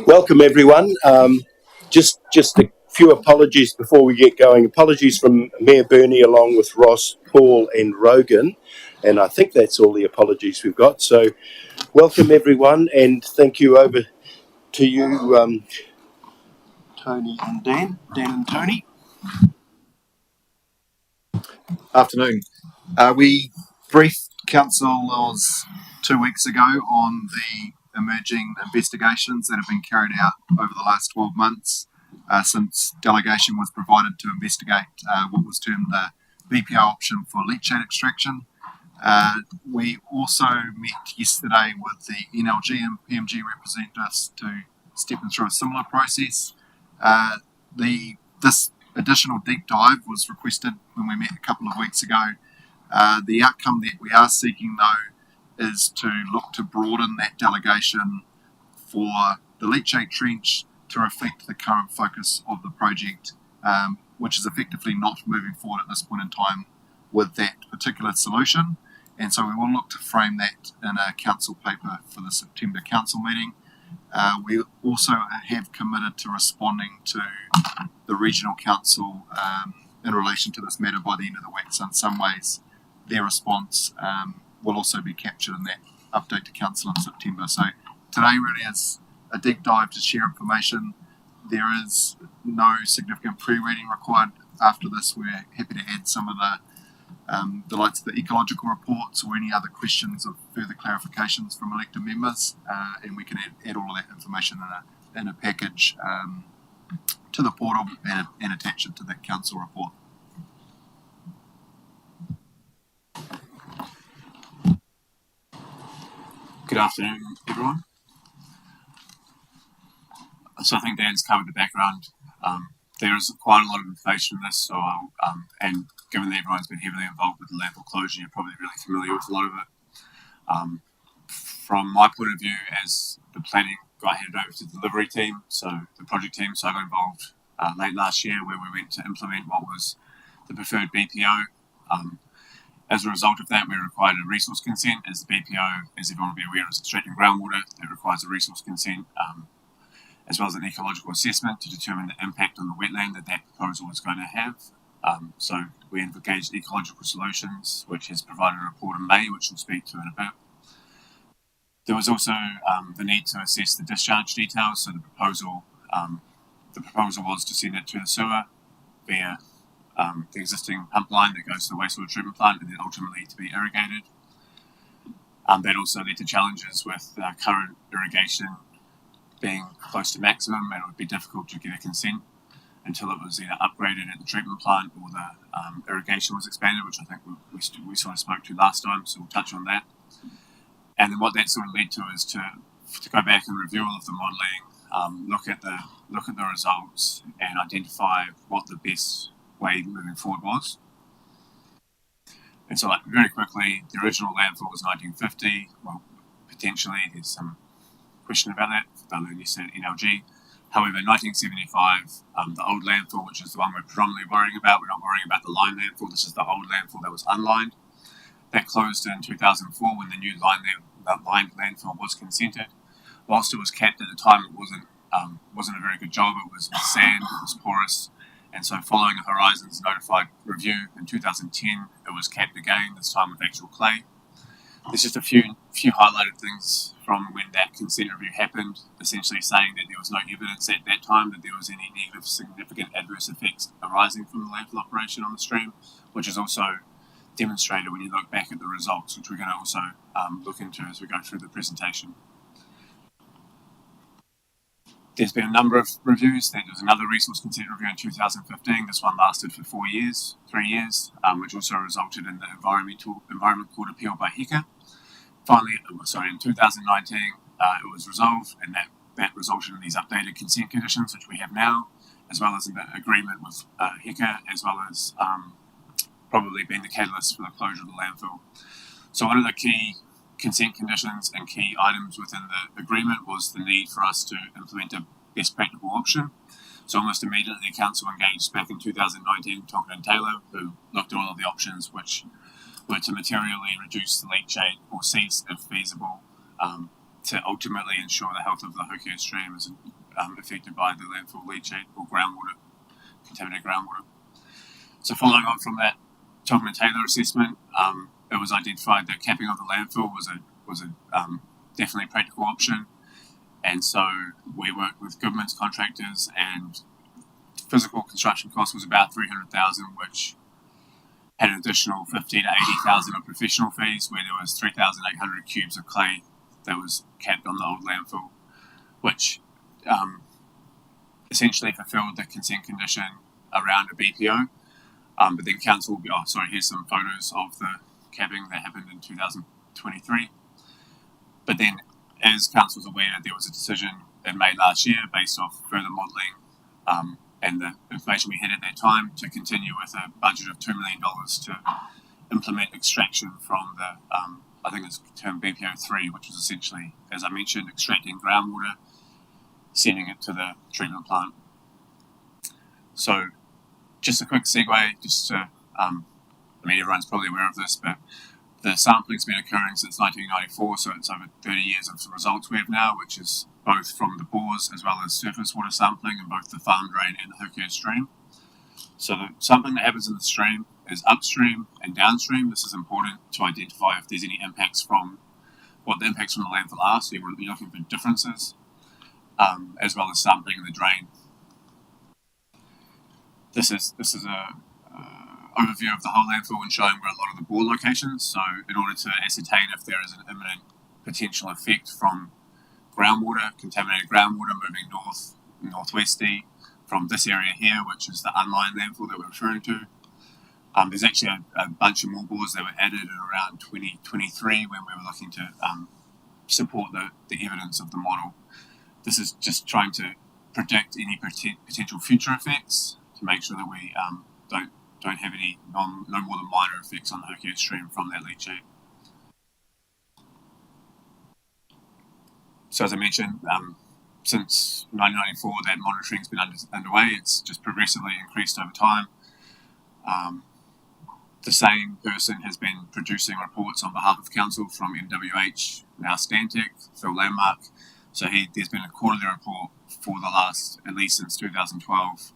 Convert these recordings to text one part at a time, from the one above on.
Welcome, everyone. Just a few apologies before we get going. Apologies from Mayor Burney, along with Ross, Paul, and Rogan. And I think that's all the apologies we've got. So, welcome, everyone, and thank you over to you, Tony and Dan and Tony. Afternoon. We briefed councillors 2 weeks ago on the emerging investigations that have been carried out over the last 12 months since delegation was provided to investigate what was termed the BPO option for leachate extraction. We also met yesterday with the NLG and PMG representatives to step them through a similar process. This additional deep dive was requested when we met a couple of weeks ago. The outcome that we are seeking, though, is to look to broaden that delegation for the Leachate trench to reflect the current focus of the project, which is effectively not moving forward at this point in time with that particular solution. And so we will look to frame that in a council paper for the September council meeting. We also have committed to responding to the regional council in relation to this matter by the end of the week. So in some ways, their response will also be captured in that update to council in September. So today really is a deep dive to share information. There is no significant pre-reading required after this. We're happy to add some of the likes of the ecological reports or any other questions of further clarifications from elected members, and we can add all of that information in a package to the portal and attach it to the council report. Good afternoon, everyone. So I think Dan's covered the background. There is quite a lot of information in this, so and given that everyone's been heavily involved with the landfill closure, you're probably really familiar with a lot of it. From my point of view, as the planning got handed over to the delivery team, so the project team, so I got involved late last year where we went to implement what was the preferred BPO. As a result of that, we required a resource consent, as the BPO, as everyone will be aware, is extracting groundwater. It requires a resource consent, as well as an ecological assessment to determine the impact on the wetland that proposal is going to have. So we engaged Ecological Solutions, which has provided a report in May, which we'll speak to in a bit. There was also the need to assess the discharge details. So the proposal was to send it to the sewer via the existing pump line that goes to the wastewater treatment plant and then ultimately to be irrigated. That also led to challenges with current irrigation being close to maximum, and it would be difficult to get a consent until it was either upgraded at the treatment plant or the irrigation was expanded, which I think we sort of spoke to last time, so we'll touch on that. And then what that sort of led to is to go back and review all of the modelling, look at the results and identify what the best way moving forward was. And so, like, very quickly, the original landfill was 1950. Well, potentially there's some question about that, although you said NLG. However, 1975, the old landfill, which is the one we're predominantly worrying about, we're not worrying about the line landfill, this is the old landfill that was unlined. That closed in 2004 when the new lined landfill was consented. Whilst it was capped at the time, it wasn't a very good job. It was sand, it was porous, and so following a Horizons notified review in 2010, it was capped again, this time with actual clay. There's just a few highlighted things from when that consent review happened, essentially saying that there was no evidence at that time that there was any negative significant adverse effects arising from the landfill operation on the stream, which is also demonstrated when you look back at the results, which we're going to also look into as we go through the presentation. There's been a number of reviews. There was another resource consent review in 2015. This one lasted for 3 years, which also resulted in the Environment Court appeal by HECA. Finally, in 2019, it was resolved, and that resulted in these updated consent conditions, which we have now, as well as an agreement with HECA, as well as probably being the catalyst for the closure of the landfill. So one of the key consent conditions and key items within the agreement was the need for us to implement a best practical option. So almost immediately the council engaged back in 2019 Tonkin and Taylor, who looked at all of the options which were to materially reduce the leachate or cease, if feasible, to ultimately ensure the health of the Hokea stream is affected by the landfill leachate or groundwater, contaminated groundwater. So following on from that Tobin and Taylor assessment, it was identified that capping of the landfill was a definitely practical option, and so we worked with government contractors, and physical construction cost was about $300,000, which had an additional $50,000 to $80,000 of professional fees, where there was 3,800 cubes of clay that was capped on the old landfill, which essentially fulfilled the consent condition around a BPO. But then council will be, here's some photos of the capping that happened in 2023. But then, as council's aware, there was a decision in May last year based off further modelling and the information we had at that time to continue with a budget of $2 million to implement extraction from the, I think it's termed BPO 3, which was essentially, as I mentioned, extracting groundwater, sending it to the treatment plant. So, just a quick segue, just to, everyone's probably aware of this, but the sampling's been occurring since 1994, so it's over 30 years of the results we have now, which is both from the bores as well as surface water sampling in both the farm drain and the Hokea stream. So the sampling that happens in the stream is upstream and downstream. This is important to identify if there's any impacts from what the impacts from the landfill are, so you're looking for differences, as well as sampling in the drain. This is a overview of the whole landfill and showing where a lot of the bore locations. So in order to ascertain if there is an imminent potential effect from groundwater, contaminated groundwater moving northwesty from this area here, which is the unlined landfill that we're referring to. There's actually a bunch of more bores that were added in around 2023 when we were looking to support the evidence of the model. This is just trying to predict any potential future effects to make sure that we don't have any no more than minor effects on the Hokea stream from that leachate. So as I mentioned, since 1994 that monitoring has been underway. It's just progressively increased over time. The same person has been producing reports on behalf of council from MWH, now Stantec, Phil Landmark. So there's been a quarterly report for the last, at least since 2012,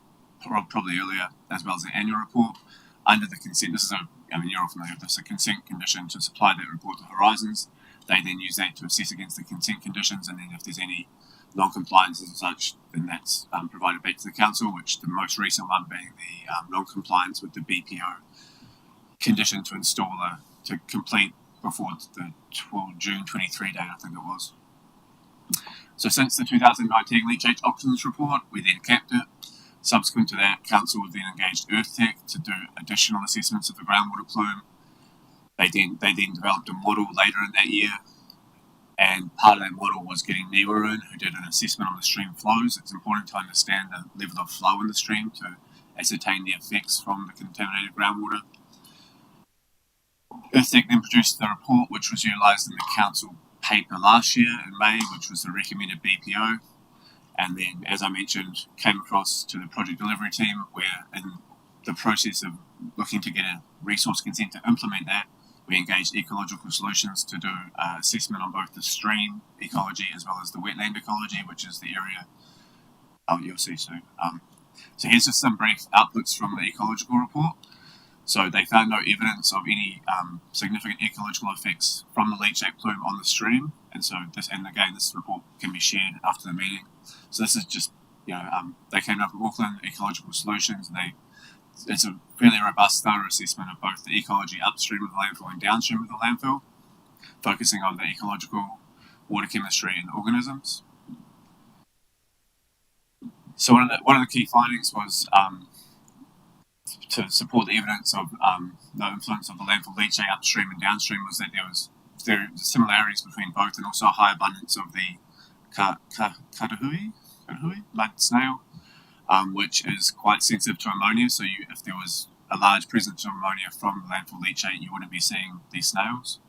probably earlier, as well as an annual report under the consent. This is you're all familiar with this, a consent condition to supply that report to Horizons. They then use that to assess against the consent conditions, and then if there's any non-compliances and such, then that's provided back to the council, which the most recent one being the non-compliance with the BPO condition to to complete before the June 23 date, I think it was. So since the 2019 Leachate Options report, we then capped it. Subsequent to that, council then engaged EarthTech to do additional assessments of the groundwater plume. They then developed a model later in that year, and part of that model was getting NEWA in, who did an assessment on the stream flows. It's important to understand the level of flow in the stream to ascertain the effects from the contaminated groundwater. EarthTech then produced the report, which was utilised in the council paper last year in May, which was the recommended BPO. And then, as I mentioned, came across to the project delivery team, where in the process of looking to get a resource consent to implement that, we engaged Ecological Solutions to do an assessment on both the stream ecology as well as the wetland ecology, which is the area you'll see soon. So here's just some brief outputs from the ecological report. So they found no evidence of any significant ecological effects from the leachate plume on the stream, and so this report can be shared after the meeting. So this is just, they came up with Auckland Ecological Solutions, and it's a fairly robust, thorough assessment of both the ecology upstream of the landfill and downstream of the landfill, focusing on the ecological, water chemistry, and organisms. So one of the key findings was to support the evidence of no influence of the landfill leachate upstream and downstream was that there are similarities between both, and also a high abundance of the katahui mud snail, which is quite sensitive to ammonia. So if there was a large presence of ammonia from the landfill leachate, you wouldn't be seeing these snails,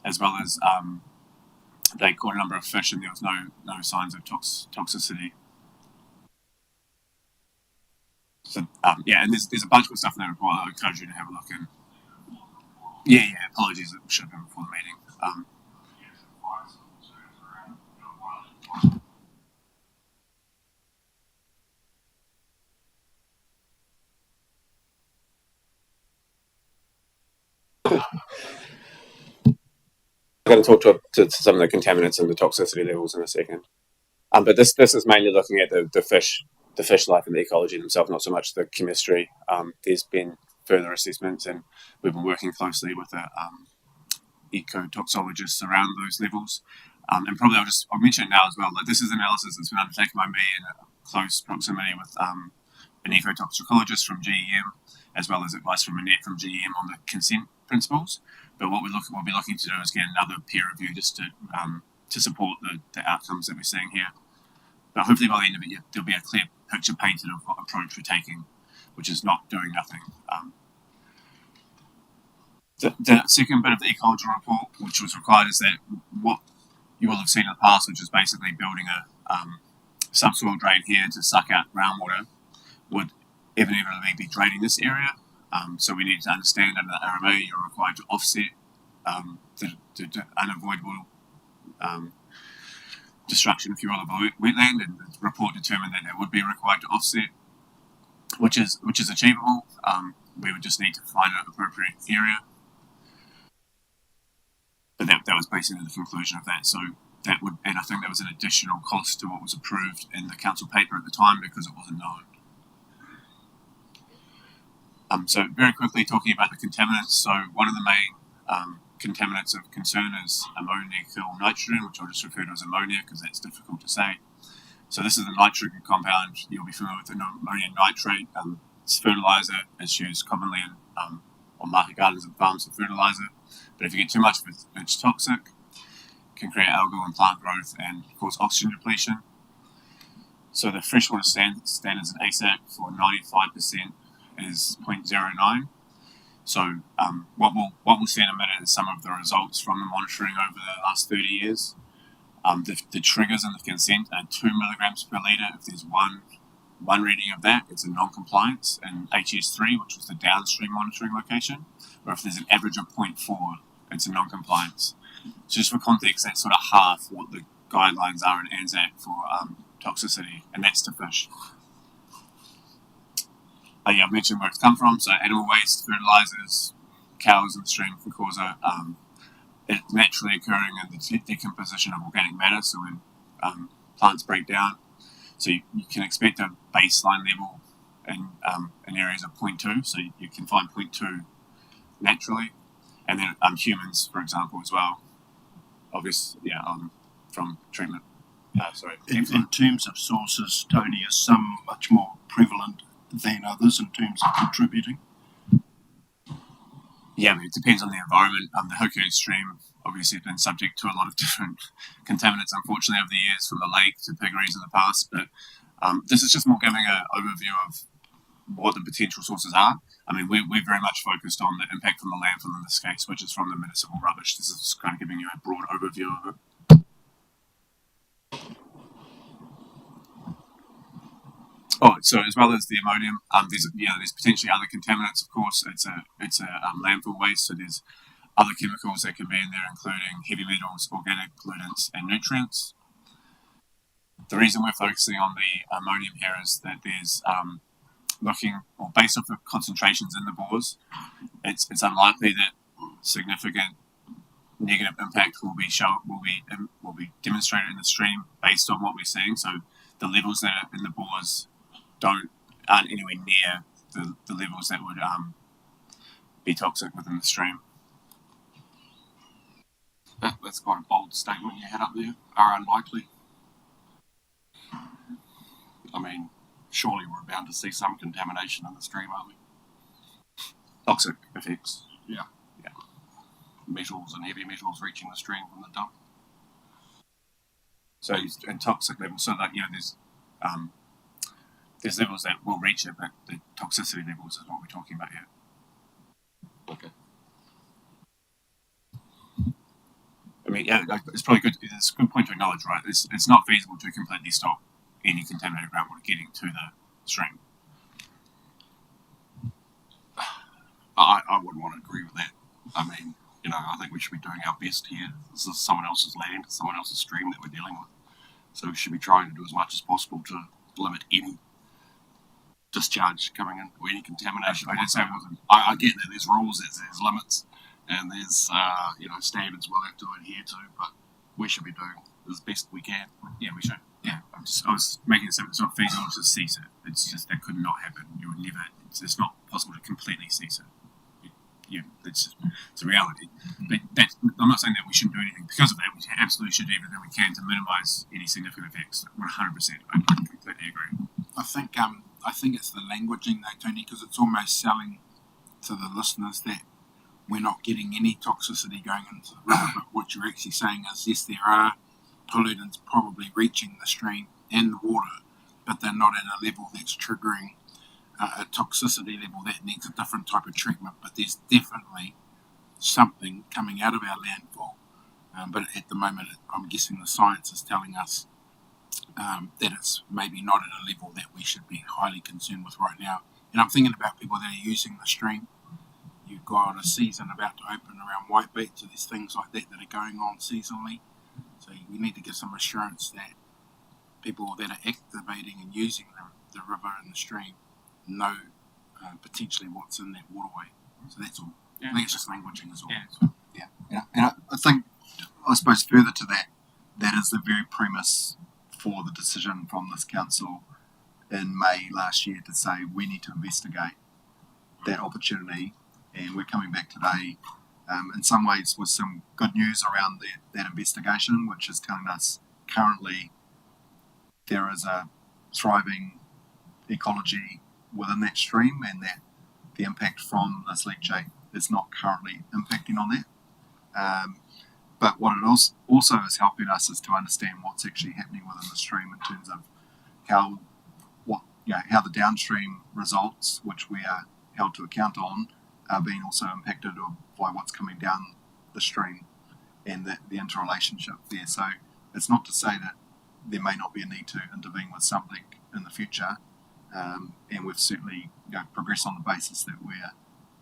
as well as they caught a number of fish, and there was no signs of toxicity. So and there's a bunch of stuff in that report I would encourage you to have a look in. Apologies, it should have been before the meeting. I'm going to talk to some of the contaminants and the toxicity levels in a second. But this is mainly looking at the fish life and the ecology themselves, not so much the chemistry. There's been further assessments, and we've been working closely with the ecotoxologists around those levels. And probably I'll mention it now as well. Like, this is analysis that's been undertaken by me in close proximity with an ecotoxicologist from GEM, as well as advice from Annette from GEM on the consent principles. But what we'll be looking to do is get another peer review just to support the outcomes that we're seeing here. But hopefully by the end of it, there'll be a clear picture painted of what approach we're taking, which is not doing nothing. The second bit of the ecological report, which was required, is that what you will have seen in the past, which is basically building a subsoil drain here to suck out groundwater, would inevitably be draining this area. So we need to understand under the RMA you're required to offset the unavoidable destruction, if you will, of a wetland, and the report determined that it would be required to offset, which is achievable. We would just need to find an appropriate area. But that was basically the conclusion of that. So that would, and I think that was an additional cost to what was approved in the council paper at the time because it wasn't known. So very quickly talking about the contaminants. So one of the main contaminants of concern is ammoniacal nitrogen, which I'll just refer to as ammonia because that's difficult to say. So this is a nitrogen compound. You'll be familiar with the ammonium nitrate. It's fertilizer. It's used commonly in, on market gardens and farms for fertilizer. But if you get too much of it, it's toxic. It can create algal and plant growth and cause oxygen depletion. So the freshwater standards in ASAP for 95% is 0.09. So what we'll see in a minute is some of the results from the monitoring over the last 30 years. The triggers in the consent are 2 milligrams per litre. If there's one reading of that, it's a non-compliance, and HS3, which was the downstream monitoring location, or if there's an average of 0.4, it's a non-compliance. So just for context, that's sort of half what the guidelines are in ANZAC for toxicity, and that's to fish. I've mentioned where it's come from, so animal waste, fertilisers, cows in the stream can cause it's naturally occurring in the decomposition of organic matter, so when plants break down. So you can expect a baseline level in areas of 0.2, so you can find 0.2 naturally. And then humans, for example, as well, obviously, from treatment. In terms of sources, Tony, is some much more prevalent than others in terms of contributing? Yeah, it depends on the environment. The Horowhenua stream obviously has been subject to a lot of different contaminants, unfortunately, over the years, from the lake to piggeries in the past. But this is just more giving an overview of what the potential sources are. I mean, we're very much focused on the impact from the landfill in this case, which is from the municipal rubbish. This is kind of giving you a broad overview of it. Oh, so as well as the ammonium, there's potentially other contaminants. Of course, it's a landfill waste, so there's other chemicals that can be in there, including heavy metals, organic pollutants, and nutrients. The reason we're focusing on the ammonium here is that there's based off the concentrations in the bores, it's unlikely that significant negative impact will be demonstrated in the stream based on what we're seeing. So the levels that are in the bores aren't anywhere near the levels that would be toxic within the stream. That's quite a bold statement you had up there. Are unlikely. I mean, surely we're bound to see some contamination in the stream, aren't we? Toxic effects. Yeah. Metals and heavy metals reaching the stream from the dump. So, and toxic levels. So that there's levels that will reach it, but the toxicity levels is what we're talking about here. Okay. I mean, it's probably good. It's a good point to acknowledge, right? It's not feasible to completely stop any contaminated groundwater getting to the stream. I wouldn't want to agree with that. I mean, I think we should be doing our best here. This is someone else's land, someone else's stream that we're dealing with. So we should be trying to do as much as possible to limit any discharge coming in or any contamination. I did say it wasn't. I get that there's rules, there's limits, and there's standards we'll have to adhere to, but we should be doing as best we can. Yeah, we should. Yeah, I was making it so it's not feasible to cease it. It's just that could not happen. You would never. It's not possible to completely cease it. It's a reality. But I'm not saying that we shouldn't do anything because of that. We absolutely should do everything we can to minimise any significant effects. 100%. I completely agree. I think it's the languaging though, Tony, because it's almost selling to the listeners that we're not getting any toxicity going into the river. But what you're actually saying is, yes, there are pollutants probably reaching the stream and the water, but they're not at a level that's triggering a toxicity level that needs a different type of treatment. But there's definitely something coming out of our landfill. But at the moment, I'm guessing the science is telling us that it's maybe not at a level that we should be highly concerned with right now. And I'm thinking about people that are using the stream. You've got a season about to open around Whitebait, so there's things like that are going on seasonally. So we need to give some assurance that people that are activating and using the river and the stream know potentially what's in that waterway. So that's all. Yeah. I think it's just languaging as well. Yeah. And I think, I suppose further to that, that is the very premise for the decision from this council in May last year to say we need to investigate that opportunity, and we're coming back today in some ways with some good news around that investigation, which is telling us currently there is a thriving ecology within that stream, and that the impact from this leachate is not currently impacting on that. But what it also is helping us is to understand what's actually happening within the stream in terms of how the downstream results, which we are held to account on, are being also impacted by what's coming down the stream and the interrelationship there. So it's not to say that there may not be a need to intervene with something in the future, and we've certainly progressed on the basis that we're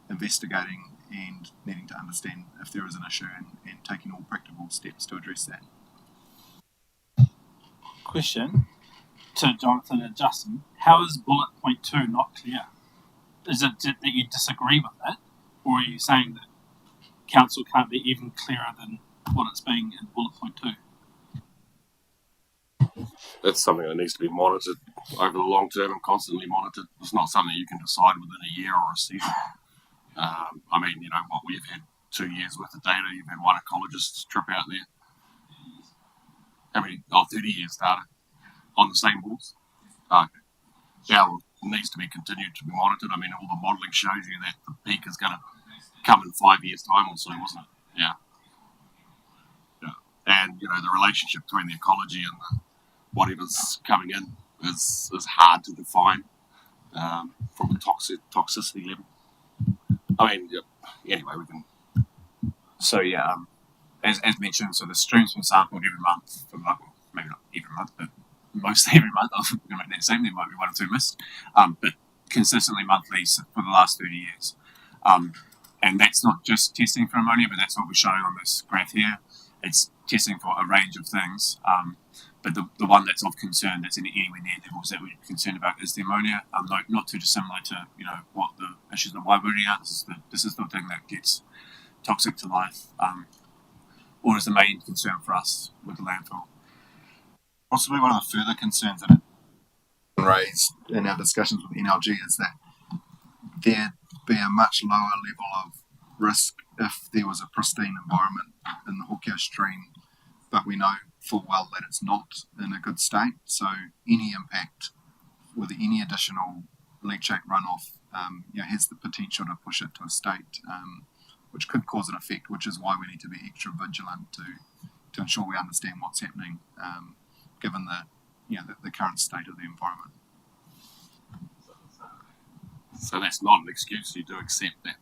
investigating and needing to understand if there is an issue and taking all practical steps to address that. Question to Jonathan and Justin: how is bullet point 2 not clear? Is it that you disagree with it, or are you saying that council can't be even clearer than what it's being in bullet point 2? That's something that needs to be monitored over the long term and constantly monitored. It's not something you can decide within a year or a season. We've had 2 years worth of data. You've had one ecologist trip out there. 30 years data on the same boards. Now it needs to be continued to be monitored. All the modelling shows you that the peak is going to come in 5 years' time or so, wasn't it? Yeah. And, the relationship between the ecology and whatever's coming in is hard to define from a toxicity level. Anyway, we can. So as mentioned, so the stream's been sampled every month, maybe not every month, but mostly every month. I'm going to make that same. There might be 1 or 2 missed, but consistently monthly for the last 30 years. And that's not just testing for ammonia, but that's what we're showing on this graph here. It's testing for a range of things, but the one that's of concern, that's anywhere near levels that we're concerned about, is the ammonia. Not too dissimilar to what the issues of Waiburi are. This is the thing that gets toxic to life, or is the main concern for us with the landfill. Possibly one of the further concerns that have raised in our discussions with NLG is that there'd be a much lower level of risk if there was a pristine environment in the Hawkeow stream, but we know full well that it's not in a good state. So any impact with any additional leachate runoff has the potential to push it to a state which could cause an effect, which is why we need to be extra vigilant to ensure we understand what's happening, given the current state of the environment. So that's not an excuse. You do accept that,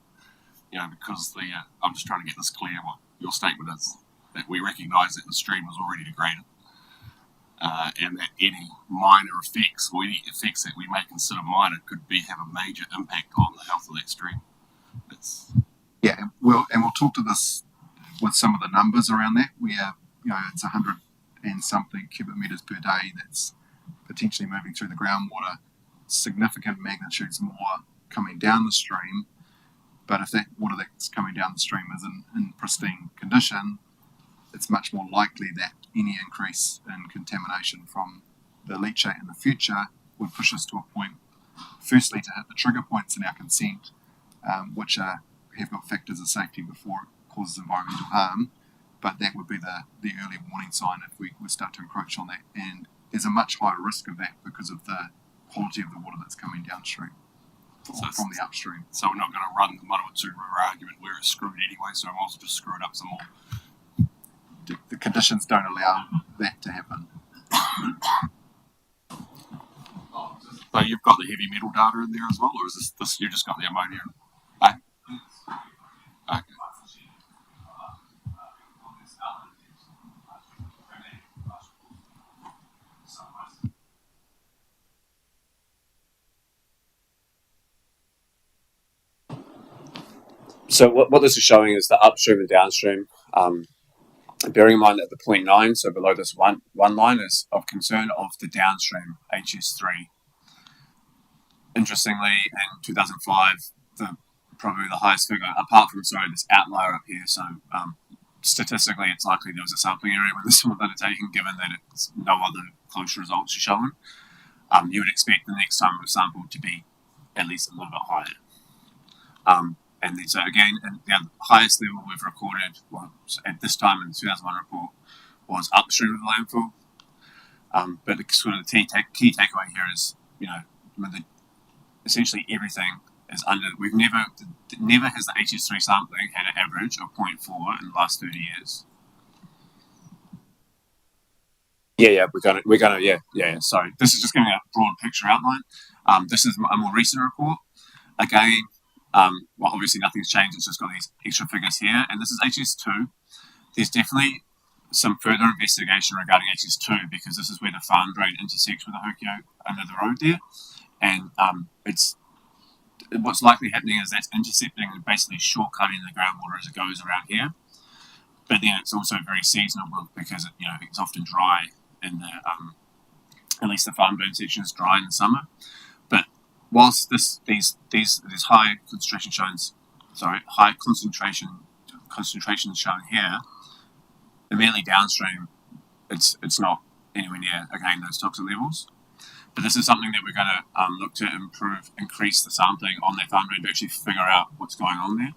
because I'm just trying to get this clear. What your statement is, that we recognise that the stream was already degraded, and that any minor effects or any effects that we may consider minor could have a major impact on the health of that stream. We'll talk to this with some of the numbers around that. We have, it's 100 and something cubic metres per day that's potentially moving through the groundwater, significant magnitudes more coming down the stream. But if that water that's coming down the stream is in pristine condition, it's much more likely that any increase in contamination from the leachate in the future would push us to a point, firstly, to hit the trigger points in our consent, which have got factors of safety before it causes environmental harm. But that would be the early warning sign if we start to encroach on that. And there's a much higher risk of that because of the quality of the water that's coming downstream from the upstream. So we're not going to run the Manawatu River argument where it's screwed anyway, so I might as well just screw it up some more. The conditions don't allow that to happen. So you've got the heavy metal data in there as well, or is this you just got the ammonia? Okay. So what this is showing is the upstream and downstream. Bearing in mind that the 0.9, so below this one line, is of concern of the downstream HS3. Interestingly, in 2005, probably the highest figure, apart from this outlier up here. So statistically, it's likely there was a sampling area when this was undertaken, given that it's no other close results are shown. You would expect the next time of sample to be at least a little bit higher. And then, so again, the highest level we've recorded at this time in the 2001 report was upstream of the landfill. But the sort of the key takeaway here is, essentially everything is under. Never has the HS3 sampling had an average of 0.4 in the last 30 years. Yeah, we're gonna, yeah. So this is just giving a broad picture outline. This is a more recent report. Again, obviously nothing's changed. It's just got these extra figures here, and this is HS2. There's definitely some further investigation regarding HS2 because this is where the farm drain intersects with the Hokio under the road there, and what's likely happening is that's intercepting and basically shortcutting the groundwater as it goes around here. But then it's also very seasonal because it's often dry in the at least the farm drain section is dry in the summer. But whilst these high concentrations shown here, immediately downstream, it's not anywhere near again those toxic levels. But this is something that we're going to look to increase the sampling on that farm drain to actually figure out what's going on there,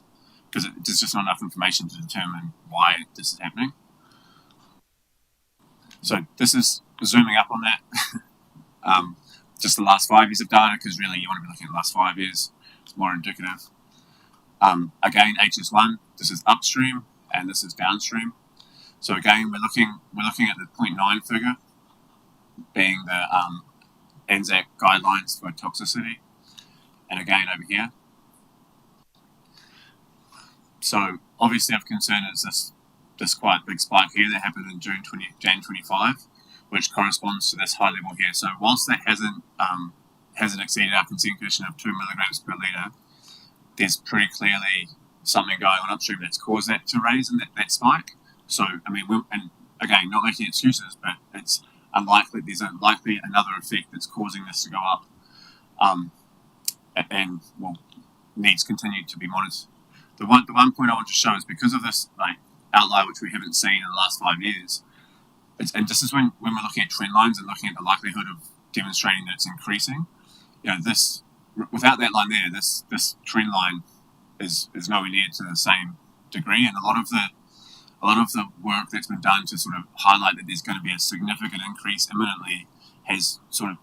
because there's just not enough information to determine why this is happening. So this is zooming up on that. Just the last 5 years of data, because really you want to be looking at the last 5 years. It's more indicative. Again, HS1, this is upstream, and this is downstream. So again, we're looking at the 0.9 figure, being the ANZAC guidelines for toxicity, and again over here. So obviously of concern is this quite big spike here that happened in Jan 25, which corresponds to this high level here. So whilst that hasn't exceeded our consent condition of 2 milligrams per litre, there's pretty clearly something going on upstream that's caused that to raise and that spike. So I mean, and again, not making excuses, but it's unlikely there's another effect that's causing this to go up, and needs continue to be monitored. The one point I want to show is because of this outlier which we haven't seen in the last 5 years. And this is when we're looking at trend lines and looking at the likelihood of demonstrating that it's increasing. This without that line there, this trend line is nowhere near to the same degree. And a lot of the work that's been done to sort of highlight that there's going to be a significant increase imminently has sort of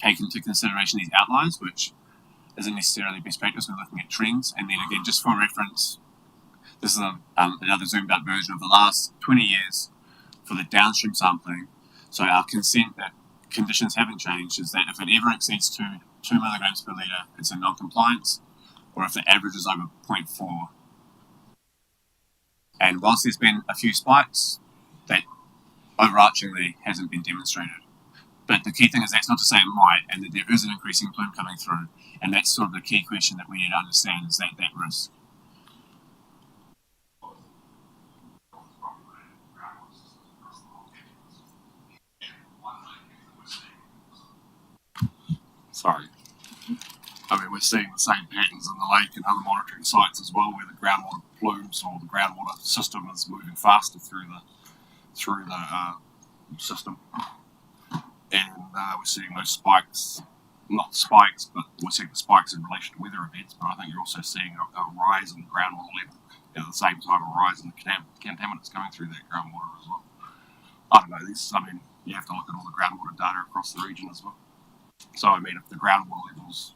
taken into consideration these outliers, which isn't necessarily best practice when looking at trends. And then again, just for reference, this is another zoomed out version of the last 20 years for the downstream sampling. So our consent that conditions haven't changed is that if it ever exceeds 2 milligrams per litre, it's a non-compliance, or if the average is over 0.4. And whilst there's been a few spikes, that overarchingly hasn't been demonstrated. But the key thing is that's not to say it might, and that there is an increasing plume coming through. And that's sort of the key question that we need to understand is that risk. Sorry. I mean, we're seeing the same patterns in the lake and other monitoring sites as well, where the groundwater plumes or the groundwater system is moving faster through the system, and we're seeing those spikes. Not spikes, but we're seeing the spikes in relation to weather events. But I think you're also seeing a rise in the groundwater level at the same time, a rise in the contaminants going through that groundwater as well. I don't know. You have to look at all the groundwater data across the region as well. So, I mean, if the groundwater levels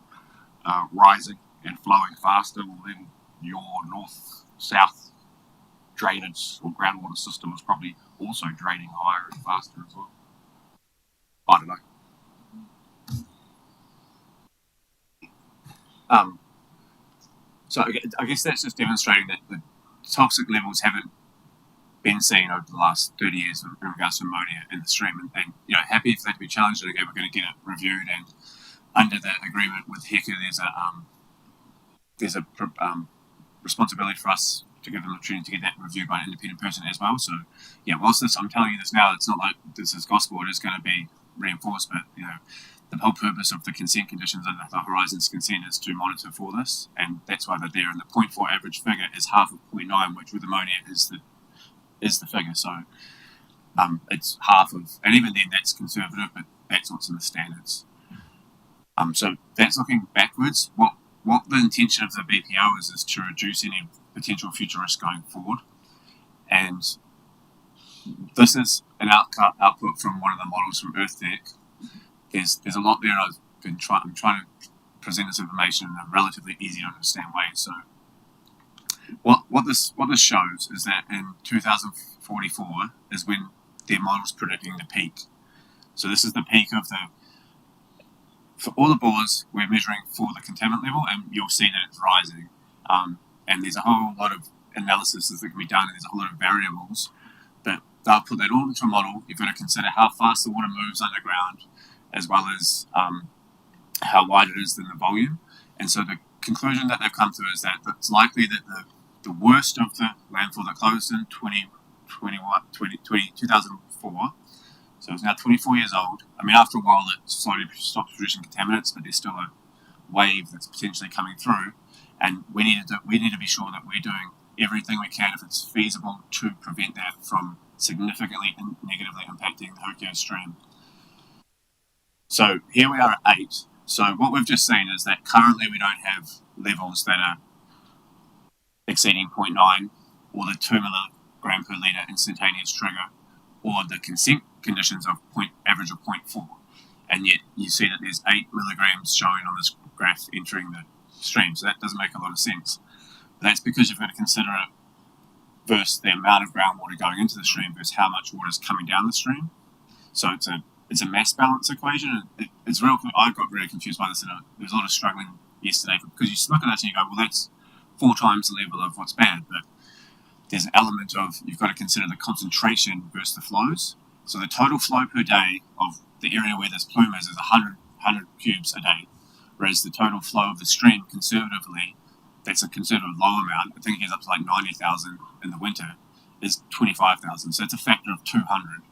are rising and flowing faster, well, then your north-south drainage or groundwater system is probably also draining higher and faster as well. I don't know. So I guess that's just demonstrating that the toxic levels haven't been seen over the last 30 years in regards to ammonia in the stream, and happy for that to be challenged. And again, we're going to get it reviewed, and under the agreement with HECA, there's a responsibility for us to give them the opportunity to get that reviewed by an independent person as well. So whilst I'm telling you this now, it's not like this is gospel. It is going to be reinforced, but the whole purpose of the consent conditions under the Horizons consent is to monitor for this, and that's why they're there. And the 0.4 average figure is half of 0.9, which with ammonia is the figure. So it's half of, and even then that's conservative, but that's what's in the standards. So that's looking backwards. What the intention of the BPO is to reduce any potential future risk going forward, and this is an output from one of the models from EarthTech. There's a lot there. I'm trying to present this information in a relatively easy to understand way. So what this shows is that in 2044 is when their model's predicting the peak. So this is the peak of for all the bores we're measuring for the contaminant level, and you'll see that it's rising. And there's a whole lot of analysis that can be done, and there's a whole lot of variables. But they'll put that all into a model. You've got to consider how fast the water moves underground, as well as how wide it is than the volume. And so the conclusion that they've come to is that it's likely that the worst of the landfill that closed in 2004, so it's now 24 years old. I mean, after a while it slowly stops producing contaminants, but there's still a wave that's potentially coming through, and we need to be sure that we're doing everything we can, if it's feasible, to prevent that from significantly and negatively impacting the Horowhenua stream. So here we are at 8. So what we've just seen is that currently we don't have levels that are exceeding 0.9 or the 2 milligram per litre instantaneous trigger, or the consent conditions of average of 0.4. And yet you see that there's 8 milligrams showing on this graph entering the stream. So that doesn't make a lot of sense. But that's because you've got to consider it versus the amount of groundwater going into the stream versus how much water is coming down the stream. So it's a mass balance equation. It's real. I got really confused by this, and there was a lot of struggling yesterday because you look at that and you go, well, that's 4 times the level of what's bad. But there's an element of you've got to consider the concentration versus the flows. So the total flow per day of the area where this plume is 100 cubes a day, whereas the total flow of the stream, conservatively, that's a conservative low amount. I think it gets up to like 90,000 in the winter, is 25,000. So it's a factor of 200.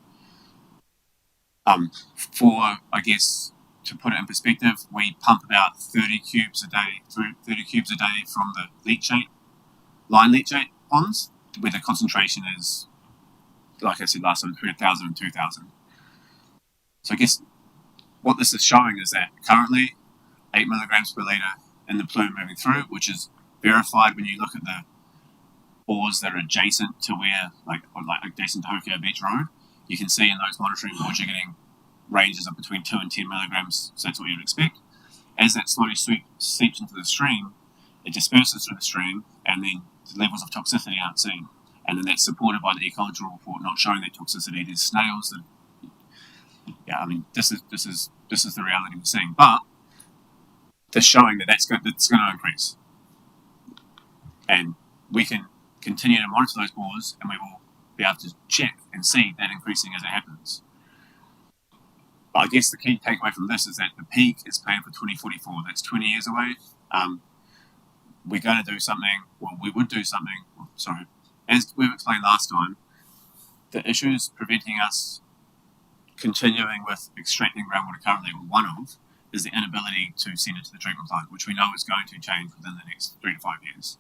I guess, to put it in perspective, we pump about 30 cubes a day from the leachate, line leachate ponds, where the concentration is, like I said last time, 3,000 and 2,000. So I guess what this is showing is that currently 8 milligrams per litre in the plume moving through, which is verified when you look at the bores that are adjacent to where, like adjacent to Horowhenua Beach Road. You can see in those monitoring boards you're getting ranges of between 2 and 10 milligrams, so that's what you would expect. As that slowly seeps into the stream, it disperses through the stream, and then the levels of toxicity aren't seen. And then that's supported by the ecological report not showing that toxicity. There's snails that, this is the reality we're seeing. But they're showing that that's going to increase, and we can continue to monitor those bores, and we will be able to check and see that increasing as it happens. But I guess the key takeaway from this is that the peak is planned for 2044. That's 20 years away. We're going to do something, we would do something. Sorry, as we've explained last time, the issues preventing us continuing with extracting groundwater currently, one of, is the inability to send it to the treatment plant, which we know is going to change within the next 3 to 5 years.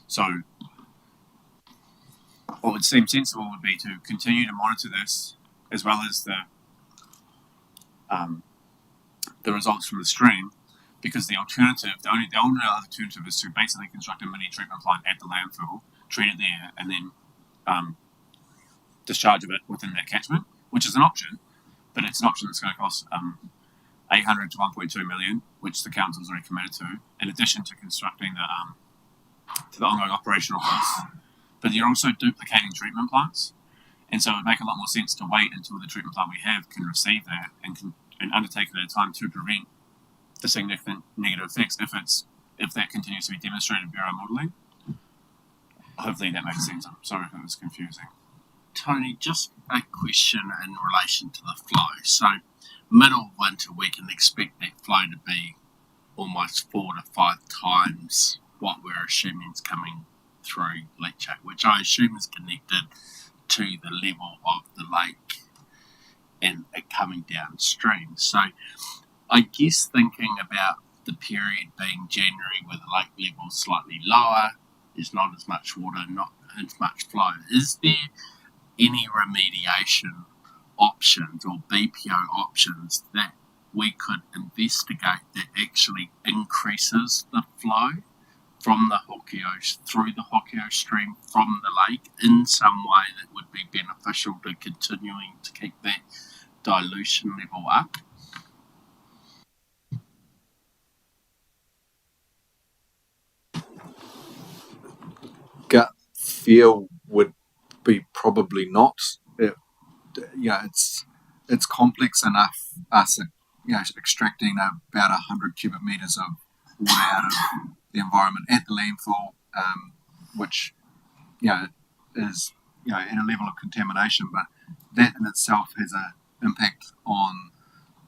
So what would seem sensible would be to continue to monitor this, as well as the results from the stream, because the only other alternative is to basically construct a mini treatment plant at the landfill, treat it there, and then discharge of it within that catchment, which is an option, but it's an option that's going to cost 800 to 1.2 million, which the council's already committed to, in addition to constructing the ongoing operational costs. But you're also duplicating treatment plants, and so it would make a lot more sense to wait until the treatment plant we have can receive that and undertake it at a time to prevent the significant negative effects if that continues to be demonstrated via our modelling. Hopefully that makes sense. I'm sorry if it was confusing. Tony, just a question in relation to the flow. So, middle of winter, we can expect that flow to be almost 4 to 5 times what we're assuming is coming through Leachate, which I assume is connected to the level of the lake and it coming downstream. So, I guess thinking about the period being January where the lake level is slightly lower, there's not as much water, not as much flow. Is there any remediation options or BPO options that we could investigate that actually increases the flow from the Hokio through the Hokio stream from the lake in some way that would be beneficial to continuing to keep that dilution level up? Gut feel would be probably not. It's complex enough. Us, extracting about 100 cubic meters of water out of the environment at the landfill, which is at a level of contamination, but that in itself has an impact on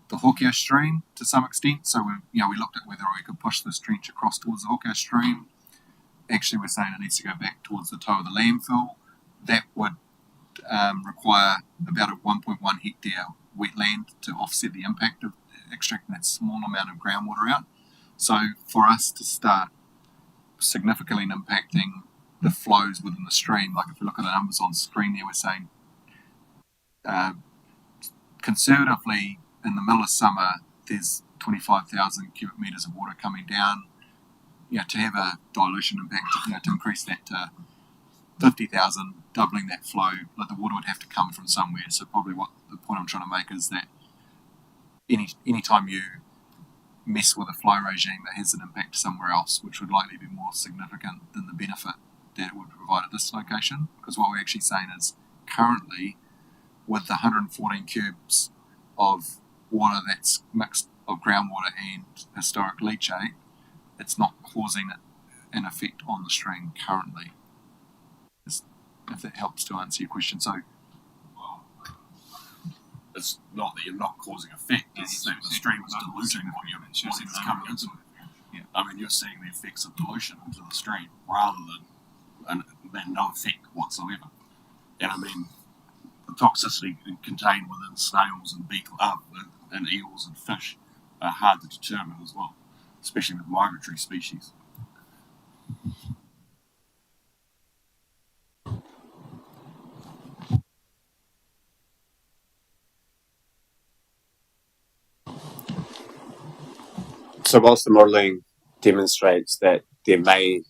the Hokio stream to some extent. So we looked at whether we could push this trench across towards the Hokio stream. Actually, we're saying it needs to go back towards the toe of the landfill. That would require about a 1.1 hectare wetland to offset the impact of extracting that small amount of groundwater out. So for us to start significantly impacting the flows within the stream, like if we look at the numbers on screen there, we're saying conservatively in the middle of summer there's 25,000 cubic meters of water coming down. To have a dilution impact, to increase that to 50,000, doubling that flow, but the water would have to come from somewhere. So probably what the point I'm trying to make is that any time you mess with a flow regime, it has an impact somewhere else, which would likely be more significant than the benefit that it would provide at this location. Because what we're actually saying is currently, with the 114 cubes of water that's mixed of groundwater and historic leachate, it's not causing an effect on the stream currently. If that helps to answer your question. So, it's not that you're not causing effect, it's that the stream is diluting what it's coming into it. Yeah. I mean, you're seeing the effects of dilution into the stream rather than no effect whatsoever. And I mean, the toxicity contained within snails and and eels and fish are hard to determine as well, especially with migratory species. So whilst the modelling demonstrates that there may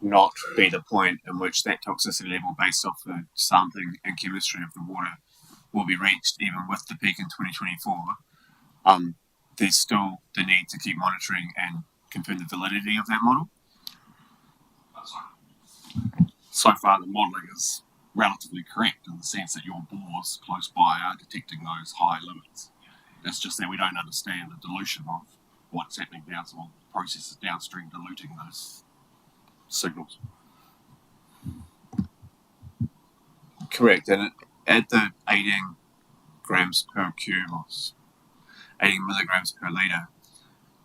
not be the point in which that toxicity level based off the sampling and chemistry of the water will be reached even with the peak in 2024, there's still the need to keep monitoring and confirm the validity of that model. So far, the modelling is relatively correct in the sense that your bores close by are detecting those high limits. It's just that we don't understand the dilution of what's happening processes downstream diluting those signals. Correct, and at the 18 grams per cube, or 18 milligrams per litre,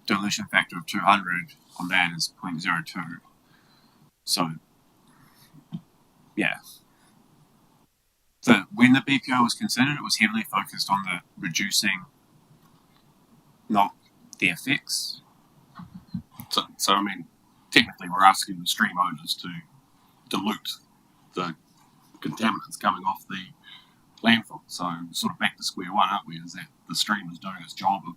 dilution factor of 200 on that is 0.02. So, yeah. When the BPO was considered, it was heavily focused on the reducing, not the effects. So I mean, technically, we're asking the stream owners to dilute the contaminants coming off the landfill. So sort of back to square one, aren't we? Is that the stream is doing its job of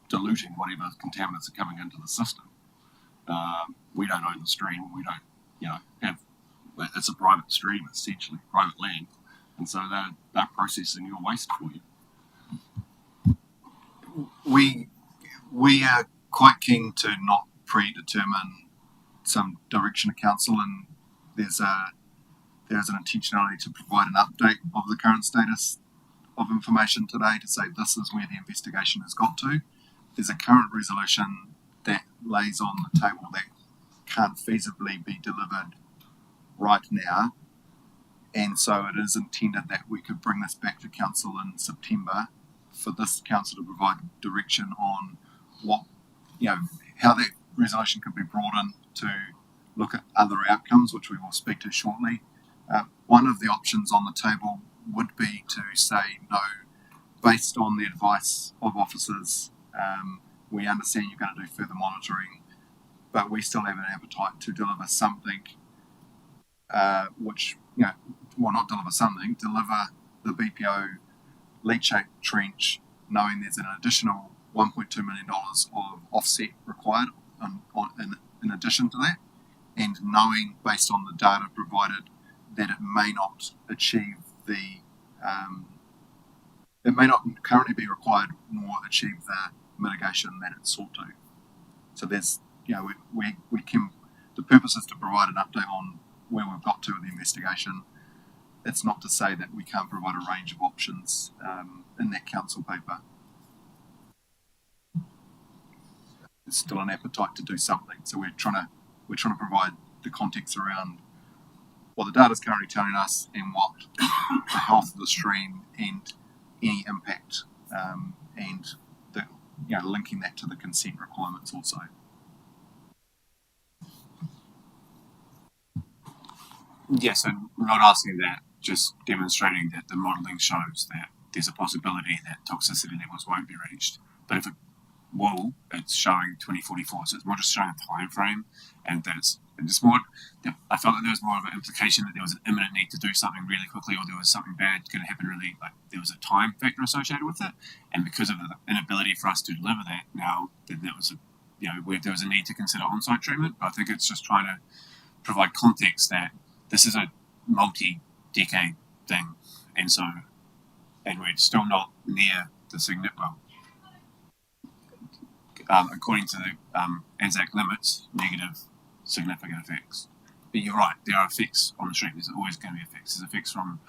diluting whatever contaminants are coming into the system. We don't own the stream. We don't, have. It's a private stream, essentially, private land, and so they're processing your waste for you. We are quite keen to not predetermine some direction of council, and there's an intentionality to provide an update of the current status of information today to say this is where the investigation has got to. There's a current resolution that lays on the table that can't feasibly be delivered right now, and so it is intended that we could bring this back to council in September for this council to provide direction on what, how that resolution could be brought in to look at other outcomes, which we will speak to shortly. One of the options on the table would be to say no, based on the advice of officers. We understand you're going to do further monitoring, but we still have an appetite to deliver something, deliver the BPO Leachate trench, knowing there's an additional $1.2 million of offset required in addition to that, and knowing based on the data provided that it may not achieve it may not currently be required nor achieve the mitigation that it's sought to. So there's, we can, the purpose is to provide an update on where we've got to with the investigation. It's not to say that we can't provide a range of options in that council paper. There's still an appetite to do something, so we're trying to provide the context around what the data is currently telling us and what the health of the stream and any impact, and the, linking that to the consent requirements also. Yes, and we're not asking that, just demonstrating that the modelling shows that there's a possibility that toxicity levels won't be reached. But if it will, it's showing 2044, so it's more just showing a time frame, and that's just more. I felt that there was more of an implication that there was an imminent need to do something really quickly, or there was something bad going to happen really, like there was a time factor associated with it, and because of the inability for us to deliver that now, then there was there was a need to consider on-site treatment. But I think it's just trying to provide context that this is a multi-decade thing, and we're still not near the significant. According to the ANZAC limits, negative significant effects. But you're right, there are effects on the stream. There's always going to be effects. There's effects from,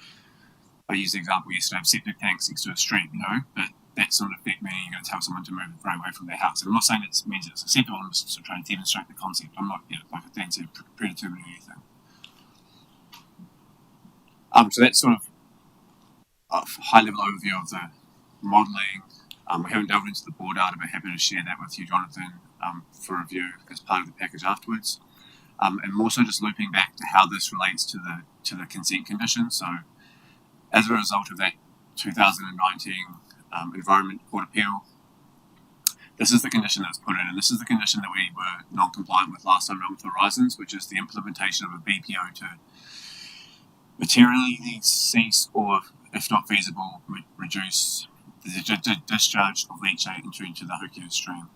I used the example yesterday of septic tanks next to a stream, but that's not an effect meaning you're going to tell someone to move right away from their house. And I'm not saying that means it's acceptable, I'm just trying to demonstrate the concept. I'm not, like Dan said, predetermining anything. So that's sort of a high-level overview of the modelling. We haven't delved into the board data, but happy to share that with you, Jonathan, for review as part of the package afterwards. And more so just looping back to how this relates to the consent condition. So as a result of that 2019 Environment Court appeal, this is the condition that was put in, and this is the condition that we were non-compliant with last time around with Horizons, which is the implementation of a BPO to materially cease or, if not feasible, reduce the discharge of leachate into the Horowhenua stream.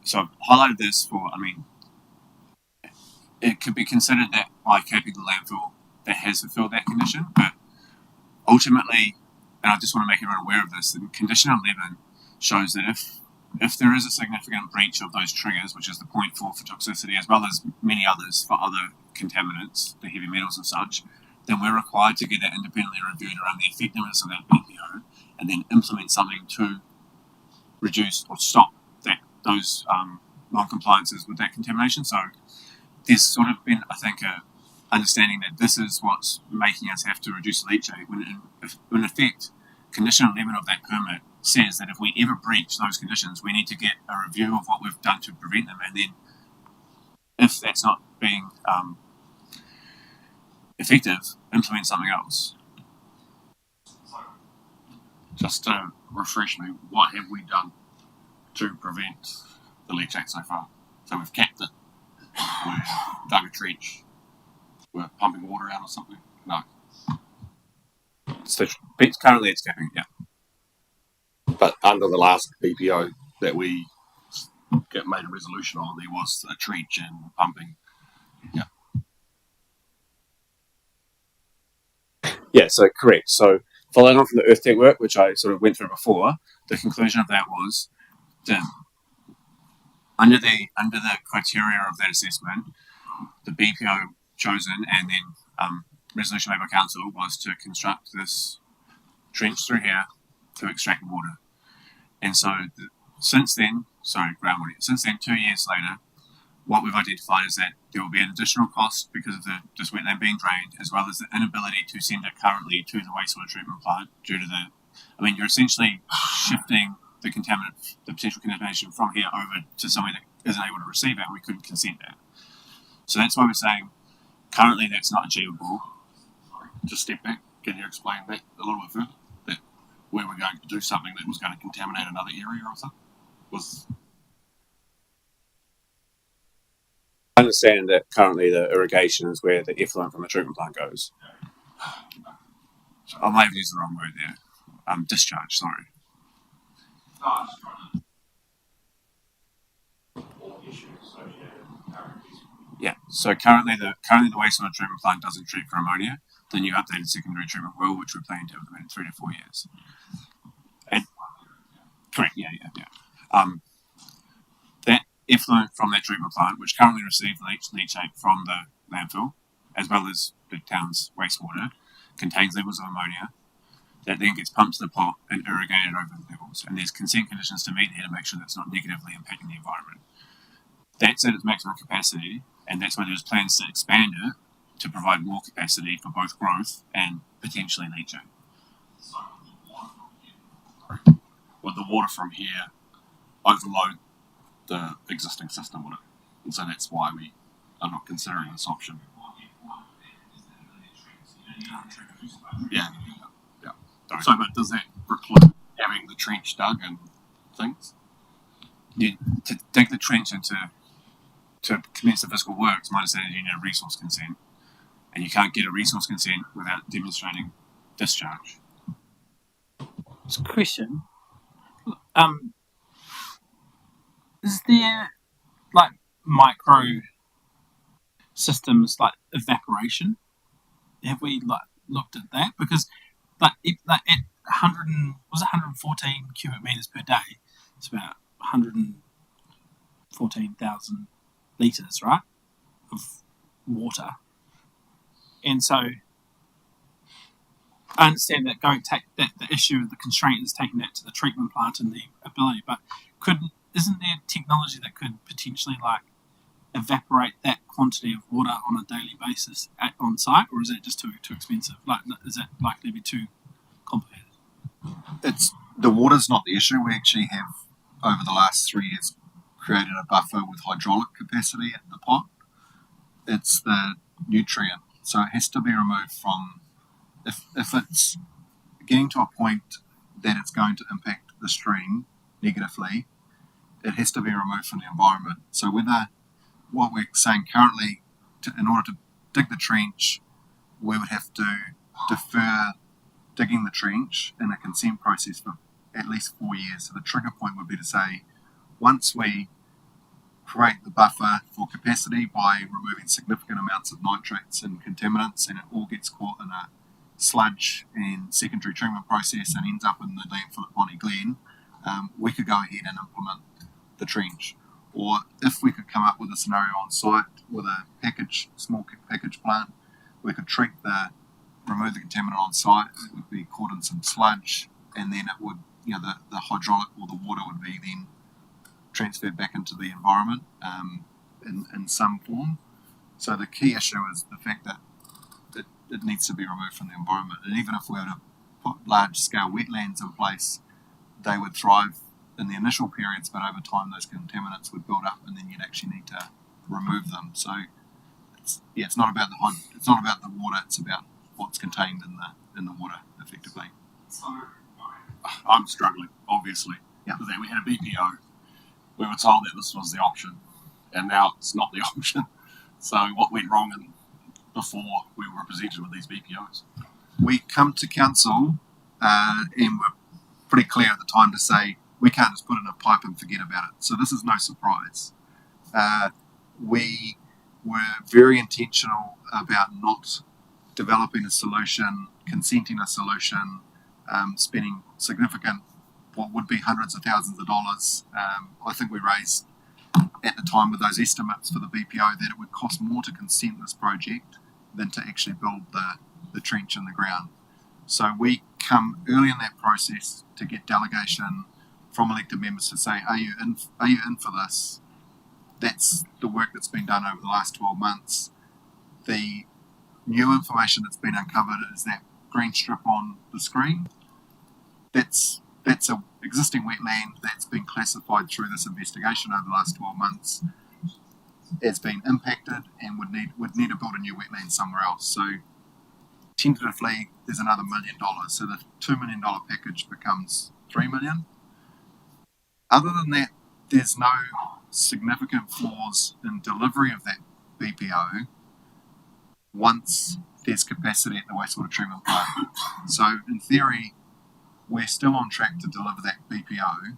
So I've highlighted this for, it could be considered that by Capital Landfill that has fulfilled that condition, but ultimately, and I just want to make everyone aware of this, the condition 11 shows that if there is a significant breach of those triggers, which is the 0.4 for toxicity, as well as many others for other contaminants, the heavy metals and such, then we're required to get that independently reviewed around the effectiveness of that BPO and then implement something to reduce or stop those non-compliances with that contamination. So there's sort of been, I think, a understanding that this is what's making us have to reduce leachate, when in effect, condition 11 of that permit says that if we ever breach those conditions, we need to get a review of what we've done to prevent them, and then if that's not being effective, implement something else. Just to refresh me, what have we done? to prevent the leachate so far. So we've capped it. We've dug a trench. We're pumping water out or something. No. So currently it's capping, yeah. But under the last BPO that we made a resolution on, there was a trench and pumping. Yeah, so correct. So following on from the earth tech work, which I sort of went through before, the conclusion of that was that under the criteria of that assessment, the BPO chosen and then resolution made by council was to construct this trench through here to extract water. And so since then, 2 years later, what we've identified is that there will be an additional cost because of this wetland being drained, as well as the inability to send it currently to the wastewater treatment plant due to you're essentially shifting the potential contamination from here over to somewhere that isn't able to receive it, and we couldn't consent that. So that's why we're saying currently that's not achievable. Just step back. Can you explain that a little bit further? That we were going to do something that was going to contaminate another area or something? I understand that currently the irrigation is where the effluent from the treatment plant goes. I might have used the wrong word there. Discharge, sorry. Yeah, so currently the wastewater treatment plant doesn't treat for ammonia. The new updated secondary treatment will, which we're planning to implement in 3 to 4 years. Correct, yeah. That effluent from that treatment plant, which currently receives leachate from the landfill, as well as the town's wastewater, contains levels of ammonia that then gets pumped to the pot and irrigated over the levels. And there's consent conditions to meet here to make sure that's not negatively impacting the environment. That's at its maximum capacity, and that's why there's plans to expand it to provide more capacity for both growth and potentially leachate. Would the water from here overload the existing system, would it? And so that's why we are not considering this option. Yeah. So, but does that preclude having the trench dug and things? To dig the trench and to commence the physical works, my understanding is you need a resource consent, and you can't get a resource consent without demonstrating discharge. It's a question. Is there micro systems like evaporation? Have we looked at that? Because at 114 cubic meters per day, it's about 114,000 liters, right, of water. And so I understand that the issue of the constraint is taking that to the treatment plant and the ability, but isn't there technology that could potentially evaporate that quantity of water on a daily basis on site, or is that just too expensive? Is that likely to be too complicated? The water's not the issue. We actually have, over the last 3 years, created a buffer with hydraulic capacity at the pot. It's the nutrient, so it has to be removed from. If it's getting to a point that it's going to impact the stream negatively, it has to be removed from the environment. So what we're saying currently, in order to dig the trench, we would have to defer digging the trench in a consent process for at least 4 years. So the trigger point would be to say, once we create the buffer for capacity by removing significant amounts of nitrates and contaminants, and it all gets caught in a sludge and secondary treatment process and ends up in the landfill at Bonnie Glen, we could go ahead and implement the trench. Or if we could come up with a scenario on site with a small package plant, we could remove the contaminant on site. It would be caught in some sludge, and then it would, the hydraulic or the water would be then transferred back into the environment in some form. So the key issue is the fact that it needs to be removed from the environment. And even if we were to put large-scale wetlands in place, they would thrive in the initial periods, but over time those contaminants would build up, and then you'd actually need to remove them. So it's not about the water; it's about what's contained in the water, effectively. I'm struggling, obviously. Yeah. That we had a BPO, we were told that this was the option, and now it's not the option. So what went wrong before we were presented with these BPOs? We come to council and we're pretty clear at the time to say we can't just put in a pipe and forget about it. So this is no surprise. We were very intentional about not developing a solution, consenting a solution, spending significant, what would be hundreds of thousands of dollars. I think we raised at the time with those estimates for the BPO that it would cost more to consent this project than to actually build the trench in the ground. So we come early in that process to get delegation from elected members to say, are you in for this? That's the work that's been done over the last 12 months. The new information that's been uncovered is that green strip on the screen. That's an existing wetland that's been classified through this investigation over the last 12 months as being impacted and would need to build a new wetland somewhere else. So tentatively, there's another $1 million. So the $2 million package becomes $3 million. Other than that, there's no significant flaws in delivery of that BPO once there's capacity at the wastewater treatment plant. So in theory, we're still on track to deliver that BPO.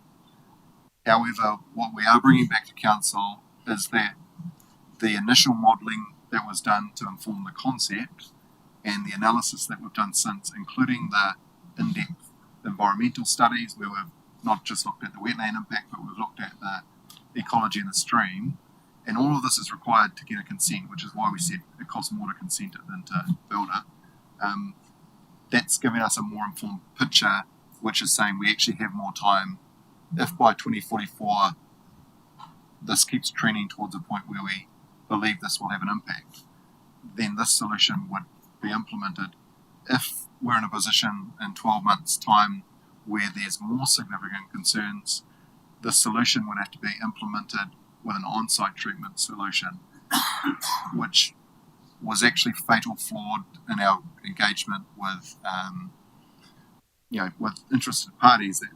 However, what we are bringing back to council is that the initial modelling that was done to inform the concept and the analysis that we've done since, including the in-depth environmental studies where we've not just looked at the wetland impact, but we've looked at the ecology in the stream, and all of this is required to get a consent, which is why we said it costs more to consent it than to build it. That's giving us a more informed picture, which is saying we actually have more time. If by 2044 this keeps trending towards a point where we believe this will have an impact, then this solution would be implemented. If we're in a position in 12 months' time where there's more significant concerns, the solution would have to be implemented with an on-site treatment solution, which was actually fatal flawed in our engagement with, with interested parties, that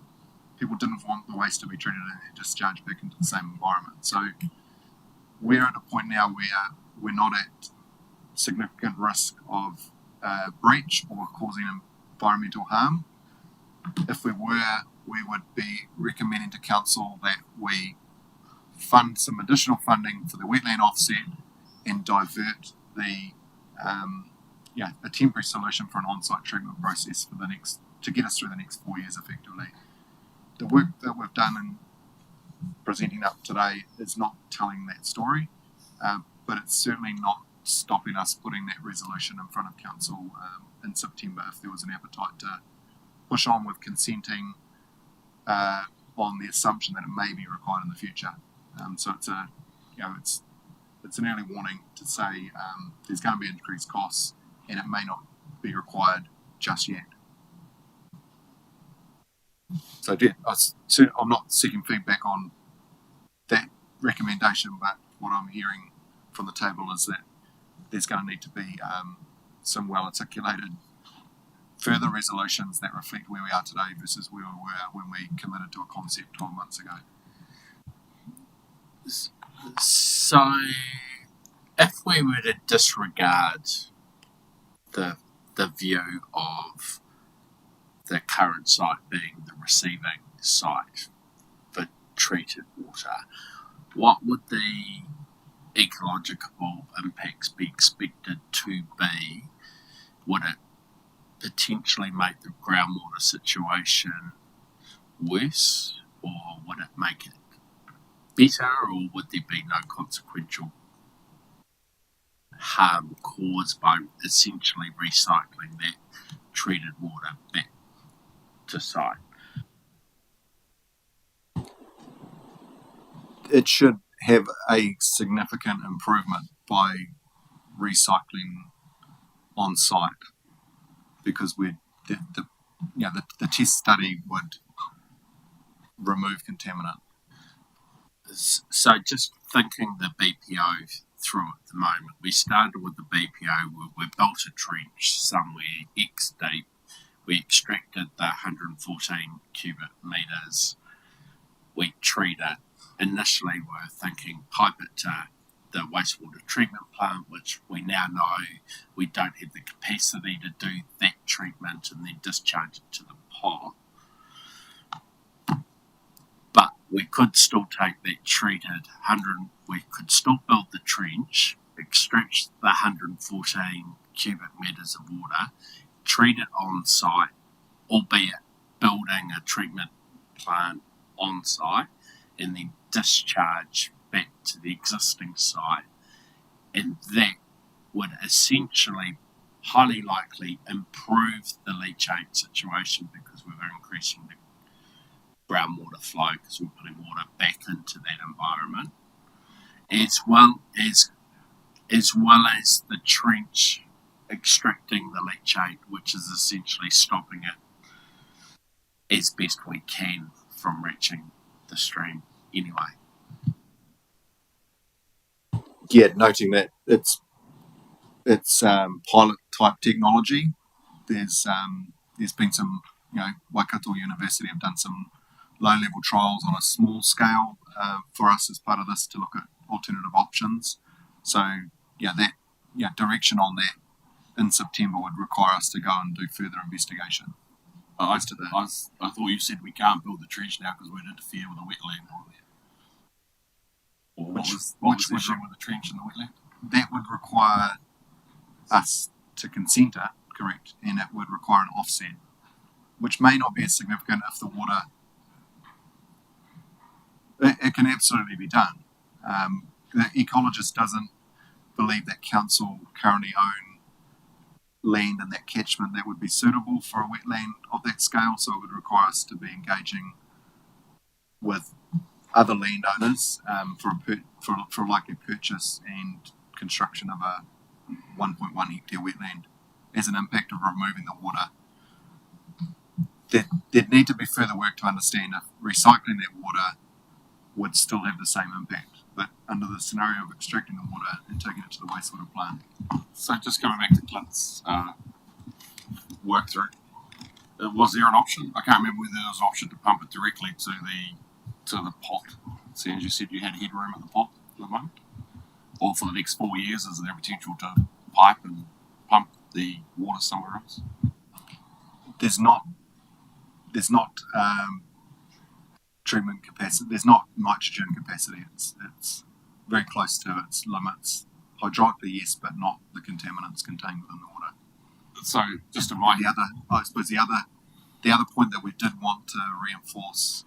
people didn't want the waste to be treated and discharged back into the same environment. So we're at a point now where we're not at significant risk of breach or causing environmental harm. If we were, we would be recommending to council that we fund some additional funding for the wetland offset and divert a temporary solution for an on-site treatment process to get us through the next 4 years effectively. The work that we've done in presenting up today is not telling that story, but it's certainly not stopping us putting that resolution in front of council in September if there was an appetite to push on with consenting on the assumption that it may be required in the future. So it's an early warning to say there's going to be increased costs and it may not be required just yet. So I'm not seeking feedback on that recommendation, but what I'm hearing from the table is that there's going to need to be some well-articulated further resolutions that reflect where we are today versus where we were when we committed to a concept 12 months ago. So, if we were to disregard the view of the current site being the receiving site for treated water, what would the ecological impacts be expected to be? Would it potentially make the groundwater situation worse, or would it make it better, or would there be no consequential harm caused by essentially recycling that treated water back to site? It should have a significant improvement by recycling on site, because the test study would remove contaminant. So just thinking the BPO through at the moment, we started with the BPO where we built a trench somewhere X deep, we extracted the 114 cubic metres, we treat it, initially were thinking pipe it to the wastewater treatment plant, which we now know we don't have the capacity to do that treatment and then discharge it to the pot. But we could still take that treated we could still build the trench, extract the 114 cubic metres of water, treat it on site, albeit building a treatment plant on site, and then discharge back to the existing site. And that would essentially, highly likely, improve the leachate situation because we were increasing the groundwater flow because we're putting water back into that environment, as well as the trench extracting the leachate, which is essentially stopping it as best we can from reaching the stream anyway. Yeah, noting that it's pilot type technology. There's been some, Waikato University have done some low level trials on a small scale for us as part of this to look at alternative options. So direction on that in September would require us to go and do further investigation. I thought you said we can't build the trench now because we'd interfere with the wetland. Or what was the issue with the trench and the wetland? That would require us to consent it, correct, and it would require an offset, which may not be as significant if the water. It can absolutely be done. The ecologist doesn't believe that council currently own land in that catchment that would be suitable for a wetland of that scale, so it would require us to be engaging with other landowners for likely purchase and construction of a 1.1 hectare wetland as an impact of removing the water. There'd need to be further work to understand if recycling that water would still have the same impact, but under the scenario of extracting the water and taking it to the wastewater plant. So just coming back to Clint's work through, was there an option? I can't remember whether there was an option to pump it directly to the pot, seeing as you said you had headroom at the pot at the moment, or for the next 4 years is there potential to pipe and pump the water somewhere else? There's not treatment capacity. There's not nitrogen capacity. It's very close to its limits. Hydraulically, yes, but not the contaminants contained within the water. So, just in my the other point that we did want to reinforce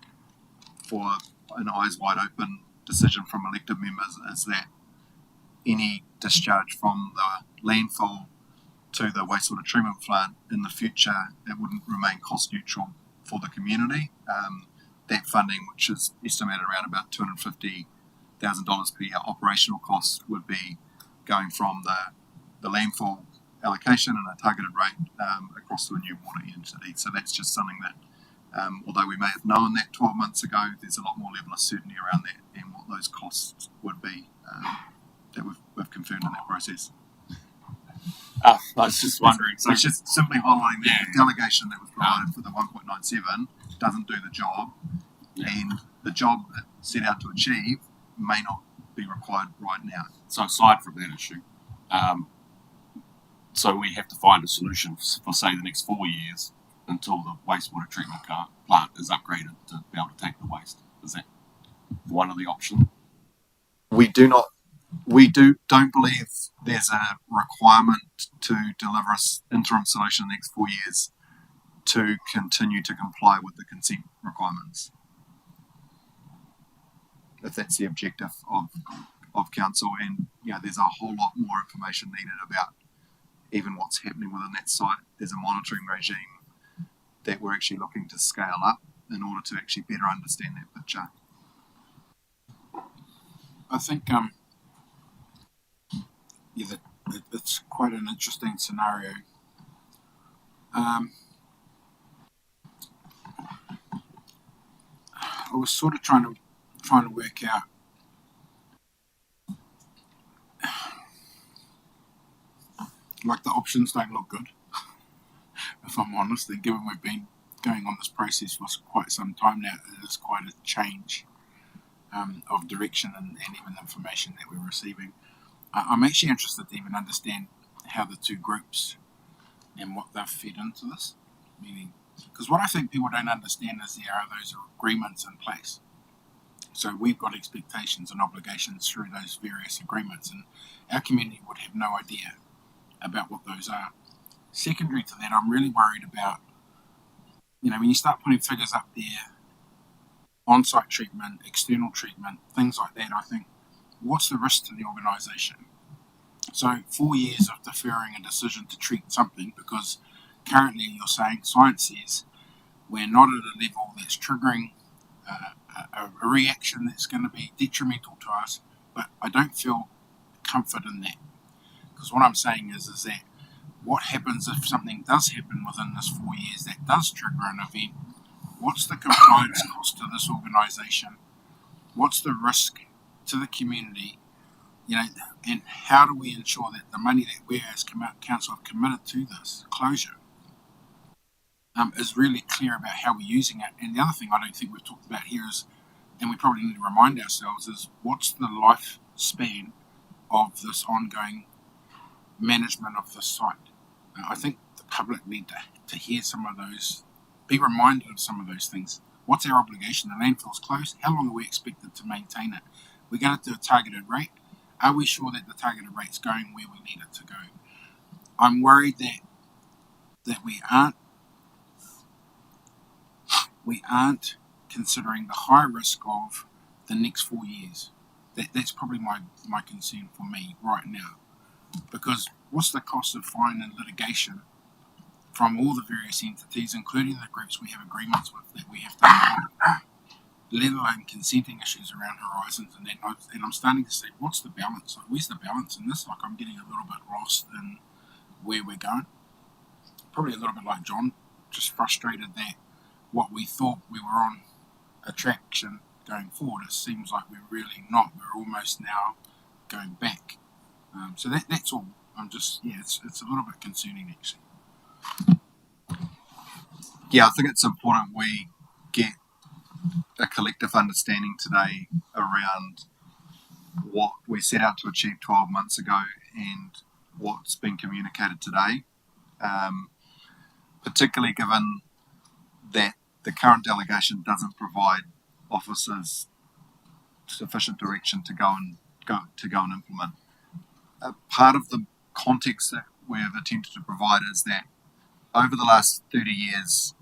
for an eyes wide open decision from elected members is that any discharge from the landfill to the wastewater treatment plant in the future, it wouldn't remain cost neutral for the community. That funding, which is estimated around about $250,000 per year operational costs, would be going from the landfill allocation and a targeted rate across to a new water entity. So that's just something that, although we may have known that 12 months ago, there's a lot more level of certainty around that and what those costs would be that we've confirmed in that process. I was just wondering. So it's just simply highlighting that the delegation that was provided for the 1.97 doesn't do the job, and the job it set out to achieve may not be required right now. So aside from that issue, so we have to find a solution for say the next 4 years until the wastewater treatment plant is upgraded to be able to take the waste. Is that one of the options? Don't believe there's a requirement to deliver an interim solution in the next 4 years to continue to comply with the consent requirements. If that's the objective of council, and there's a whole lot more information needed about even what's happening within that site. There's a monitoring regime that we're actually looking to scale up in order to actually better understand that picture. I think it's quite an interesting scenario. I was sort of trying to work out like the options don't look good, if I'm honest, and given we've been going on this process for quite some time now, it is quite a change. of direction and even information that we're receiving. I'm actually interested to even understand how the two groups and what they've fed into this. Meaning, because what I think people don't understand is there are those agreements in place. So we've got expectations and obligations through those various agreements, and our community would have no idea about what those are. Secondary to that, I'm really worried about, when you start putting figures up there, on-site treatment, external treatment, things like that, I think, what's the risk to the organisation? So 4 years of deferring a decision to treat something because currently you're saying science says we're not at a level that's triggering a reaction that's going to be detrimental to us, but I don't feel comfort in that. Because what I'm saying is that what happens if something does happen within this 4 years that does trigger an event? What's the compliance cost to this organisation? What's the risk to the community? And how do we ensure that the money that we as council have committed to this closure is really clear about how we're using it? And the other thing I don't think we've talked about here is, and we probably need to remind ourselves, is what's the lifespan of this ongoing management of the site? I think the public need to hear some of those, be reminded of some of those things. What's our obligation? The landfill's closed. How long are we expected to maintain it? We're going to do a targeted rate. Are we sure that the targeted rate's going where we need it to go? I'm worried that we aren't considering the high risk of the next 4 years. That's probably my concern for me right now. Because what's the cost of fine and litigation from all the various entities, including the groups we have agreements with that we have to honor, let alone consenting issues around horizons and that. And I'm starting to say, what's the balance? Like, where's the balance in this? Like, I'm getting a little bit lost in where we're going. Probably a little bit like John, just frustrated that what we thought we were on a traction going forward, it seems like we're really not. We're almost now going back. So that's all. I'm just, it's a little bit concerning actually. Yeah, I think it's important we get a collective understanding today around what we set out to achieve 12 months ago and what's been communicated today, particularly given that the current delegation doesn't provide officers sufficient direction to go and implement. Part of the context that we have attempted to provide is that over the last 30 years,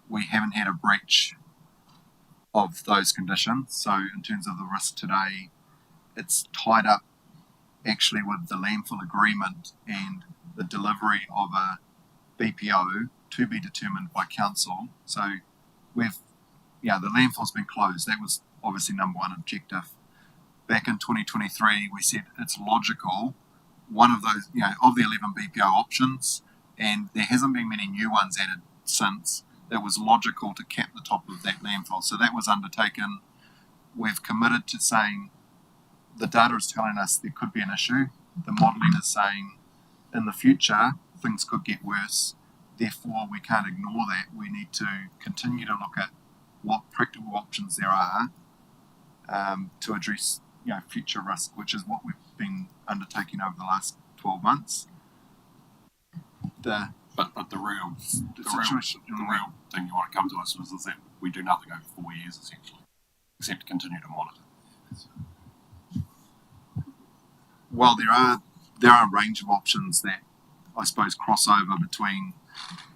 we haven't had a breach of those conditions. So in terms of the risk today, it's tied up actually with the landfill agreement and the delivery of a BPO to be determined by council. So the landfill's been closed. That was obviously number one objective. Back in 2023, we said it's logical, one of those, of the 11 BPO options, and there hasn't been many new ones added since, it was logical to cap the top of that landfill. So that was undertaken. We've committed to saying the data is telling us there could be an issue. The modelling is saying in the future things could get worse. Therefore, we can't ignore that. We need to continue to look at what practical options there are to address future risk, which is what we've been undertaking over the last 12 months. But the real thing you want to come to us is that we do nothing over 4 years essentially, except continue to monitor. Well, there are a range of options that I suppose cross over between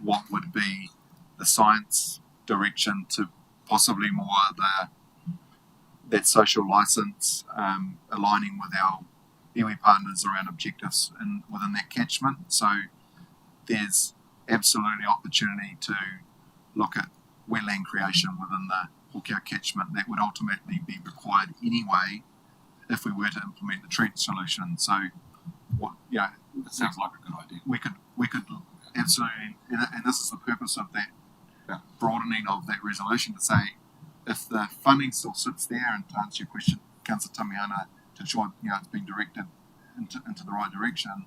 what would be the science direction to possibly more that social license, aligning with our iwi partners around objectives within that catchment. So there's absolutely opportunity to look at wetland creation within the Hawkeau catchment that would ultimately be required anyway if we were to implement the treat solution. So it sounds like a good idea. We could absolutely, and this is the purpose of that broadening of that resolution, to say if the funding still sits there, and to answer your question, Councillor Tamihana, to ensure it's being directed into the right direction.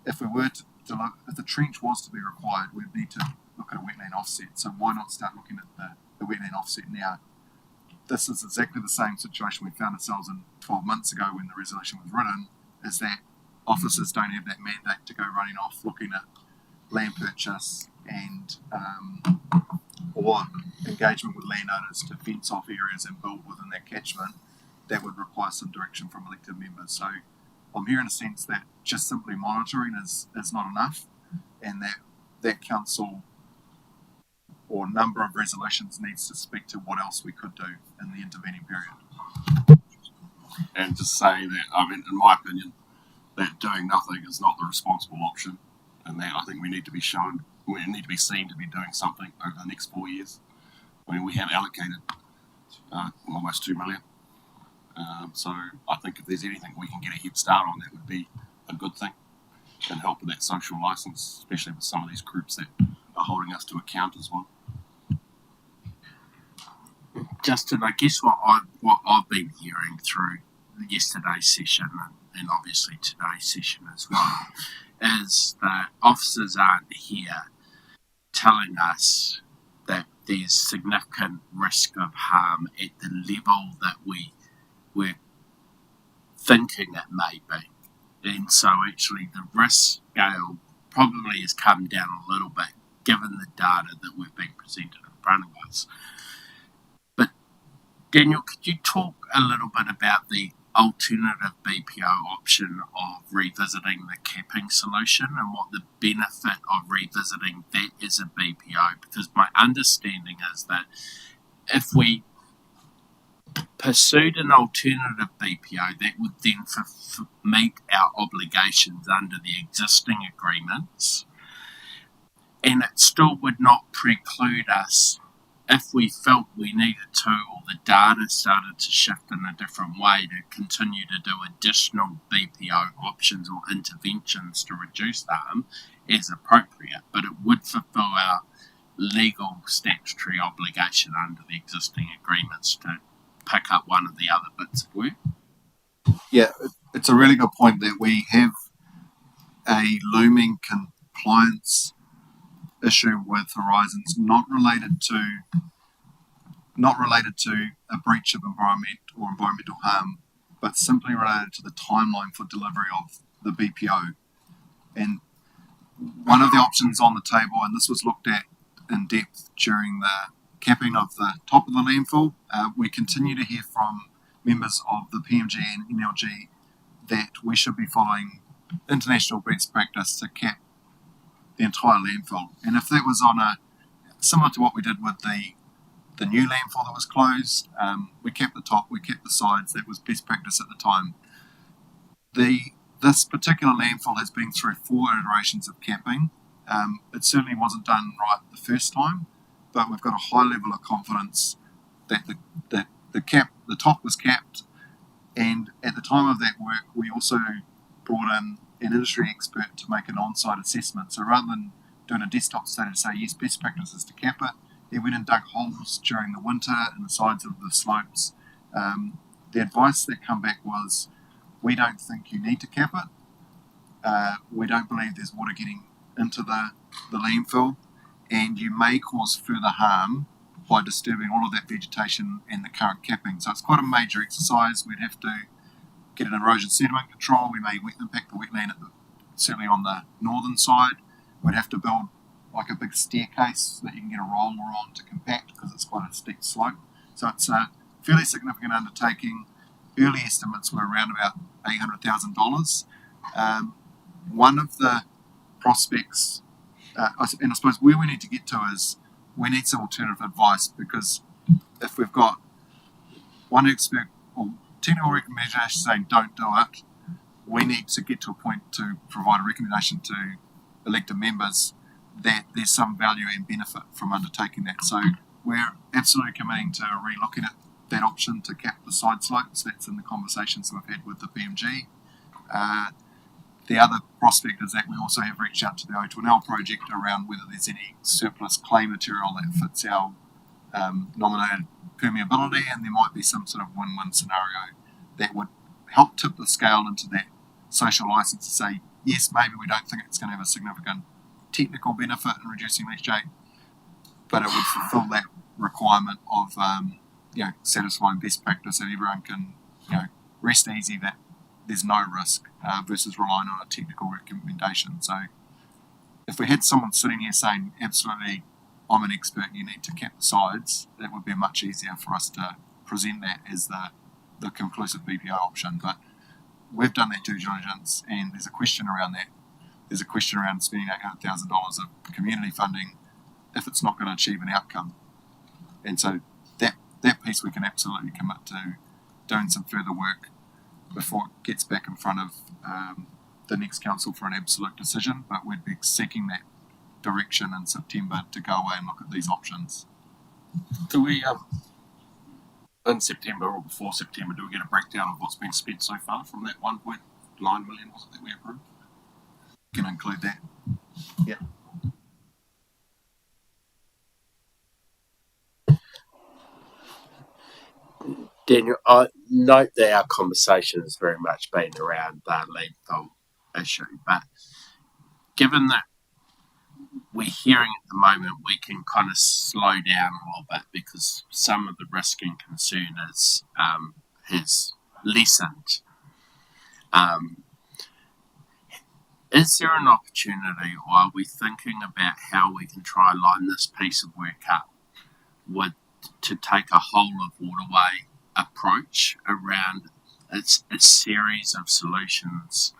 If we were to look, if the trench was to be required, we'd need to look at a wetland offset. So why not start looking at the wetland offset now? this is exactly the same situation we found ourselves in 12 months ago when the resolution was written, is that officers don't have that mandate to go running off looking at land purchase and or engagement with landowners to fence off areas and build within that catchment. That would require some direction from elected members. So I'm hearing a sense that just simply monitoring is not enough, and that council or number of resolutions needs to speak to what else we could do in the intervening period. And just say that, I mean, in my opinion, that doing nothing is not the responsible option, and that I think we need to be seen to be doing something over the next 4 years. I mean, we have allocated almost 2 million. So I think if there's anything we can get a head start on, that would be a good thing and help with that social license, especially with some of these groups that are holding us to account as well. Justin, I guess what I've been hearing through yesterday's session and obviously today's session as well is that officers aren't here telling us that there's significant risk of harm at the level that we're thinking it may be. And so actually the risk scale probably has come down a little bit given the data that we've been presented in front of us. But Daniel, could you talk a little bit about the alternative BPO option of revisiting the capping solution and what the benefit of revisiting that as a BPO? Because my understanding is that if we pursued an alternative BPO, that would then meet our obligations under the existing agreements, and it still would not preclude us, if we felt we needed to or the data started to shift in a different way, to continue to do additional BPO options or interventions to reduce harm as appropriate, but it would fulfill our legal statutory obligation under the existing agreements to pick up one of the other bits of work. Yeah, it's a really good point that we have a looming compliance issue with Horizons, not related to a breach of environment or environmental harm, but simply related to the timeline for delivery of the BPO. And one of the options on the table, and this was looked at in depth during the capping of the top of the landfill, we continue to hear from members of the PMG and NLG that we should be following international best practice to cap the entire landfill. And if that was on similar to what we did with the new landfill that was closed, we kept the top, we kept the sides. That was best practice at the time. This particular landfill has been through 4 iterations of capping. It certainly wasn't done right the first time, but we've got a high level of confidence that the top was capped. And at the time of that work, we also brought in an industry expert to make an on-site assessment. So rather than doing a desktop study to say, yes, best practice is to cap it, he went and dug holes during the winter in the sides of the slopes. The advice that came back was, we don't think you need to cap it. We don't believe there's water getting into the landfill, and you may cause further harm by disturbing all of that vegetation and the current capping. So it's quite a major exercise. We'd have to get an erosion sediment control. We may impact the wetland certainly on the northern side. We'd have to build like a big staircase that you can get a roller on to compact because it's quite a steep slope. So it's a fairly significant undertaking. Early estimates were around about $800,000. One of the prospects, and I suppose where we need to get to is we need some alternative advice, because if we've got one expert or technical recommendation saying don't do it, we need to get to a point to provide a recommendation to elected members that there's some value and benefit from undertaking that. So we're absolutely committing to re-looking at that option to cap the side slopes. That's in the conversations we've had with the PMG. The other prospect is that we also have reached out to the Horowhenua project around whether there's any surplus clay material that fits our nominated permeability, and there might be some sort of win-win scenario that would help tip the scale into that social license to say, yes, maybe we don't think it's going to have a significant technical benefit in reducing leachate, but it would fulfill that requirement of satisfying best practice, and everyone can rest easy that there's no risk versus relying on a technical recommendation. So if we had someone sitting here saying, absolutely, I'm an expert, you need to cap the sides, that would be much easier for us to present that as the conclusive BPO option. But we've done that due diligence, and there's a question around that. There's a question around spending $800,000 of community funding if it's not going to achieve an outcome. And so that piece we can absolutely commit to doing some further work before it gets back in front of the next council for an absolute decision. But we'd be seeking that direction in September to go away and look at these options. Do we, in September or before September, do we get a breakdown of what's been spent so far from that 1.9 million, was it, that we approved? Can include that. Yeah. Daniel, I note that our conversation has very much been around the landfill issue, but given that we're hearing at the moment, we can kind of slow down a little bit because some of the risk and concern has lessened. Is there an opportunity, or are we thinking about how we can try and line this piece of work up to take a whole of waterway approach around a series of solutions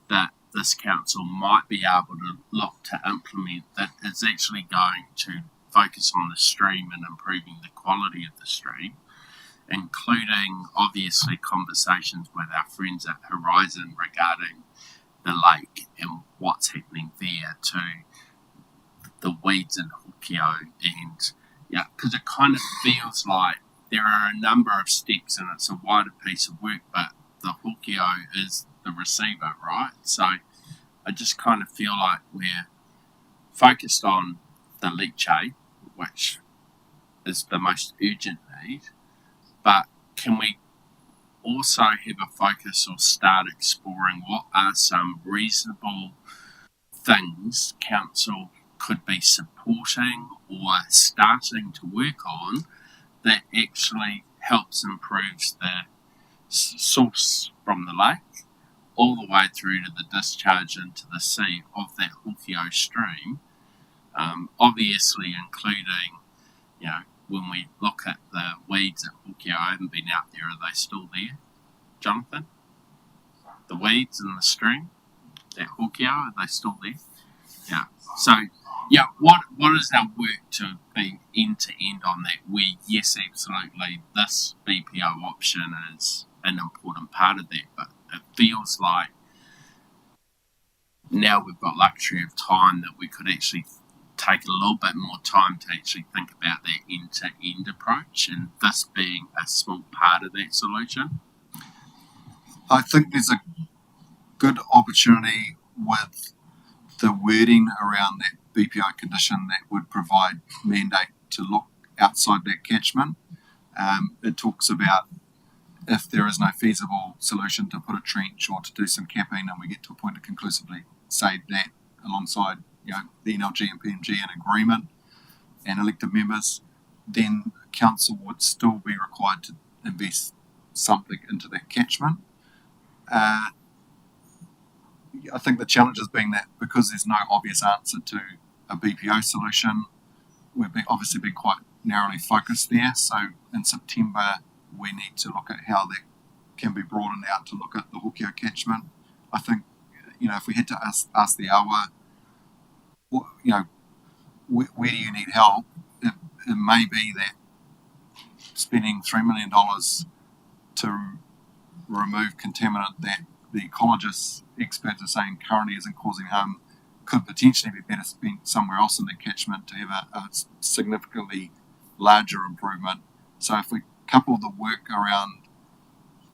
that this council might be able to look to implement that is actually going to focus on the stream and improving the quality of the stream, including obviously conversations with our friends at Horizon regarding the lake and what's happening there to the weeds in Hokio, and because it kind of feels like there are a number of steps and it's a wider piece of work, but the Hokio is the receiver, right? So I just kind of feel like we're focused on the Leachate, which is the most urgent need, but can we also have a focus or start exploring what are some reasonable things council could be supporting or starting to work on that actually helps improves the source from the lake all the way through to the discharge into the sea of that Hokio stream, obviously including, when we look at the weeds at Hokio, I haven't been out there, are they still there, Jonathan? The weeds in the stream at Hokio, are they still there? Yeah. So, what is our work to be end to end on that? Yes, absolutely, this BPO option is an important part of that, but it feels like now we've got luxury of time that we could actually take a little bit more time to actually think about that end-to-end approach, and this being a small part of that solution. I think there's a good opportunity with the wording around that BPO condition that would provide mandate to look outside that catchment. It talks about if there is no feasible solution to put a trench or to do some capping, and we get to a point to conclusively say that alongside the NLG and PMG in agreement and elected members, then council would still be required to invest something into that catchment. I think the challenge has been that because there's no obvious answer to a BPO solution, we've obviously been quite narrowly focused there. So in September, we need to look at how that can be broadened out to look at the Hokio catchment. I think, if we had to ask the hour, where do you need help? It may be that spending $3 million to remove contaminant that the ecologists, experts are saying currently isn't causing harm could potentially be better spent somewhere else in the catchment to have a significantly larger improvement. So if we couple the work around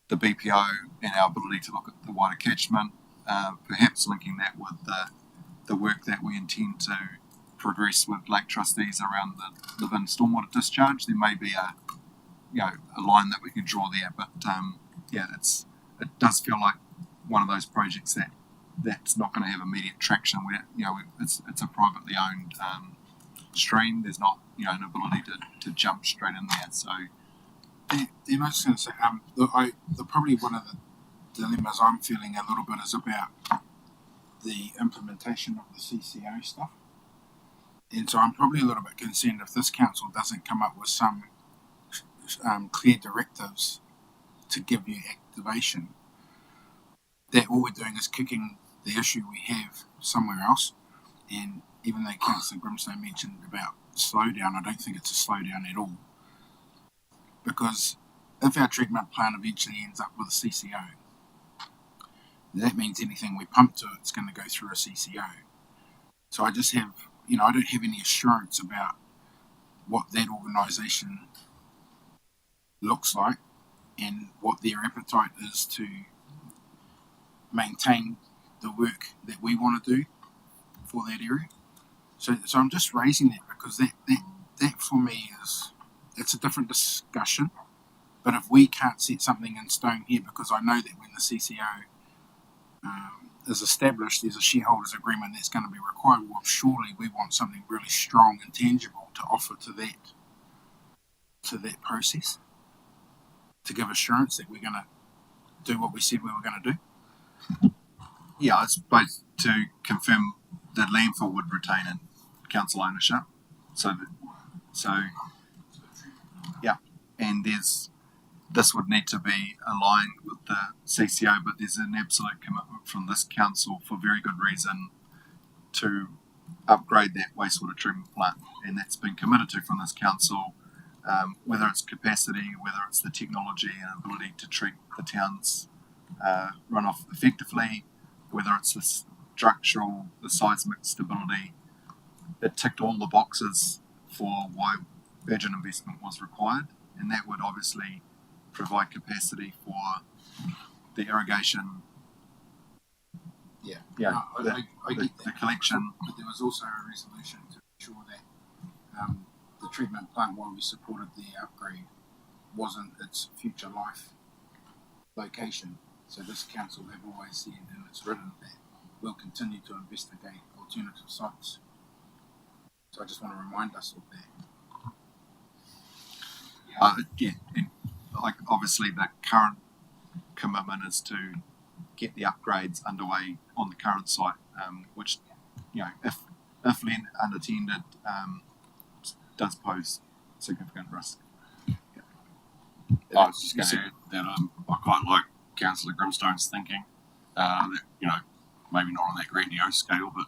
the BPO and our ability to look at the wider catchment, perhaps linking that with the work that we intend to progress with lake trustees around the Levin stormwater discharge, there may be a line that we can draw there. But it does feel like one of those projects that's not going to have immediate traction. It's a privately owned stream. There's not an ability to jump straight in there. So Then I was just going to say, probably one of the dilemmas I'm feeling a little bit is about the implementation of the CCO stuff. And so I'm probably a little bit concerned if this council doesn't come up with some clear directives to give you activation, that all we're doing is kicking the issue we have somewhere else. And even though Councillor Grimstone mentioned about slowdown, I don't think it's a slowdown at all. Because if our treatment plant eventually ends up with a CCO, that means anything we pump to it's going to go through a CCO. So I just have, I don't have any assurance about what that organisation looks like and what their appetite is to maintain the work that we want to do for that area. So I'm just raising that because that for me it's a different discussion. But if we can't set something in stone here, because I know that when the CCO is established, there's a shareholders agreement that's going to be required. Well, surely we want something really strong and tangible to offer to that process, to give assurance that we're going to do what we said we were going to do. Yeah, I suppose to confirm that Landfill would retain in council ownership. So yeah, and this would need to be aligned with the CCO, but there's an absolute commitment from this council for very good reason to upgrade that wastewater treatment plant, and that's been committed to from this council, whether it's capacity, whether it's the technology and ability to treat the town's runoff effectively, whether it's the structural, the seismic stability. It ticked all the boxes for why urgent investment was required, and that would obviously provide capacity for the irrigation. Yeah, I get that. The collection. But there was also a resolution to ensure that the treatment plant, while we supported the upgrade, wasn't its future life location. So this council have always said, and it's written, that we'll continue to investigate alternative sites. So I just want to remind us of that. And like obviously the current commitment is to get the upgrades underway on the current site, which if left unattended, does pose significant risk. I was just going to add that I quite like Councillor Grimstone's thinking. That maybe not on that grandiose scale, but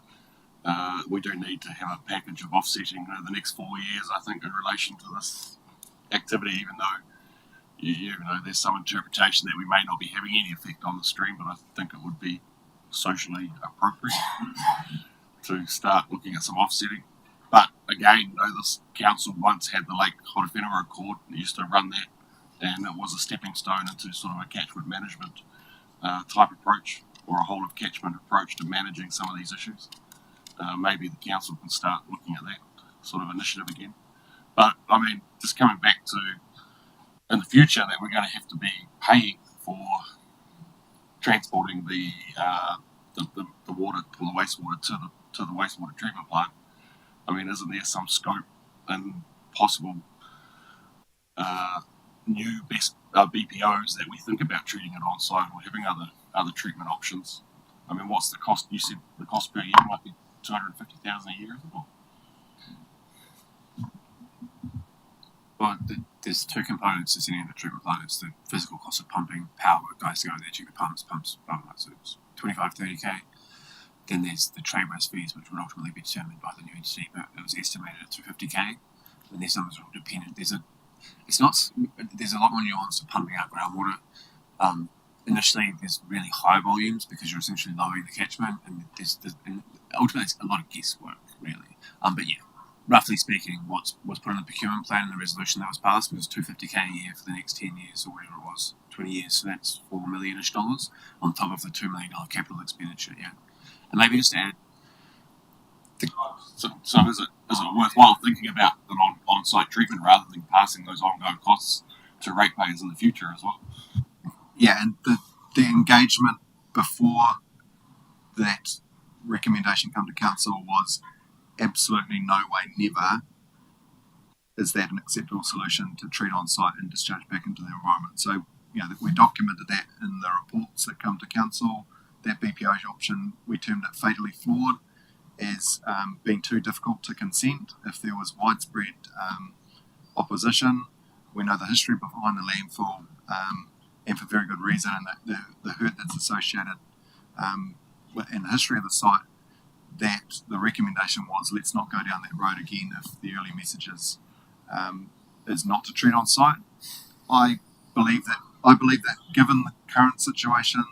we do need to have a package of offsetting over the next 4 years, I think, in relation to this activity, even though there's some interpretation that we may not be having any effect on the stream, but I think it would be socially appropriate to start looking at some offsetting. But again, this council once had the Lake Horowhenua Accord, and used to run that, and it was a stepping stone into sort of a catchment management type approach, or a whole of catchment approach to managing some of these issues. Maybe the council can start looking at that sort of initiative again. But I mean, just coming back to in the future that we're going to have to be paying for transporting the water or the wastewater to the wastewater treatment plant. I mean, isn't there some scope and possible new best BPOs that we think about treating it on site or having other treatment options? I mean, what's the cost? You said the cost per year might be $250,000 a year. Well, there's two components to setting up a treatment plant. It's the physical cost of pumping, power, guys to go in there, check the pumps, blah, blah, so it's 25, 30k. Then there's the trade waste fees, which would ultimately be determined by the new entity, but it was estimated at 250k. And there's some sort of dependent. There's a lot more nuance to pumping out groundwater. Initially, there's really high volumes because you're essentially lowering the catchment, and and ultimately it's a lot of guesswork, really. But yeah, roughly speaking, what's put in the procurement plan and the resolution that was passed was $250k a year for the next 10 years or whatever it was, 20 years. So that's $4 million-ish on top of the $2 million capital expenditure. Yeah, and maybe just to add. So is it worthwhile thinking about an on-site treatment rather than passing those ongoing costs to ratepayers in the future as well? Yeah, and the engagement before that recommendation come to council was absolutely no way, never is that an acceptable solution to treat on site and discharge back into the environment? So, we documented that in the reports that come to council. That BPO option, we termed it fatally flawed as being too difficult to consent if there was widespread opposition. We know the history behind the landfill, and for very good reason, and the hurt that's associated and the history of the site, that the recommendation was let's not go down that road again if the early messages is not to treat on site. I believe that given the current situation,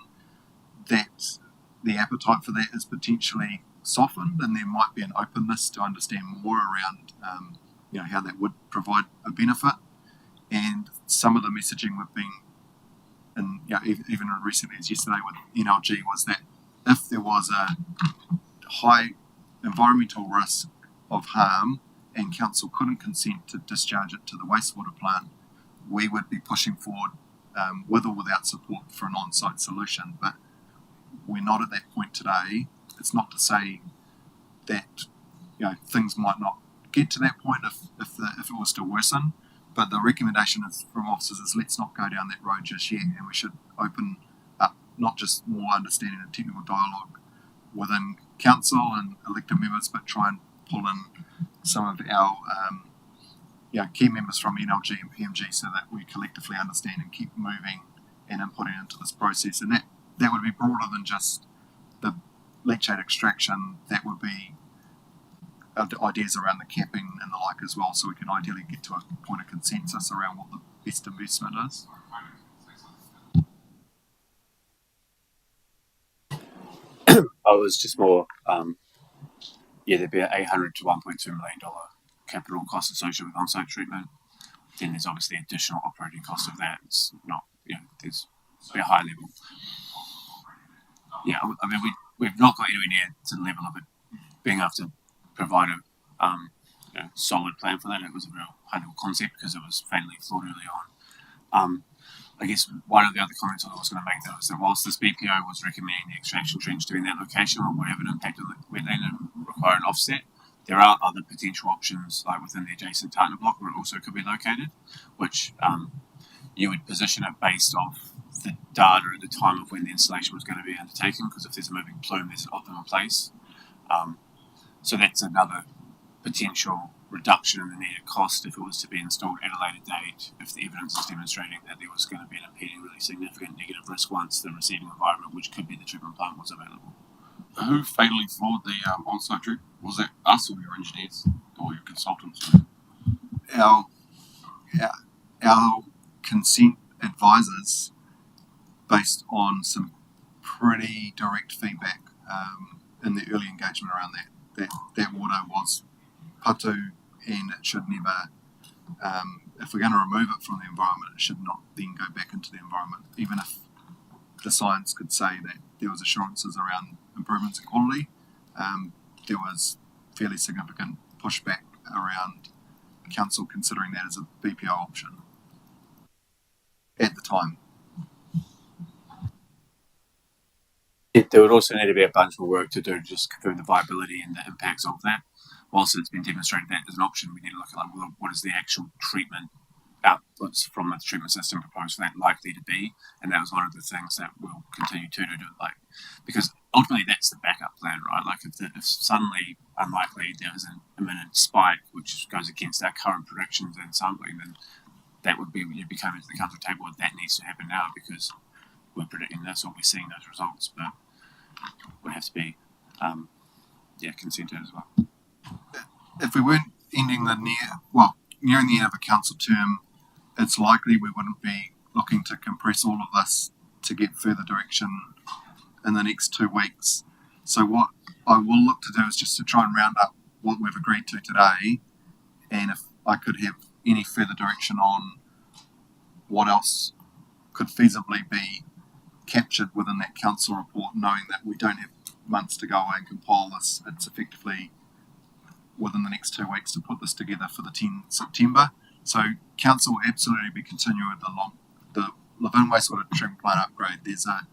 that the appetite for that is potentially softened, and there might be an openness to understand more around how that would provide a benefit. And some of the messaging we've been, and even recently as yesterday with NLG, was that if there was a high environmental risk of harm and council couldn't consent to discharge it to the wastewater plant, we would be pushing forward with or without support for an on-site solution. But we're not at that point today. It's not to say that things might not get to that point if it was to worsen, but the recommendation from officers is let's not go down that road just yet, and we should open up not just more understanding and technical dialogue within council and elected members, but try and pull in some of our key members from NLG and PMG so that we collectively understand and keep moving and inputting into this process. And that would be broader than just the leachate extraction. That would be ideas around the capping and the like as well, so we can ideally get to a point of consensus around what the best investment is. I was just more, there'd be an $800 to $1.2 million capital cost associated with on-site treatment. Then there's obviously additional operating cost of that. It's not, there's a high level. Yeah, I mean, we've not got anywhere near to the level of it being able to provide a solid plan for that. It was a real high-level concept because it was fatally flawed early on. I guess one of the other comments I was going to make though is that whilst this BPO was recommending the extraction trench to be in that location or would have an impact on the wetland and require an offset, there are other potential options like within the adjacent Tartana block where it also could be located, which you would position it based off the data at the time of when the installation was going to be undertaken, because if there's a moving plume, there's an optimal place. So that's another potential reduction in the needed cost if it was to be installed at a later date, if the evidence is demonstrating that there was going to be an impending really significant negative risk once the receiving environment, which could be the treatment plant, was available. Who fatally flawed the on-site trip? Was that us or your engineers or your consultants? Our consent advisors, based on some pretty direct feedback in the early engagement around that water was patu, and it should never, if we're going to remove it from the environment, it should not then go back into the environment, even if the science could say that there was assurances around improvements in quality. There was fairly significant pushback around council considering that as a BPO option at the time. There would also need to be a bunch more work to do to just confirm the viability and the impacts of that. Whilst it's been demonstrated that as an option, we need to look at what is the actual treatment outputs from the treatment system proposed for that likely to be, and that was one of the things that we'll continue to do, because ultimately that's the backup plan, right? Like if suddenly, unlikely, there is an imminent spike which goes against our current predictions and sampling, then that would be you'd be coming to the council table with that needs to happen now because we're predicting this or we're seeing those results, but would have to be consented as well. If we weren't nearing the end of a council term, it's likely we wouldn't be looking to compress all of this to get further direction in the next 2 weeks. So what I will look to do is just to try and round up what we've agreed to today, and if I could have any further direction on what else could feasibly be captured within that council report, knowing that we don't have months to go away and compile this. It's effectively within the next 2 weeks to put this together for the 10 September. So council will absolutely be continuing the Levin wastewater treatment plant upgrade. There's a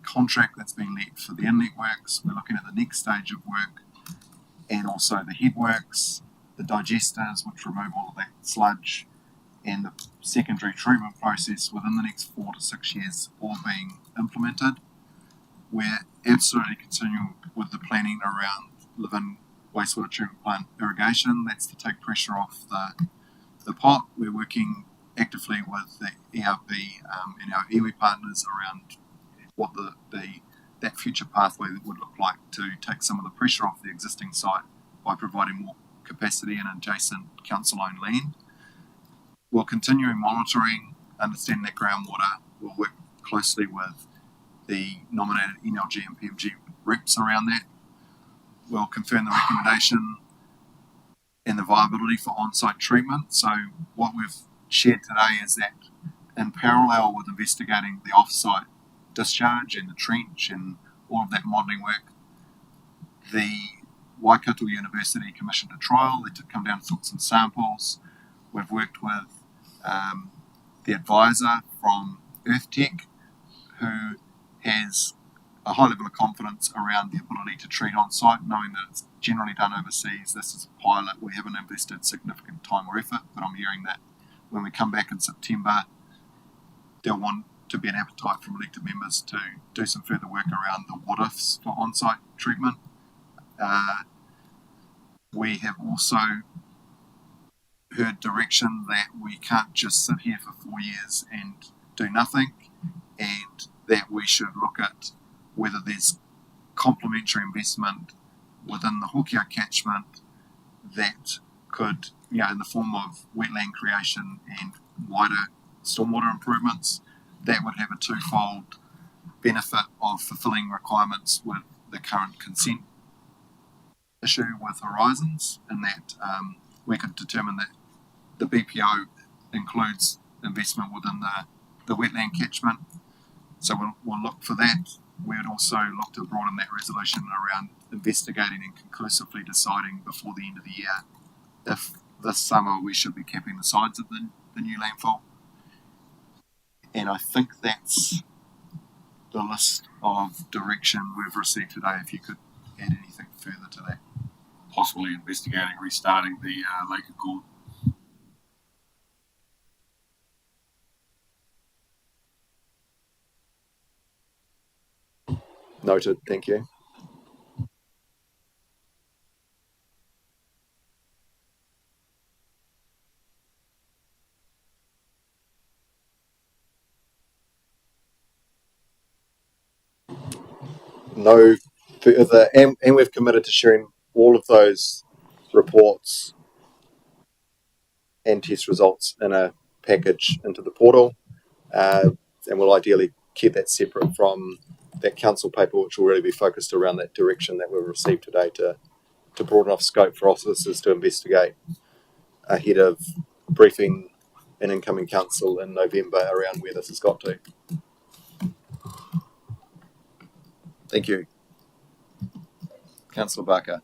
contract that's been let for the inlet works. We're looking at the next stage of work and also the head works. the digesters, which remove all of that sludge, and the secondary treatment process within the next 4 to 6 years all being implemented. We're absolutely continuing with the planning around Levin wastewater treatment plant irrigation. That's to take pressure off the pot. We're working actively with the ERB and our iwi partners around what that future pathway would look like to take some of the pressure off the existing site by providing more capacity in adjacent council-owned land. We'll continue monitoring, understanding that groundwater. We'll work closely with the nominated NLG and PMG reps around that. We'll confirm the recommendation and the viability for on-site treatment. So what we've shared today is that in parallel with investigating the off-site discharge and the trench and all of that modelling work, the Waikato University commissioned a trial. They took come down and took some samples. We've worked with the advisor from EarthTech, who has a high level of confidence around the ability to treat on site, knowing that it's generally done overseas. This is a pilot. We haven't invested significant time or effort, but I'm hearing that when we come back in September, there'll want to be an appetite from elected members to do some further work around the what-ifs for on-site treatment. We have also heard direction that we can't just sit here for 4 years and do nothing, and that we should look at whether there's complementary investment within the Hokia catchment that could, in the form of wetland creation and wider stormwater improvements, that would have a twofold benefit of fulfilling requirements with the current consent issue with Horizons, in that we could determine that the BPO includes investment within the wetland catchment. So we'll look for that. We would also look to broaden that resolution around investigating and conclusively deciding before the end of the year if this summer we should be capping the sides of the new landfill. And I think that's the list of direction we've received today. If you could add anything further to that. Possibly investigating restarting the Lake Accord. Noted, thank you. No further, and we've committed to sharing all of those reports and test results in a package into the portal, and we'll ideally keep that separate from that council paper, which will really be focused around that direction that we've received today to broaden off scope for officers to investigate ahead of briefing an incoming council in November around where this has got to. Thank you. Councillor Barker.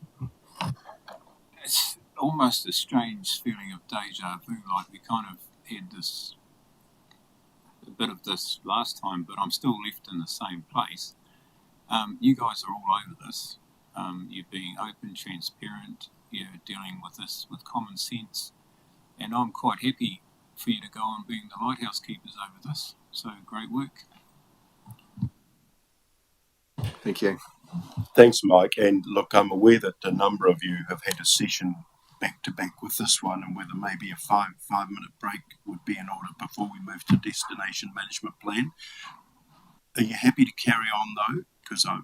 It's almost a strange feeling of deja vu, like we kind of had a bit of this last time, but I'm still left in the same place. You guys are all over this. You're being open, transparent, you're dealing with this with common sense, and I'm quite happy for you to go on being the lighthouse keepers over this. So great work. Thank you. Thanks, Mike. And look, I'm aware that a number of you have had a session back to back with this one, and whether maybe a five-minute break would be in order before we move to destination management plan. Are you happy to carry on though? Because I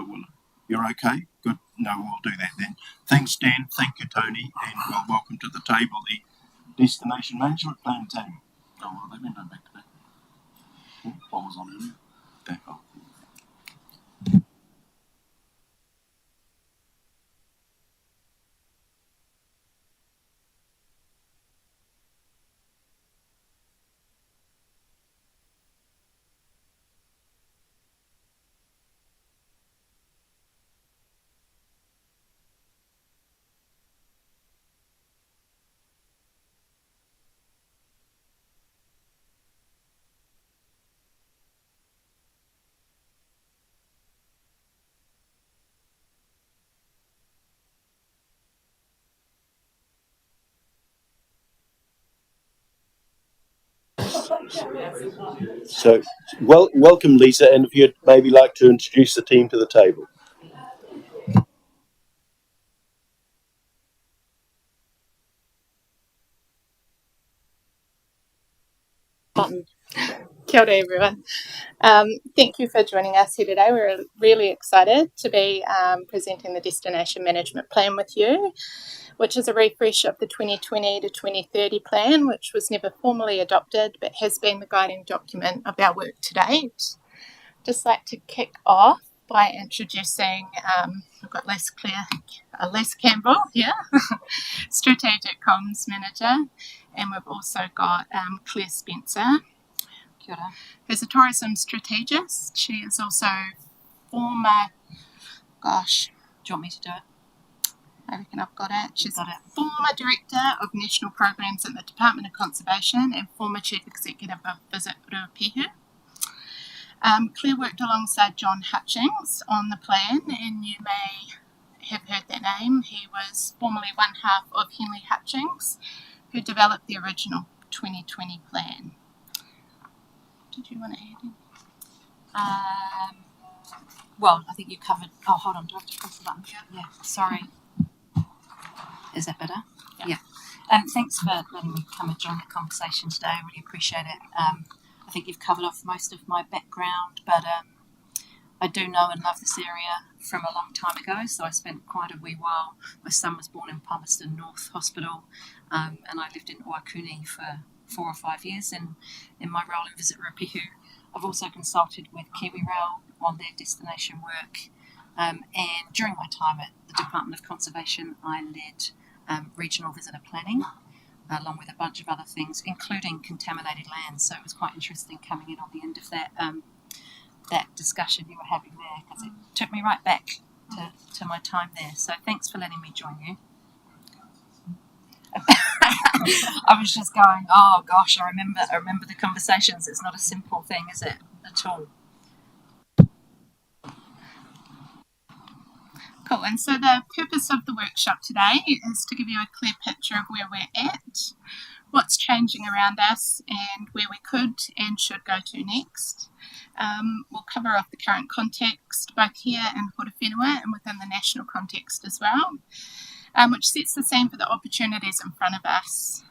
will. You're okay? Good. No, we'll do that then. Thanks, Dan. Thank you, Tony. And welcome to the table, the destination management plan team. Oh, well, they've been done back to back. What was on earlier? Back up. So, welcome, Lisa, and if you'd maybe like to introduce the team to the table. Kia ora, everyone. Thank you for joining us here today. We're really excited to be presenting the Destination Management Plan with you, which is a refresh of the 2020 to 2030 plan, which was never formally adopted but has been the guiding document of our work to date. Just like to kick off by introducing, we've got Les Campbell here, Strategic Comms Manager, and we've also got Claire Spencer, Kia ora. who's a tourism strategist. She is also former, Do you want me to do it? I reckon I've got it. She's Got it. former Director of National Programs at the Department of Conservation and former Chief Executive of Visit Ruapehu. Claire worked alongside John Hutchings on the plan, and you may have heard that name. He was formerly one half of Henley Hutchings, who developed the original 2020 plan. Did you want to add anything? Well, I think you covered. Oh, hold on. Do I have to press the button? Yeah. Sorry. Is that better? Yeah. Thanks for letting me come and join the conversation today. I really appreciate it. I think you've covered off most of my background, but I do know and love this area from a long time ago. So I spent quite a wee while. My son was born in Palmerston North Hospital, and I lived in Horowhenua for 4 or 5 years. And in my role in Visit Ruapehu, I've also consulted with KiwiRail on their destination work. And during my time at the Department of Conservation, I led regional visitor planning, along with a bunch of other things, including contaminated land. So it was quite interesting coming in on the end of that that discussion you were having there, because it took me right back to my time there. So thanks for letting me join you. I was just going, oh gosh, I remember the conversations. It's not a simple thing, is it, at all? Cool, and so the purpose of the workshop today is to give you a clear picture of where we're at, what's changing around us, and where we could and should go to next. We'll cover off the current context, both here in Horowhenua and within the national context as well, which sets the scene for the opportunities in front of us.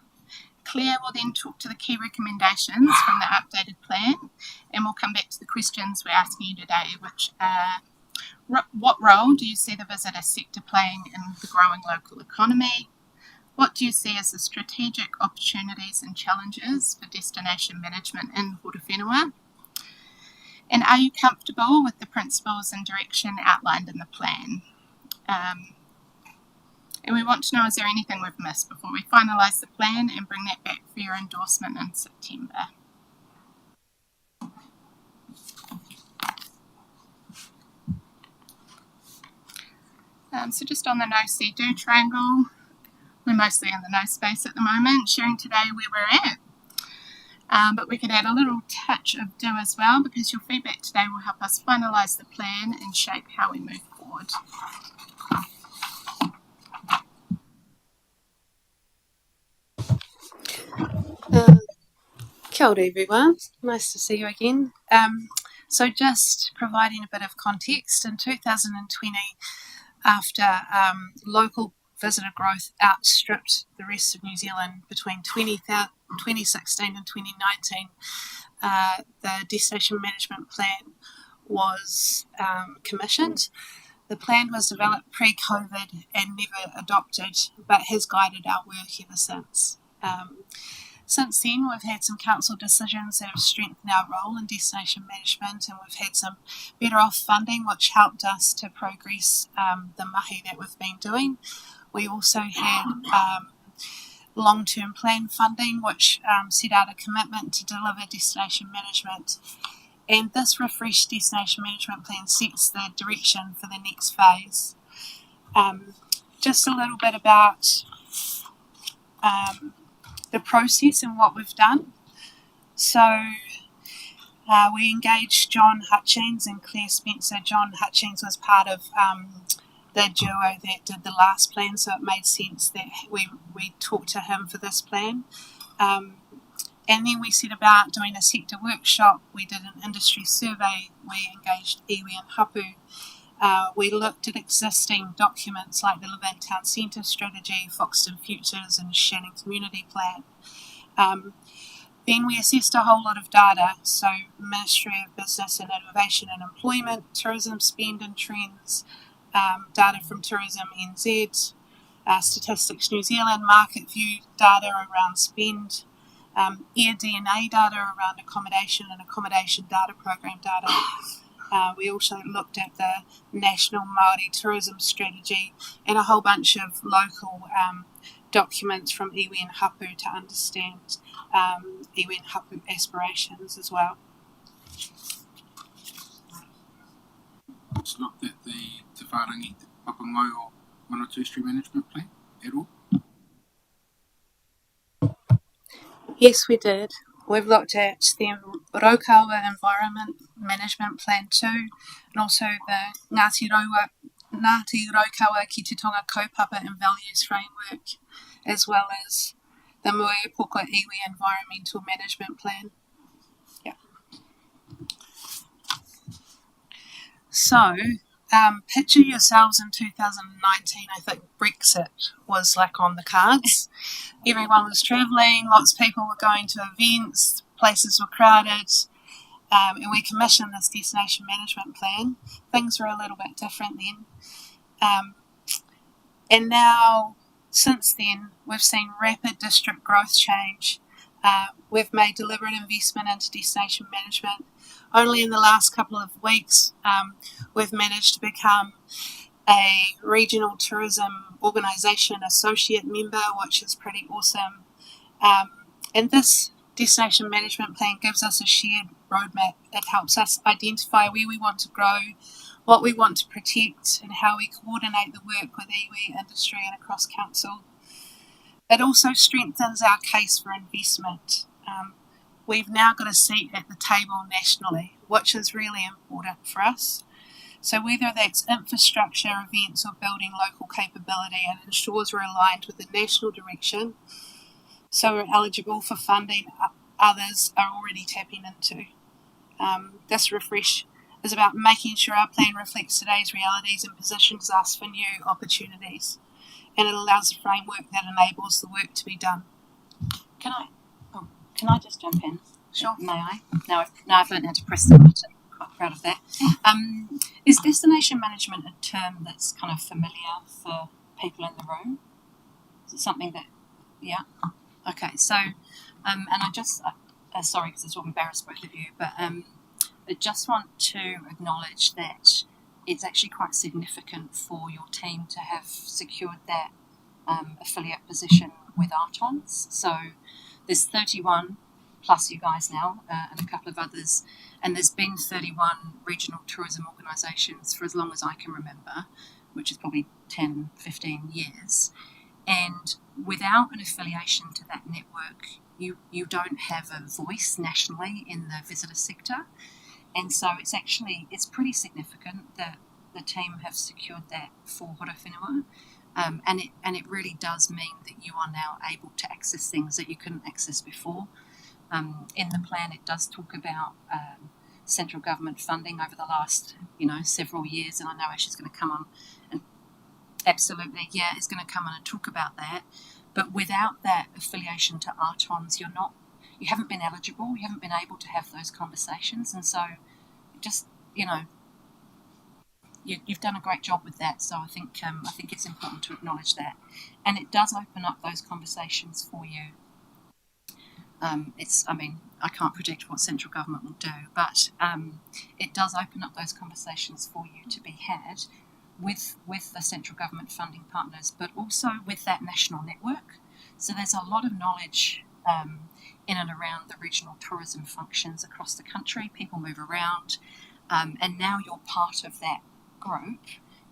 Claire will then talk to the key recommendations from the updated plan, and we'll come back to the questions we're asking you today, which are: what role do you see the visitor sector playing in the growing local economy? What do you see as the strategic opportunities and challenges for destination management in Horowhenua? And are you comfortable with the principles and direction outlined in the plan? And we want to know, is there anything we've missed before we finalise the plan and bring that back for your endorsement in September? So just on the no, see, do triangle, we're mostly in the no space at the moment, sharing today where we're at. But we could add a little touch of do as well, because your feedback today will help us finalise the plan and shape how we move forward. Kia ora everyone, nice to see you again. So just providing a bit of context, in 2020, after local visitor growth outstripped the rest of New Zealand between 2016 and 2019, the Destination Management Plan was commissioned. The plan was developed pre-COVID and never adopted, but has guided our work ever since. Since then, we've had some council decisions that have strengthened our role in destination management, and we've had some better off funding, which helped us to progress the mahi that we've been doing. We also had long-term plan funding, which set out a commitment to deliver destination management. And this refreshed destination management plan sets the direction for the next phase. Just a little bit about the process and what we've done. So we engaged John Hutchings and Claire Spencer. John Hutchings was part of the duo that did the last plan, so it made sense that we talked to him for this plan. And then we set about doing a sector workshop. We did an industry survey. We engaged iwi and hapu. We looked at existing documents like the Levin Town Centre Strategy, Foxton Futures and Shannon Community Plan. Then we assessed a whole lot of data, so Ministry of Business and Innovation and Employment, tourism spend and trends, data from Tourism NZ, Statistics New Zealand, Market View data around spend, Air DNA data around accommodation and accommodation data program data. We also looked at the National Māori Tourism Strategy and a whole bunch of local documents from iwi and hapu to understand iwi and hapu aspirations as well. It's looked at the Te Whārangi Te Papangai or Manawatu Street Management Plan at all? Yes, we did. We've looked at the Raukawa Environment Management Plan 2 and also the Ngāti Raukawa Ki Te Tonga Kaupapa and Values Framework, as well as the Muepuka Iwi Environmental Management Plan. Yeah. So, picture yourselves in 2019. I think Brexit was like on the cards. Everyone was travelling, lots of people were going to events, places were crowded, and we commissioned this destination management plan. Things were a little bit different then. And now, since then, we've seen rapid district growth change. We've made deliberate investment into destination management. Only in the last couple of weeks, we've managed to become a regional tourism organisation associate member, which is pretty awesome. And this destination management plan gives us a shared roadmap. It helps us identify where we want to grow, what we want to protect, and how we coordinate the work with iwi, industry and across council. It also strengthens our case for investment. We've now got a seat at the table nationally, which is really important for us. So whether that's infrastructure, events or building local capability, it ensures we're aligned with the national direction so we're eligible for funding others are already tapping into. This refresh is about making sure our plan reflects today's realities and positions us for new opportunities, and it allows a framework that enables the work to be done. Can I just jump in? Sure. May I? Now I've learned how to press the button. Quite proud of that. Is destination management a term that's kind of familiar for people in the room? Is it something that, yeah? Okay, so, and I just, sorry because this will embarrass both of you, but I just want to acknowledge that it's actually quite significant for your team to have secured that affiliate position with Artons. So there's 31 plus you guys now and a couple of others, and there's been 31 regional tourism organisations for as long as I can remember, which is probably 10, 15 years. And without an affiliation to that network, you don't have a voice nationally in the visitor sector. And so it's pretty significant that the team have secured that for Horowhenua. And it really does mean that you are now able to access things that you couldn't access before. In the plan, it does talk about central government funding over the last, several years, and I know Ash is going to come on and absolutely, is going to come on and talk about that. But without that affiliation to Artons, you haven't been eligible, you haven't been able to have those conversations, and so just you've done a great job with that. So I think it's important to acknowledge that, and it does open up those conversations for you. I can't predict what central government will do, but it does open up those conversations for you to be had with the central government funding partners, but also with that national network. So there's a lot of knowledge in and around the regional tourism functions across the country. People move around, and now you're part of that group.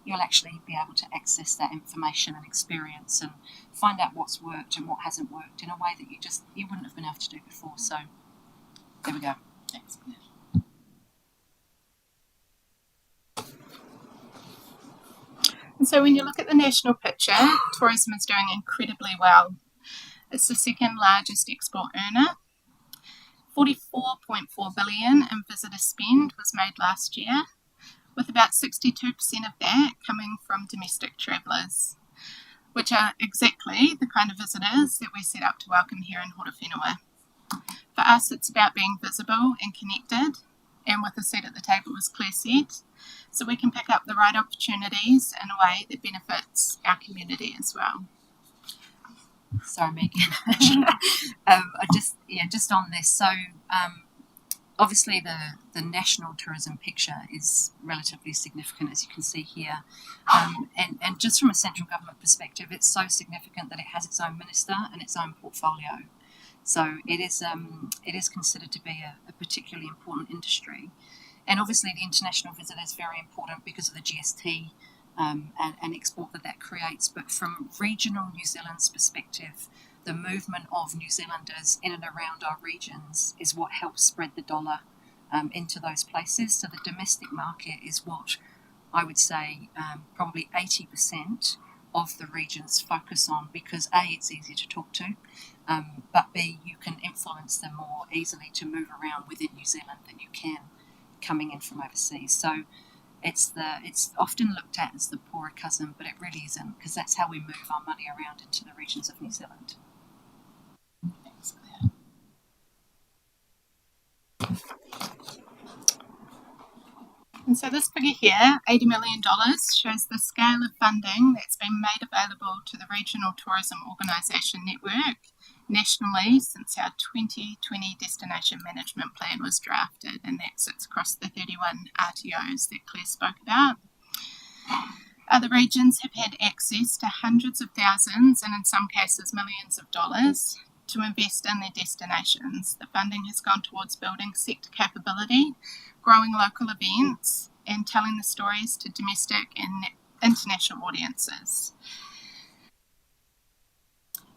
You'll actually be able to access that information and experience and find out what's worked and what hasn't worked in a way that you wouldn't have been able to do before. So there we go. Thanks. And so when you look at the national picture, tourism is doing incredibly well. It's the second largest export earner. $44.4 billion in visitor spend was made last year, with about 62% of that coming from domestic travellers, which are exactly the kind of visitors that we set up to welcome here in Horowhenua. For us, it's about being visible and connected, and with a seat at the table, as Claire said, so we can pick up the right opportunities in a way that benefits our community as well. Sorry, Megan. Just on this. So, obviously, the national tourism picture is relatively significant, as you can see here, and just from a central government perspective, it's so significant that it has its own minister and its own portfolio. So it is considered to be a particularly important industry, and obviously the international visitor is very important because of the GST and export that creates. But from regional New Zealand's perspective, the movement of New Zealanders in and around our regions is what helps spread the dollar into those places. So the domestic market is what I would say probably 80% of the regions focus on, because A, it's easier to talk to, but B, you can influence them more easily to move around within New Zealand than you can coming in from overseas. So it's often looked at as the poorer cousin, but it really isn't, because that's how we move our money around into the regions of New Zealand. Thanks, Claire. And so this figure here, $80 million, shows the scale of funding that's been made available to the Regional Tourism Organisation Network nationally since our 2020 Destination Management Plan was drafted, and that sits across the 31 RTOs that Claire spoke about. Other regions have had access to hundreds of thousands, and in some cases millions of dollars, to invest in their destinations. The funding has gone towards building sector capability, growing local events, and telling the stories to domestic and international audiences.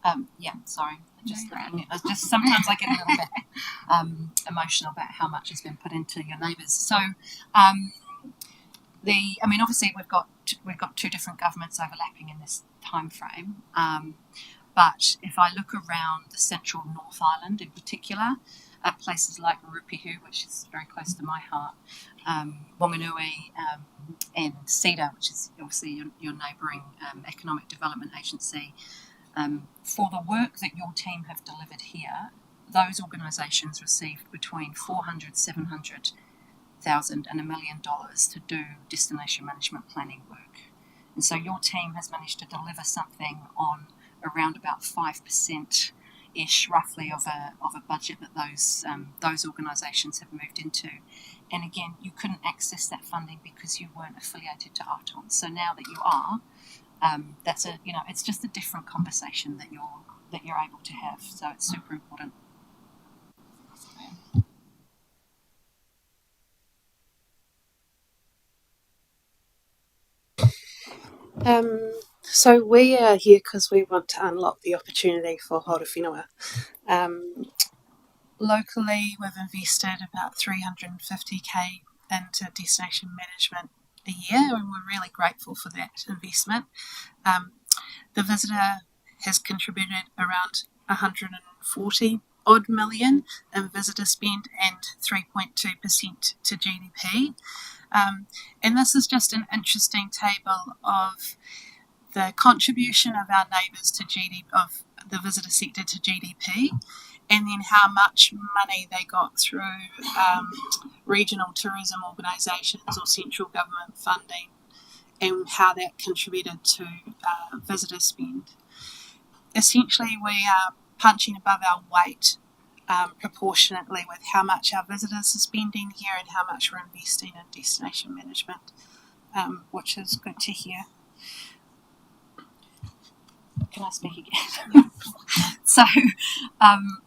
Sometimes I get a little bit emotional about how much has been put into your neighbours. So, obviously we've got two different governments overlapping in this time frame. But if I look around the central North Island in particular, at places like Rupihu, which is very close to my heart, Wanganui, and CEDA, which is obviously your neighbouring economic development agency, for the work that your team have delivered here, those organisations received between $400,000, $700,000 and $1 million to do destination management planning work. And so your team has managed to deliver something on around about 5%-ish, roughly, of a budget that those organisations have moved into. And again, you couldn't access that funding because you weren't affiliated to ARTON. So now that you are, it's just a different conversation that you're able to have. So it's super important. So we are here because we want to unlock the opportunity for Horowhenua. Locally, we've invested about $350,000 into destination management a year, and we're really grateful for that investment. The visitor has contributed around 140 odd million in visitor spend and 3.2% to GDP. And this is just an interesting table of the contribution of our neighbours to GDP, of the visitor sector to GDP, and then how much money they got through regional tourism organisations or central government funding, and how that contributed to visitor spend. Essentially, we are punching above our weight proportionately with how much our visitors are spending here and how much we're investing in destination management, which is good to hear. Can I speak again? So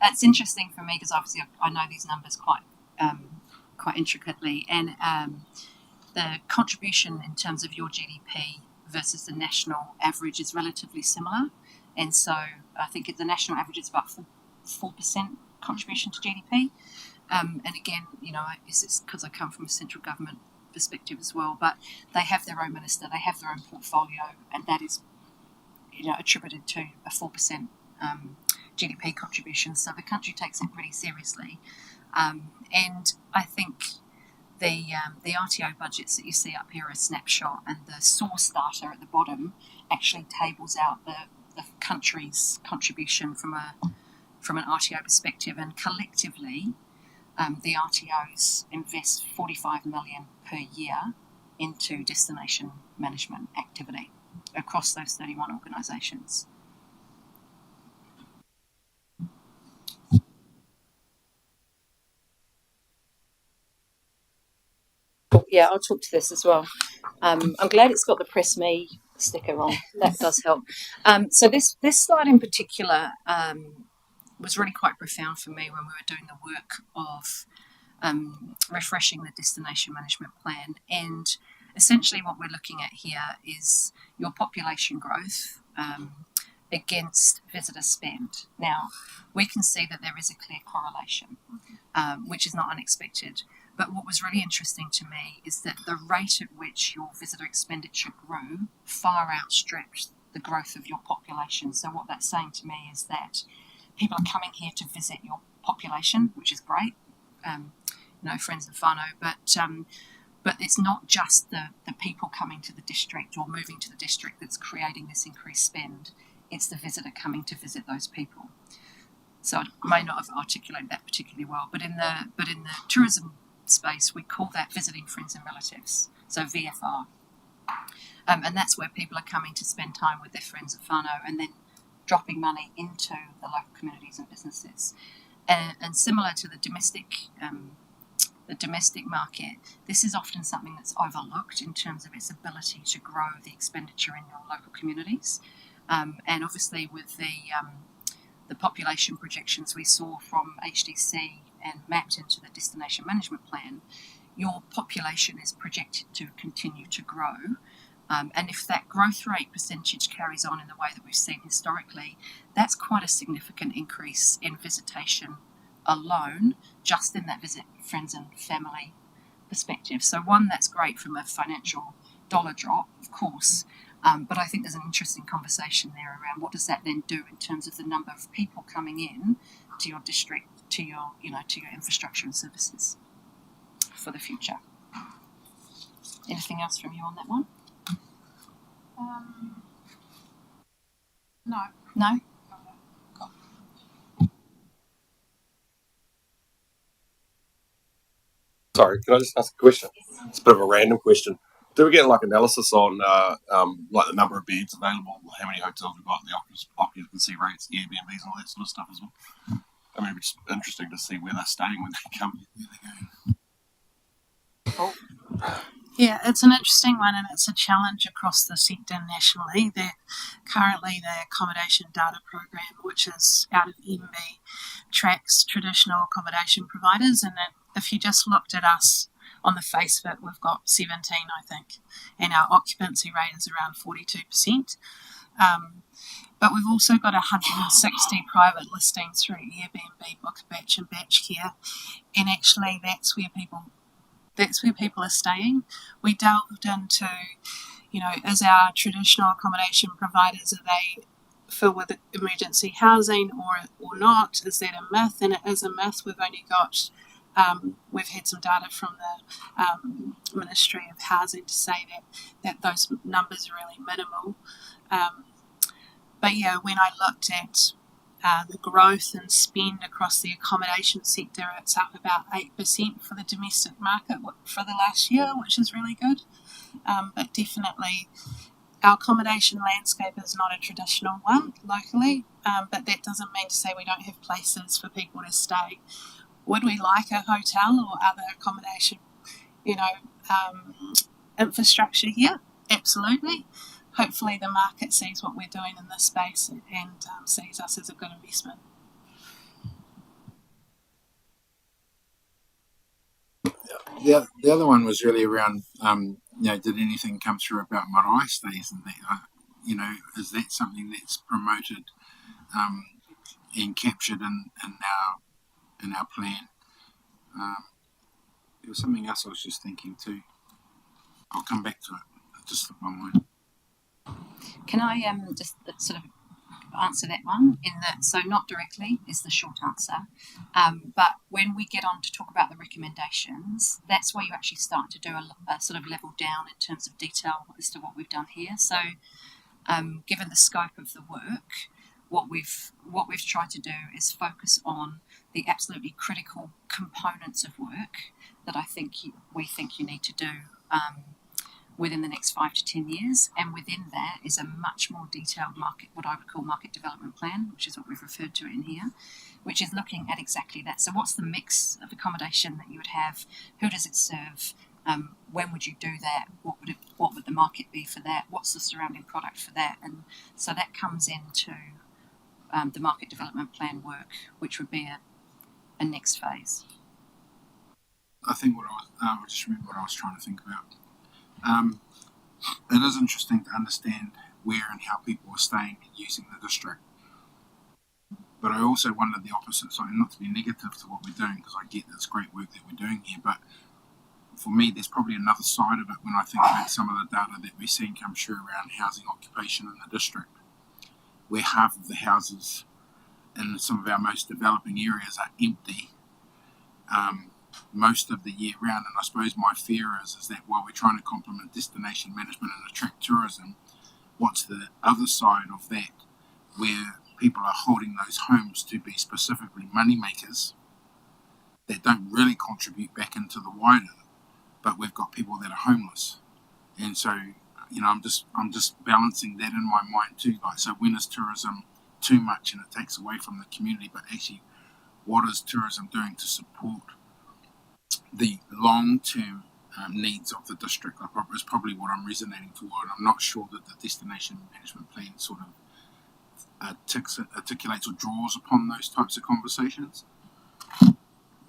it's interesting for me because obviously I know these numbers quite intricately, and the contribution in terms of your GDP versus the national average is relatively similar. And so I think the national average is about 4% contribution to GDP. And again, it's because I come from a central government perspective as well, but they have their own minister, they have their own portfolio, and that is attributed to a 4% GDP contribution. So the country takes it pretty seriously. And I think the RTO budgets that you see up here are a snapshot, and the source data at the bottom actually tables out the country's contribution from an RTO perspective, and collectively the RTOs invest 45 million per year into destination management activity across those 31 organisations. Yeah, I'll talk to this as well. I'm glad it's got the Press Me sticker on. That does help. So this slide in particular was really quite profound for me when we were doing the work of refreshing the destination management plan. And essentially what we're looking at here is your population growth against visitor spend. Now, we can see that there is a clear correlation, which is not unexpected. But what was really interesting to me is that the rate at which your visitor expenditure grew far outstripped the growth of your population. So what that's saying to me is that people are coming here to visit your population, which is great, friends and whānau, but it's not just the people coming to the district or moving to the district that's creating this increased spend. It's the visitor coming to visit those people. So I may not have articulated that particularly well, but in the tourism space, we call that visiting friends and relatives, so VFR. And that's where people are coming to spend time with their friends and whānau and then dropping money into the local communities and businesses. And similar to the domestic market, this is often something that's overlooked in terms of its ability to grow the expenditure in your local communities. And obviously with the population projections we saw from HDC and mapped into the destination management plan, your population is projected to continue to grow. And if that growth rate percentage carries on in the way that we've seen historically, that's quite a significant increase in visitation alone, just in that visit friends and family perspective. So one, that's great from a financial dollar drop, of course, but I think there's an interesting conversation there around what does that then do in terms of the number of people coming in to your district, to your infrastructure and services for the future. Anything else from you on that one? No. No? Sorry, can I just ask a question? It's a bit of a random question. Do we get like analysis on like the number of beds available, how many hotels we've got, the occupancy rates, Airbnbs, and all that sort of stuff as well? I mean, it's interesting to see where they're staying when they come here. Yeah, it's an interesting one, and it's a challenge across the sector nationally. That currently the accommodation data program, which is out of MB, tracks traditional accommodation providers, and if you just looked at us on the face of it, we've got 17, I think, and our occupancy rate is around 42%. But we've also got 160 private listings through Airbnb, Book a Batch, and Batch Care, and actually that's where people are staying. We delved into, is our traditional accommodation providers, are they filled with emergency housing or not? Is that a myth? And it is a myth. We've only got, we've had some data from the Ministry of Housing to say that those numbers are really minimal. But yeah, when I looked at the growth and spend across the accommodation sector, it's up about 8% for the domestic market for the last year, which is really good. But definitely our accommodation landscape is not a traditional one locally, but that doesn't mean to say we don't have places for people to stay. Would we like a hotel or other accommodation, infrastructure here? Absolutely. Hopefully the market sees what we're doing in this space and sees us as a good investment. The other one was really around, did anything come through about marae stays and that, is that something that's promoted and captured in our plan? There was something else I was just thinking too. I'll come back to it. Just slipped my mind. Can I just sort of answer that one in that, so not directly is the short answer. But when we get on to talk about the recommendations, that's where you actually start to do a sort of level down in terms of detail as to what we've done here. So given the scope of the work, what we've tried to do is focus on the absolutely critical components of work that we think you need to do within the next 5 to 10 years, and within that is a much more detailed what I would call market development plan, which is what we've referred to in here, which is looking at exactly that. So what's the mix of accommodation that you would have? Who does it serve? When would you do that? What would the market be for that? What's the surrounding product for that? And so that comes into the market development plan work, which would be a next phase. I think I just remember what I was trying to think about. It is interesting to understand where and how people are staying and using the district. But I also wonder the opposite side, not to be negative to what we're doing, because I get that's great work that we're doing here, but for me, there's probably another side of it when I think about some of the data that we're seeing come through around housing occupation in the district, where half of the houses in some of our most developing areas are empty most of the year round. And I suppose my fear is that while we're trying to complement destination management and attract tourism, what's the other side of that, where people are holding those homes to be specifically money makers that don't really contribute back into the wider, but we've got people that are homeless. And so, I'm just balancing that in my mind too. Like, so when is tourism too much and it takes away from the community, but actually what is tourism doing to support the long-term needs of the district? Is probably what I'm resonating toward. I'm not sure that the destination management plan sort of articulates or draws upon those types of conversations.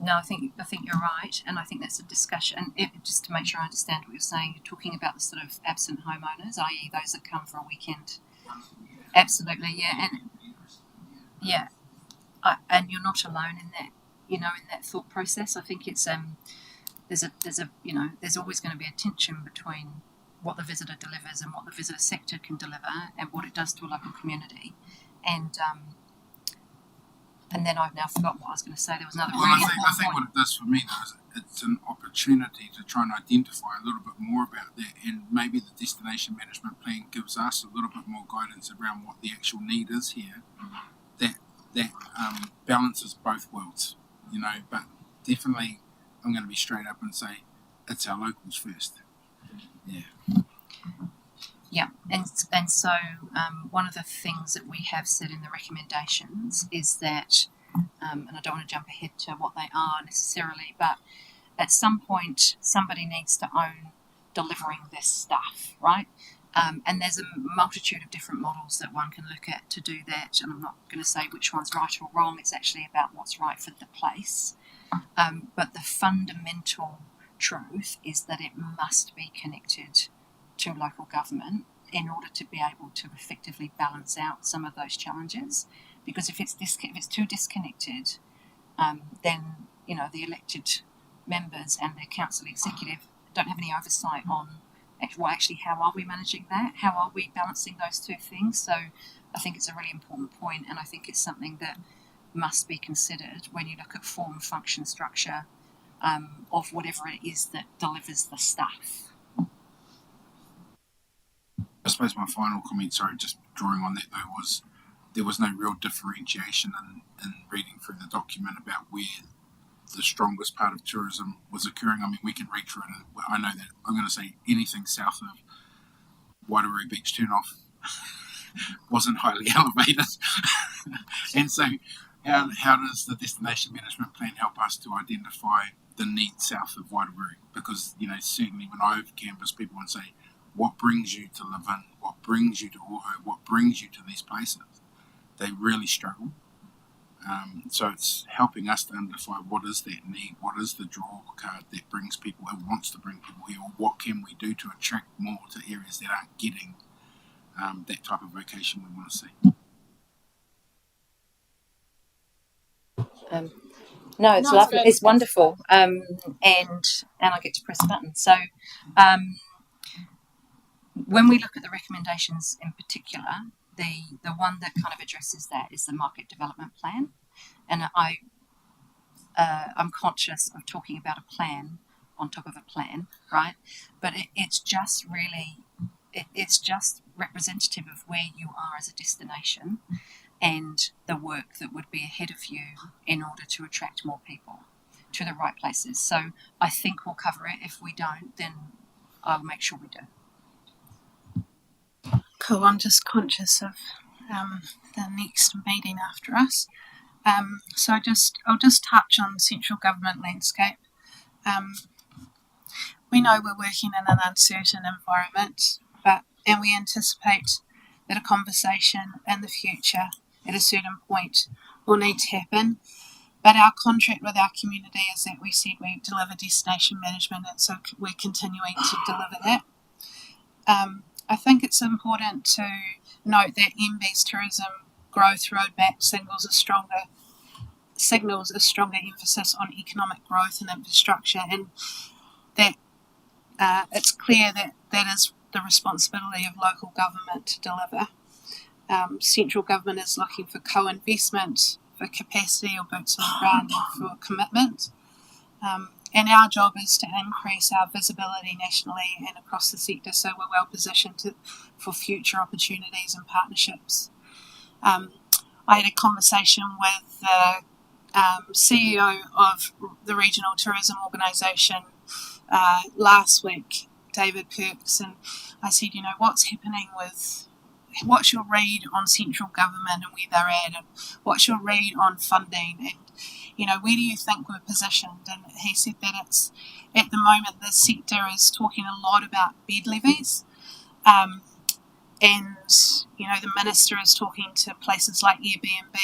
No, I think you're right, and I think that's a discussion. Just to make sure I understand what you're saying, you're talking about the sort of absent homeowners, i.e., those that come for a weekend. Absolutely, yeah, and you're not alone in that. In that thought process. I think it's there's always going to be a tension between what the visitor delivers and what the visitor sector can deliver and what it does to a local community. And then I've now forgotten what I was going to say. There was another. Well, I think what it does for me though is it's an opportunity to try and identify a little bit more about that, and maybe the destination management plan gives us a little bit more guidance around what the actual need is here. That balances both worlds. But definitely I'm going to be straight up and say it's our locals first. Yeah, and so one of the things that we have said in the recommendations is that, and I don't want to jump ahead to what they are necessarily, but at some point somebody needs to own delivering this stuff, right? And there's a multitude of different models that one can look at to do that, and I'm not going to say which one's right or wrong. It's actually about what's right for the place. But the fundamental truth is that it must be connected to local government in order to be able to effectively balance out some of those challenges. Because if it's too disconnected, then the elected members and their council executive don't have any oversight on actually how are we managing that? How are we balancing those two things? So I think it's a really important point, and I think it's something that must be considered when you look at form, function, structure of whatever it is that delivers the stuff. I suppose my final comment, sorry, just drawing on that though, was there was no real differentiation in reading through the document about where the strongest part of tourism was occurring. I mean, we can read through it. I know that I'm going to say anything south of Waitarui Beach turnoff wasn't highly elevated. And so how does the destination management plan help us to identify the needs south of Waitarui? Because, certainly when I canvass people and say, what brings you to Levin? What brings you to Oho? What brings you to these places? They really struggle. So it's helping us to identify what is that need, what is the draw card that brings people, who wants to bring people here, or what can we do to attract more to areas that aren't getting that type of vocation we want to see. No, it's lovely. It's wonderful, and I get to press a button. So when we look at the recommendations in particular, the one that kind of addresses that is the market development plan, and I'm conscious of talking about a plan on top of a plan, right? But it's just really, it's just representative of where you are as a destination and the work that would be ahead of you in order to attract more people to the right places. So I think we'll cover it. If we don't, then I'll make sure we do. Cool. I'm just conscious of the next meeting after us. So I'll just touch on central government landscape. We know we're working in an uncertain environment, and we anticipate that a conversation in the future at a certain point will need to happen. But our contract with our community is that we said we deliver destination management, and so we're continuing to deliver that. I think it's important to note that MB's tourism growth roadmap signals a stronger emphasis on economic growth and infrastructure, and that it's clear that that is the responsibility of local government to deliver. Central government is looking for co-investment, for capacity or boots on the ground, and for commitment. And our job is to increase our visibility nationally and across the sector so we're well positioned for future opportunities and partnerships. I had a conversation with the CEO of the Regional Tourism Organisation last week, David Perks, and I said, what's your read on central government and where they're at, and what's your read on funding, and where do you think we're positioned? And he said that it's, at the moment, the sector is talking a lot about bed levies, and the minister is talking to places like Airbnb,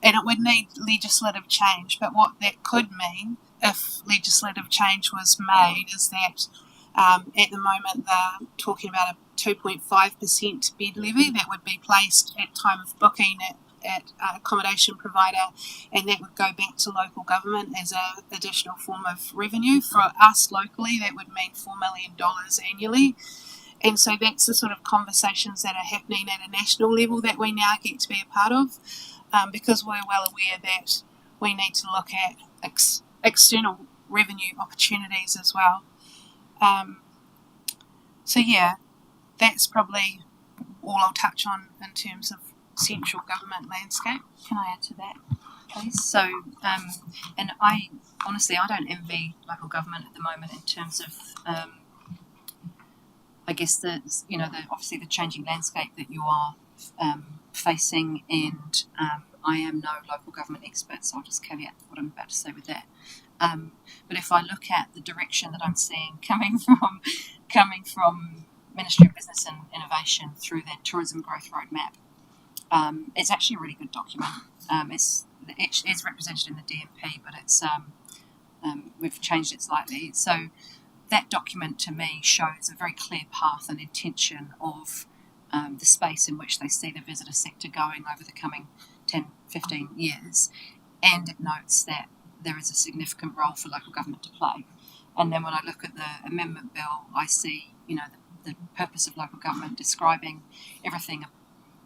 and it would need legislative change. But what that could mean, if legislative change was made, is that at the moment they're talking about a 2.5% bed levy that would be placed at time of booking at accommodation provider, and that would go back to local government as an additional form of revenue. For us locally, that would mean $4 million annually. And so that's the sort of conversations that are happening at a national level that we now get to be a part of, because we're well aware that we need to look at external revenue opportunities as well. So yeah, that's probably all I'll touch on in terms of central government landscape. Can I add to that, please? So, and I don't envy local government at the moment in terms of, I guess obviously the changing landscape that you are facing, and I am no local government expert, so I'll just caveat what I'm about to say with that. But if I look at the direction that I'm seeing coming from Ministry of Business and Innovation through their tourism growth roadmap, it's actually a really good document. It's represented in the DMP, but it's we've changed it slightly. So that document to me shows a very clear path and intention of the space in which they see the visitor sector going over the coming 10, 15 years. And it notes that there is a significant role for local government to play. And then when I look at the amendment bill, I see, the purpose of local government describing everything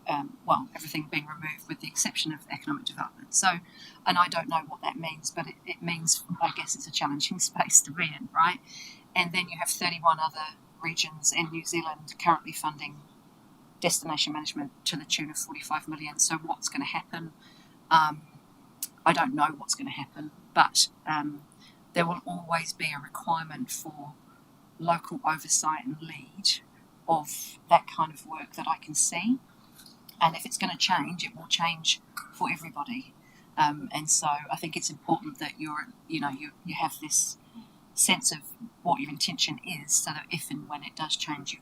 being removed with the exception of economic development. So, and I don't know what that means, but it means, I guess it's a challenging space to be in, right? And then you have 31 other regions and New Zealand currently funding destination management to the tune of 45 million. So what's going to happen? I don't know what's going to happen, but there will always be a requirement for local oversight and lead of that kind of work that I can see. And if it's going to change, it will change for everybody. And so I think it's important that you have this sense of what your intention is, so that if and when it does change, you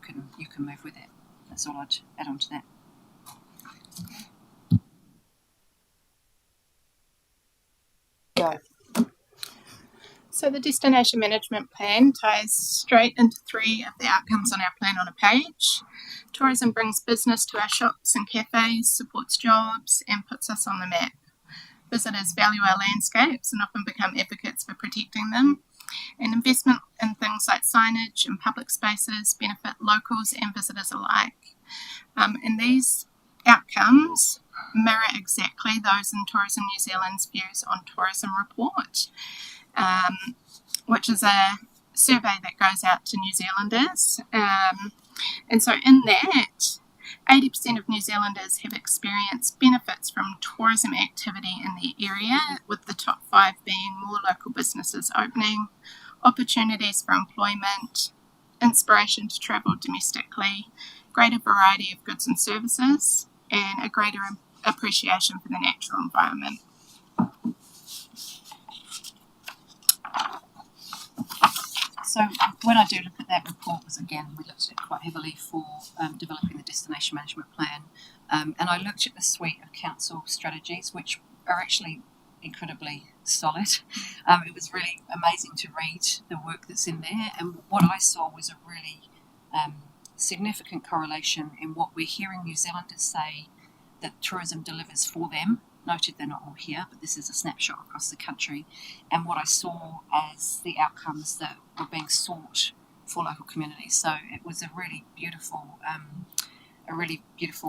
can move with it. That's all I'd add on to that. Go. So the destination management plan ties straight into 3 of the outcomes on our plan on a page. Tourism brings business to our shops and cafes, supports jobs, and puts us on the map. Visitors value our landscapes and often become advocates for protecting them. And investment in things like signage and public spaces benefit locals and visitors alike. And these outcomes mirror exactly those in Tourism New Zealand's Views on Tourism report, which is a survey that goes out to New Zealanders. And so in that, 80% of New Zealanders have experienced benefits from tourism activity in the area, with the top 5 being more local businesses opening, opportunities for employment, inspiration to travel domestically, greater variety of goods and services, and a greater appreciation for the natural environment. So when I do look at that report, because again we looked at it quite heavily for developing the destination management plan, and I looked at the suite of council strategies, which are actually incredibly solid. It was really amazing to read the work that's in there, and what I saw was a really significant correlation in what we're hearing New Zealanders say that tourism delivers for them. Noted they're not all here, but this is a snapshot across the country, and what I saw as the outcomes that were being sought for local communities. So it was a really beautiful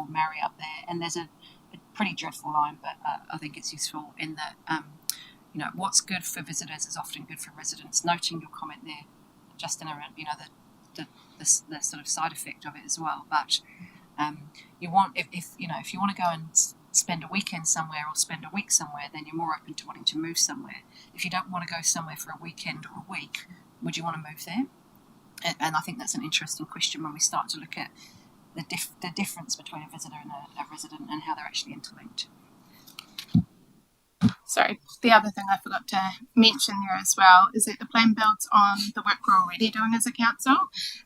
marry up there. And there's a pretty dreadful line, but I think it's useful in that what's good for visitors is often good for residents. Noting your comment there, Justin, around the sort of side effect of it as well. But you want if you want to go and spend a weekend somewhere or spend a week somewhere, then you're more open to wanting to move somewhere. If you don't want to go somewhere for a weekend or a week, would you want to move there? And I think that's an interesting question when we start to look at the difference between a visitor and a resident and how they're actually interlinked. Sorry, the other thing I forgot to mention there as well is that the plan builds on the work we're already doing as a council.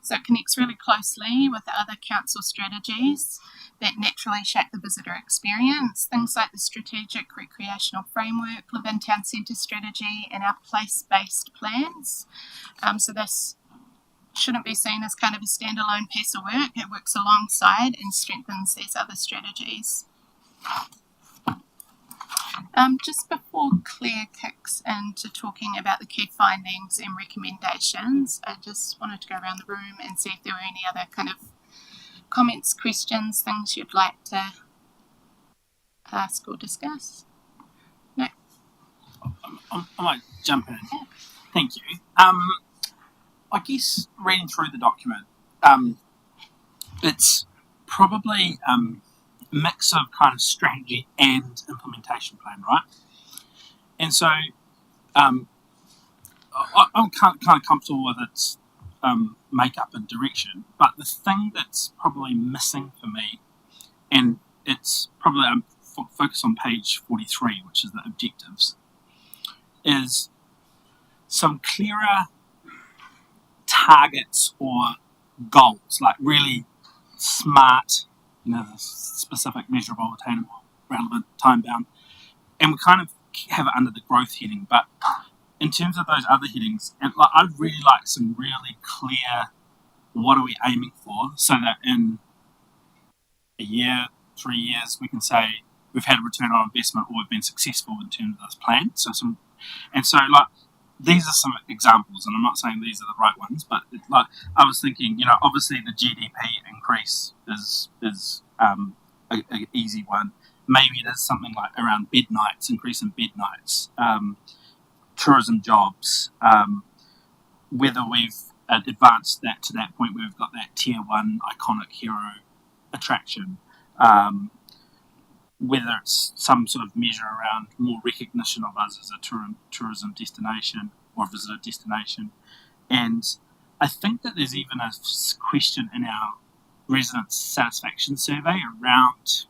So it connects really closely with the other council strategies that naturally shape the visitor experience, things like the strategic recreational framework, Levin Town Centre strategy, and our place-based plans. So this shouldn't be seen as kind of a standalone piece of work. It works alongside and strengthens these other strategies. Just before Claire kicks into talking about the key findings and recommendations, I just wanted to go around the room and see if there were any other kind of comments, questions, things you'd like to ask or discuss. No? I might jump in. Yeah. Thank you. I guess reading through the document, it's probably mix of kind of strategy and implementation plan, right? And so I'm kind of comfortable with its makeup and direction, but the thing that's probably missing for me, and it's probably focused on page 43, which is the objectives, is some clearer targets or goals, like really smart, specific, measurable, attainable, relevant, time-bound. And we kind of have it under the growth heading. But in terms of those other headings, I'd really like some really clear, what are we aiming for, so that in a year, 3 years, we can say we've had a return on investment or we've been successful in terms of this plan. These are some examples, and I'm not saying these are the right ones, but I was thinking, obviously the GDP increase is an easy one. Maybe it is something like around bed nights, increase in bed nights, tourism jobs, whether we've advanced that to that point where we've got that tier 1 iconic hero attraction, whether it's some sort of measure around more recognition of us as a tourism destination or a visitor destination. And I think that there's even a question in our resident satisfaction survey around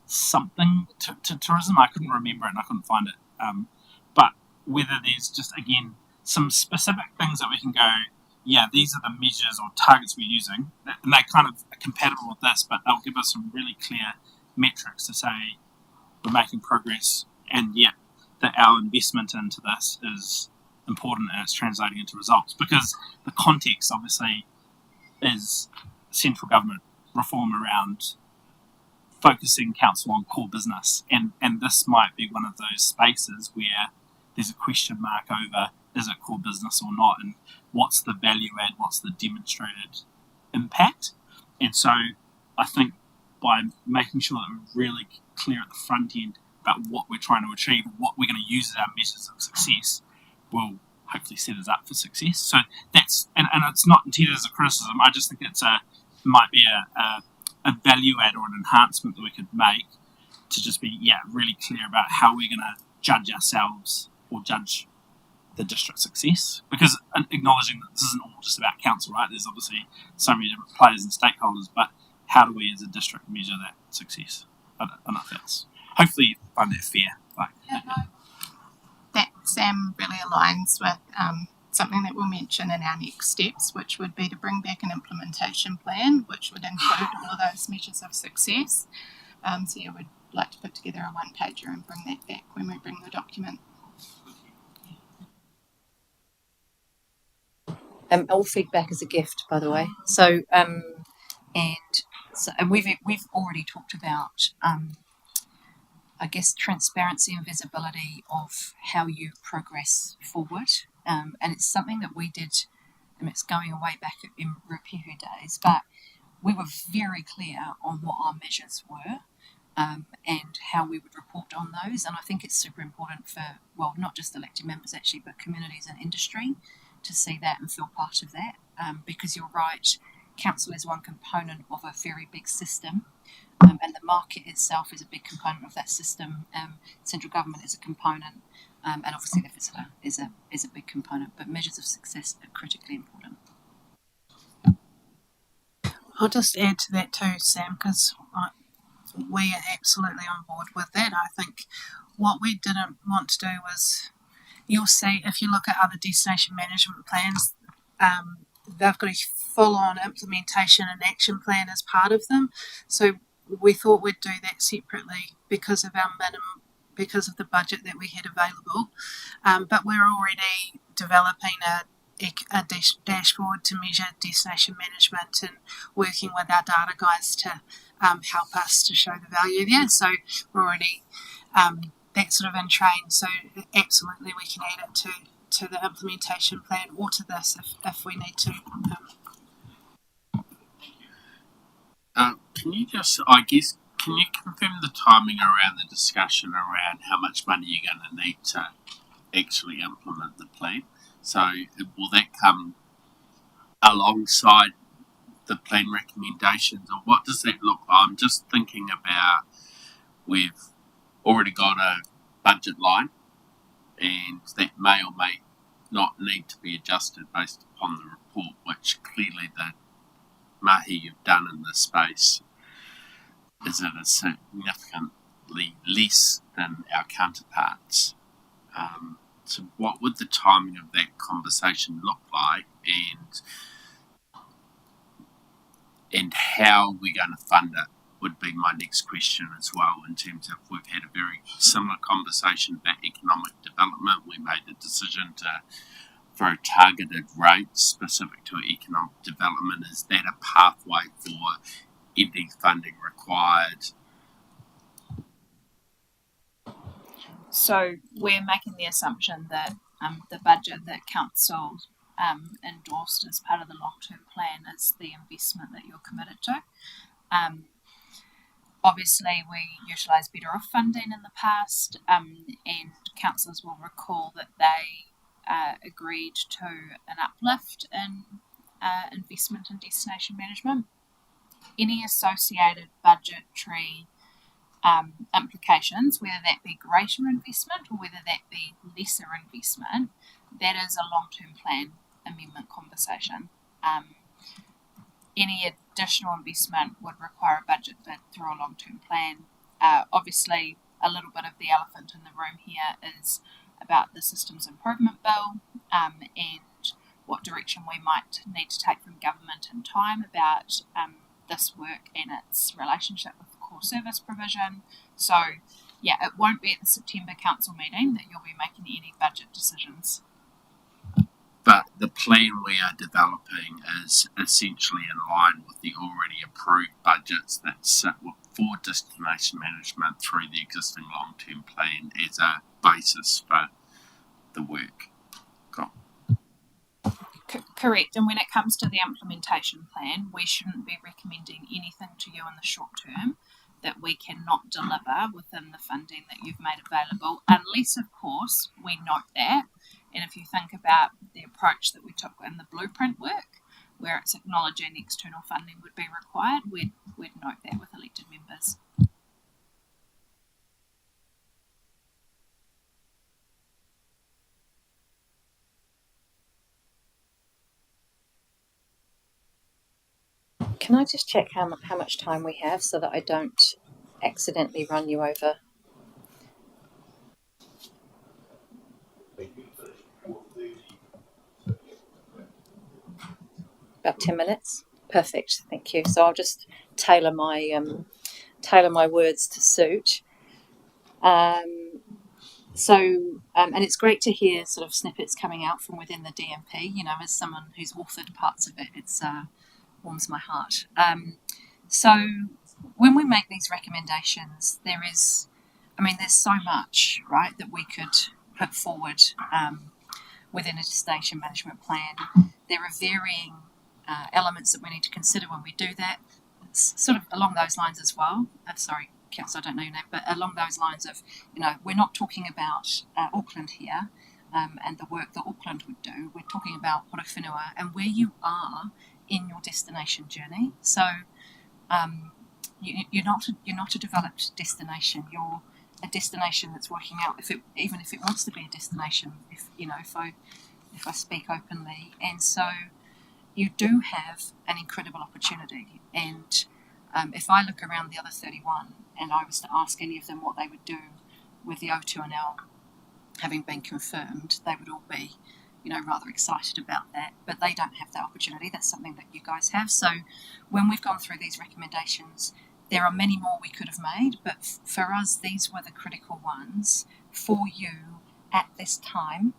something to tourism. I couldn't remember it and I couldn't find it. But whether there's just, again, some specific things that we can go, yeah, these are the measures or targets we're using, and they kind of are compatible with this, but they'll give us some really clear metrics to say we're making progress, and yet that our investment into this is important and it's translating into results, because the context obviously is central government reform around focusing council on core business, and this might be one of those spaces where there's a question mark over is it core business or not, and what's the value add, what's the demonstrated impact. And so I think by making sure that we're really clear at the front end about what we're trying to achieve, what we're going to use as our measures of success, will hopefully set us up for success. So that's, and it's not intended as a criticism. I just think might be a value add or an enhancement that we could make to just be really clear about how we're going to judge ourselves or judge the district success, because acknowledging that this isn't all just about council, right? There's obviously so many different players and stakeholders, but how do we as a district measure that success? I don't know if that's, hopefully you find that fair. That Sam really aligns with something that we'll mention in our next steps, which would be to bring back an implementation plan, which would include all of those measures of success. So we'd like to put together a one-pager and bring that back when we bring the document. All feedback is a gift, by the way. So, and we've already talked about, I guess, transparency and visibility of how you progress forward. And it's something that we did, and it's going way back in Rupihu days, but we were very clear on what our measures were and how we would report on those. And I think it's super important for, well, not just elected members actually, but communities and industry to see that and feel part of that. Because you're right, council is one component of a very big system. And the market itself is a big component of that system. Central government is a component, and obviously the visitor is a big component. But measures of success are critically important. I'll just add to that too, Sam, because we are absolutely on board with that. I think what we didn't want to do was, you'll see if you look at other destination management plans, they've got a full-on implementation and action plan as part of them. So we thought we'd do that separately because of the budget that we had available. But we're already developing a dashboard to measure destination management and working with our data guys to help us to show the value there. So we're already that sort of in train. So absolutely we can add it to the implementation plan or to this if we need to. Can you just, I guess, can you confirm the timing around the discussion around how much money you're going to need to actually implement the plan? So will that come alongside the plan recommendations, or what does that look like? I'm just thinking about, we've already got a budget line, and that may or may not need to be adjusted based upon the report, which clearly the mahi you've done in this space is at a significantly less than our counterparts. So what would the timing of that conversation look like, and how we're going to fund it would be my next question as well, in terms of, we've had a very similar conversation about economic development. We made the decision for a targeted rate specific to economic development. Is that a pathway for any funding required? So we're making the assumption that the budget that council endorsed as part of the long-term plan is the investment that you're committed to. Obviously, we utilised better off funding in the past, and councillors will recall that they agreed to an uplift in investment in destination management. Any associated budgetary implications, whether that be greater investment or whether that be lesser investment, that is a long-term plan amendment conversation. Any additional investment would require a budget bid through a long-term plan. Obviously, a little bit of the elephant in the room here is about the systems improvement bill and what direction we might need to take from government in time about this work and its relationship with the core service provision. So, yeah, it won't be at the September council meeting that you'll be making any budget decisions. But the plan we are developing is essentially in line with the already approved budgets that sit for destination management through the existing long-term plan as a basis for the work. Cool. Correct. And when it comes to the implementation plan, we shouldn't be recommending anything to you in the short term that we cannot deliver within the funding that you've made available, unless, of course, we note that. And if you think about the approach that we took in the blueprint work, where it's acknowledging external funding would be required, we'd note that with elected members. Can I just check how much time we have so that I don't accidentally run you over? About 10 minutes? Perfect, thank you. So I'll just tailor my words to suit. And it's great to hear sort of snippets coming out from within the DMP. You know, as someone who's authored parts of it, it's warms my heart. So when we make these recommendations, there's so much, right, that we could put forward within a destination management plan. There are varying elements that we need to consider when we do that. It's sort of along those lines as well. Sorry, Council, I don't know your name, but along those lines of, you know, we're not talking about Auckland here and the work that Auckland would do. We're talking about Horowhenua and where you are in your destination journey. So you're not a developed destination. You're a destination that's working out even if it wants to be a destination. If I speak openly, and so you do have an incredible opportunity. And if I look around the other 31, and I was to ask any of them what they would do with the O2NL having been confirmed, they would all be, rather excited about that. But they don't have that opportunity. That's something that you guys have. So when we've gone through these recommendations, there are many more we could have made, but for us, these were the critical ones for you at this time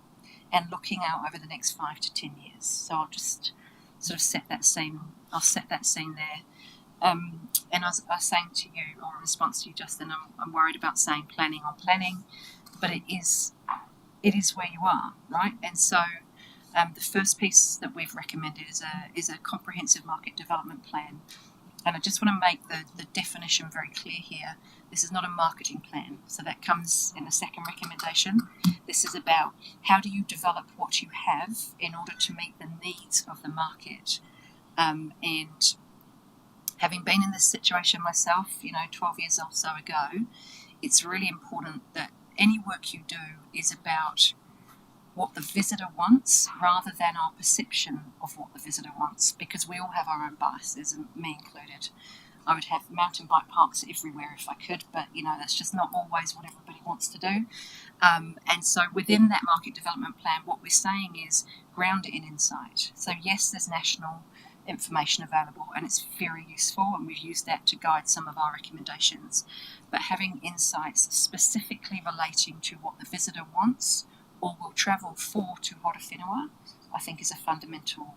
and looking out over the next 5 to 10 years. So I'll just sort of set that scene. I'll set that scene there. And as I was saying to you, or in response to you, Justin, I'm worried about saying planning on planning, but it is where you are, right? And so the first piece that we've recommended is a comprehensive market development plan. And I just want to make the definition very clear here. This is not a marketing plan, so that comes in the second recommendation. This is about how do you develop what you have in order to meet the needs of the market. And having been in this situation myself, 12 years or so ago, it's really important that any work you do is about what the visitor wants rather than our perception of what the visitor wants, because we all have our own biases, and me included. I would have mountain bike parks everywhere if I could, but that's just not always what everybody wants to do. And so within that market development plan, what we're saying is ground it in insight. So yes, there's national information available and it's very useful, and we've used that to guide some of our recommendations, but having insights specifically relating to what the visitor wants or will travel for to Horowhenua, I think is a fundamental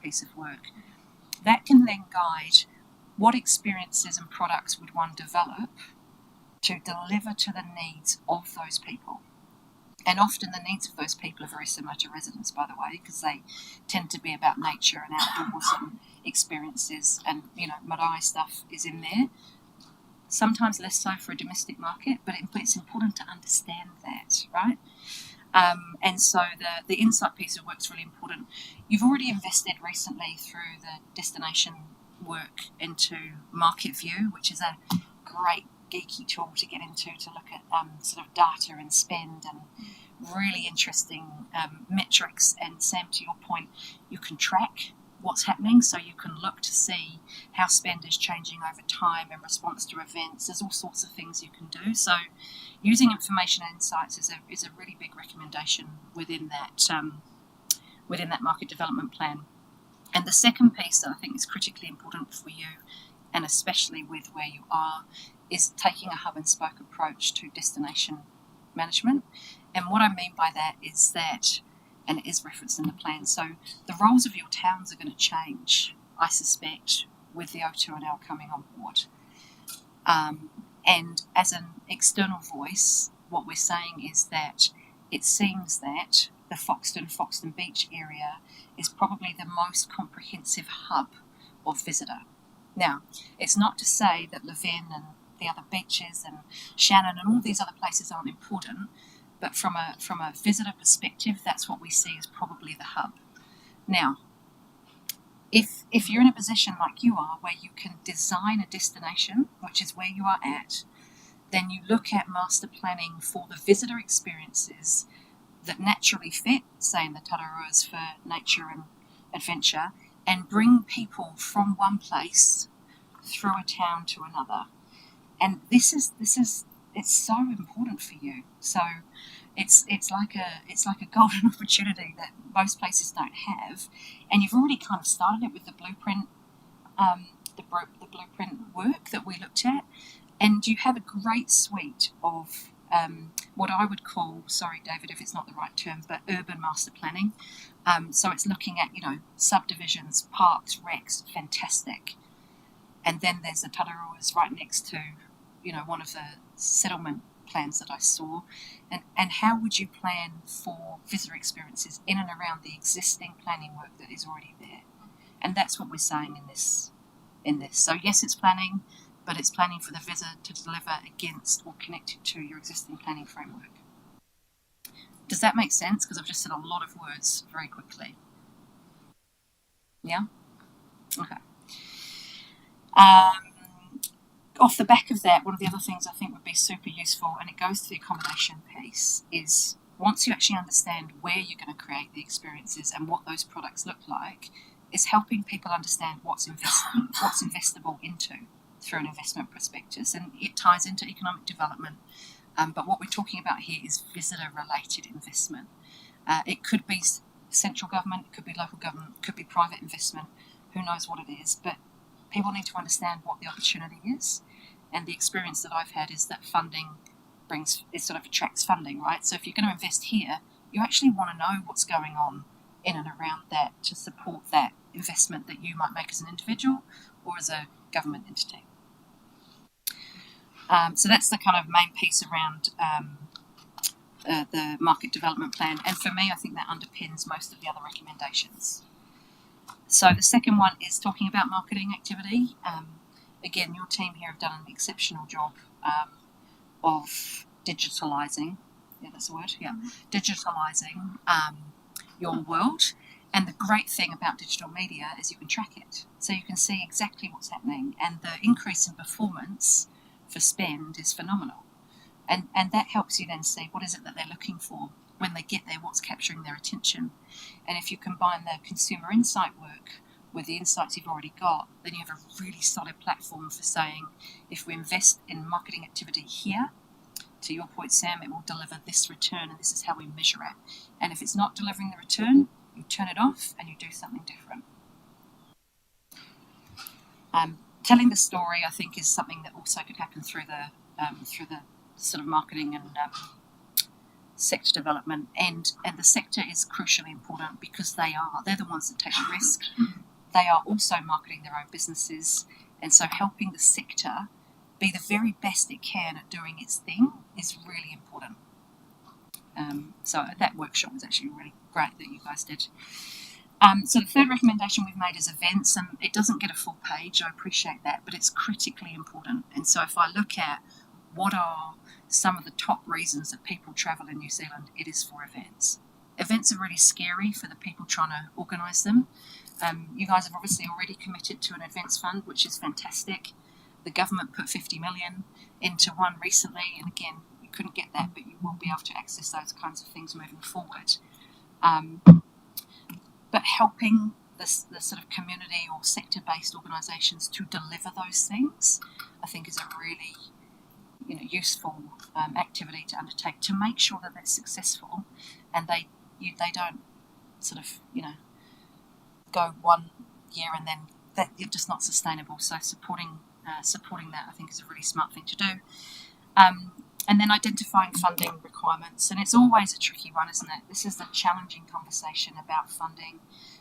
piece of work. That can then guide what experiences and products would one develop to deliver to the needs of those people. And often the needs of those people are very similar to residents, by the way, because they tend to be about nature and outdoors and experiences, and marae stuff is in there. Sometimes less so for a domestic market, but it's important to understand that, right? And so the insight piece of work is really important. You've already invested recently through the destination work into Market View, which is a great geeky tool to get into to look at sort of data and spend and really interesting metrics. And Sam, to your point, you can track what's happening, so you can look to see how spend is changing over time in response to events. There's all sorts of things you can do. So using information and insights is a really big recommendation within that market development plan. And the second piece that I think is critically important for you, and especially with where you are, is taking a hub and spoke approach to destination management. And what I mean by that is that, and it is referenced in the plan, so the roles of your towns are going to change, I suspect, with the O2NL coming on board. And as an external voice, what we're saying is that it seems that the Foxton Beach area is probably the most comprehensive hub of visitor. Now, it's not to say that Levin and the other beaches and Shannon and all these other places aren't important, but from a visitor perspective, that's what we see as probably the hub. Now, if you're in a position like you are, where you can design a destination, which is where you are at, then you look at master planning for the visitor experiences that naturally fit, say in the Tararuas for nature and adventure, and bring people from one place through a town to another. And this is it's so important for you. So it's like a golden opportunity that most places don't have, and you've already kind of started it with the blueprint, the blueprint work that we looked at, and you have a great suite of what I would call, sorry David if it's not the right term, but urban master planning. So it's looking at, subdivisions, parks, recs, fantastic. And then there's the Tararuas right next to, one of the settlement plans that I saw. And how would you plan for visitor experiences in and around the existing planning work that is already there? And that's what we're saying in this. So yes, it's planning, but it's planning for the visitor to deliver against or connected to your existing planning framework. Does that make sense? Because I've just said a lot of words very quickly. Yeah? Okay. Off the back of that, one of the other things I think would be super useful, and it goes to the accommodation piece, is once you actually understand where you're going to create the experiences and what those products look like, is helping people understand what's investable into through an investment prospectus, and it ties into economic development. But what we're talking about here is visitor-related investment. It could be central government, it could be local government, it could be private investment, who knows what it is, but people need to understand what the opportunity is. And the experience that I've had is that funding sort of attracts funding, right? So if you're going to invest here, you actually want to know what's going on in and around that to support that investment that you might make as an individual or as a government entity. So that's the kind of main piece around the market development plan. And for me, I think that underpins most of the other recommendations. So the second one is talking about marketing activity. Again, your team here have done an exceptional job of digitalising. Yeah, that's the word. Yeah, digitalising your world. And the great thing about digital media is you can track it, so you can see exactly what's happening, and the increase in performance for spend is phenomenal. And that helps you then see what is it that they're looking for when they get there, what's capturing their attention. And if you combine the consumer insight work with the insights you've already got, then you have a really solid platform for saying, if we invest in marketing activity here, to your point, Sam, it will deliver this return, and this is how we measure it. And if it's not delivering the return, you turn it off and you do something different. Telling the story, I think, is something that also could happen through the sort of marketing and sector development, and the sector is crucially important because they're the ones that take the risk. They are also marketing their own businesses, and so helping the sector be the very best it can at doing its thing is really important. So that workshop was actually really great that you guys did. So the third recommendation we've made is events, and it doesn't get a full page, I appreciate that, but it's critically important. And so if I look at what are some of the top reasons that people travel in New Zealand, it is for events. Events are really scary for the people trying to organise them. You guys have obviously already committed to an events fund, which is fantastic. The government put 50 million into one recently, and again, you couldn't get that, but you will be able to access those kinds of things moving forward. But helping the sort of community or sector-based organisations to deliver those things, I think, is a really useful activity to undertake to make sure that they're successful, and they don't sort of go 1 year and then that you're just not sustainable. So supporting that, I think, is a really smart thing to do. And then identifying funding requirements, and it's always a tricky one, isn't it? This is the challenging conversation about funding.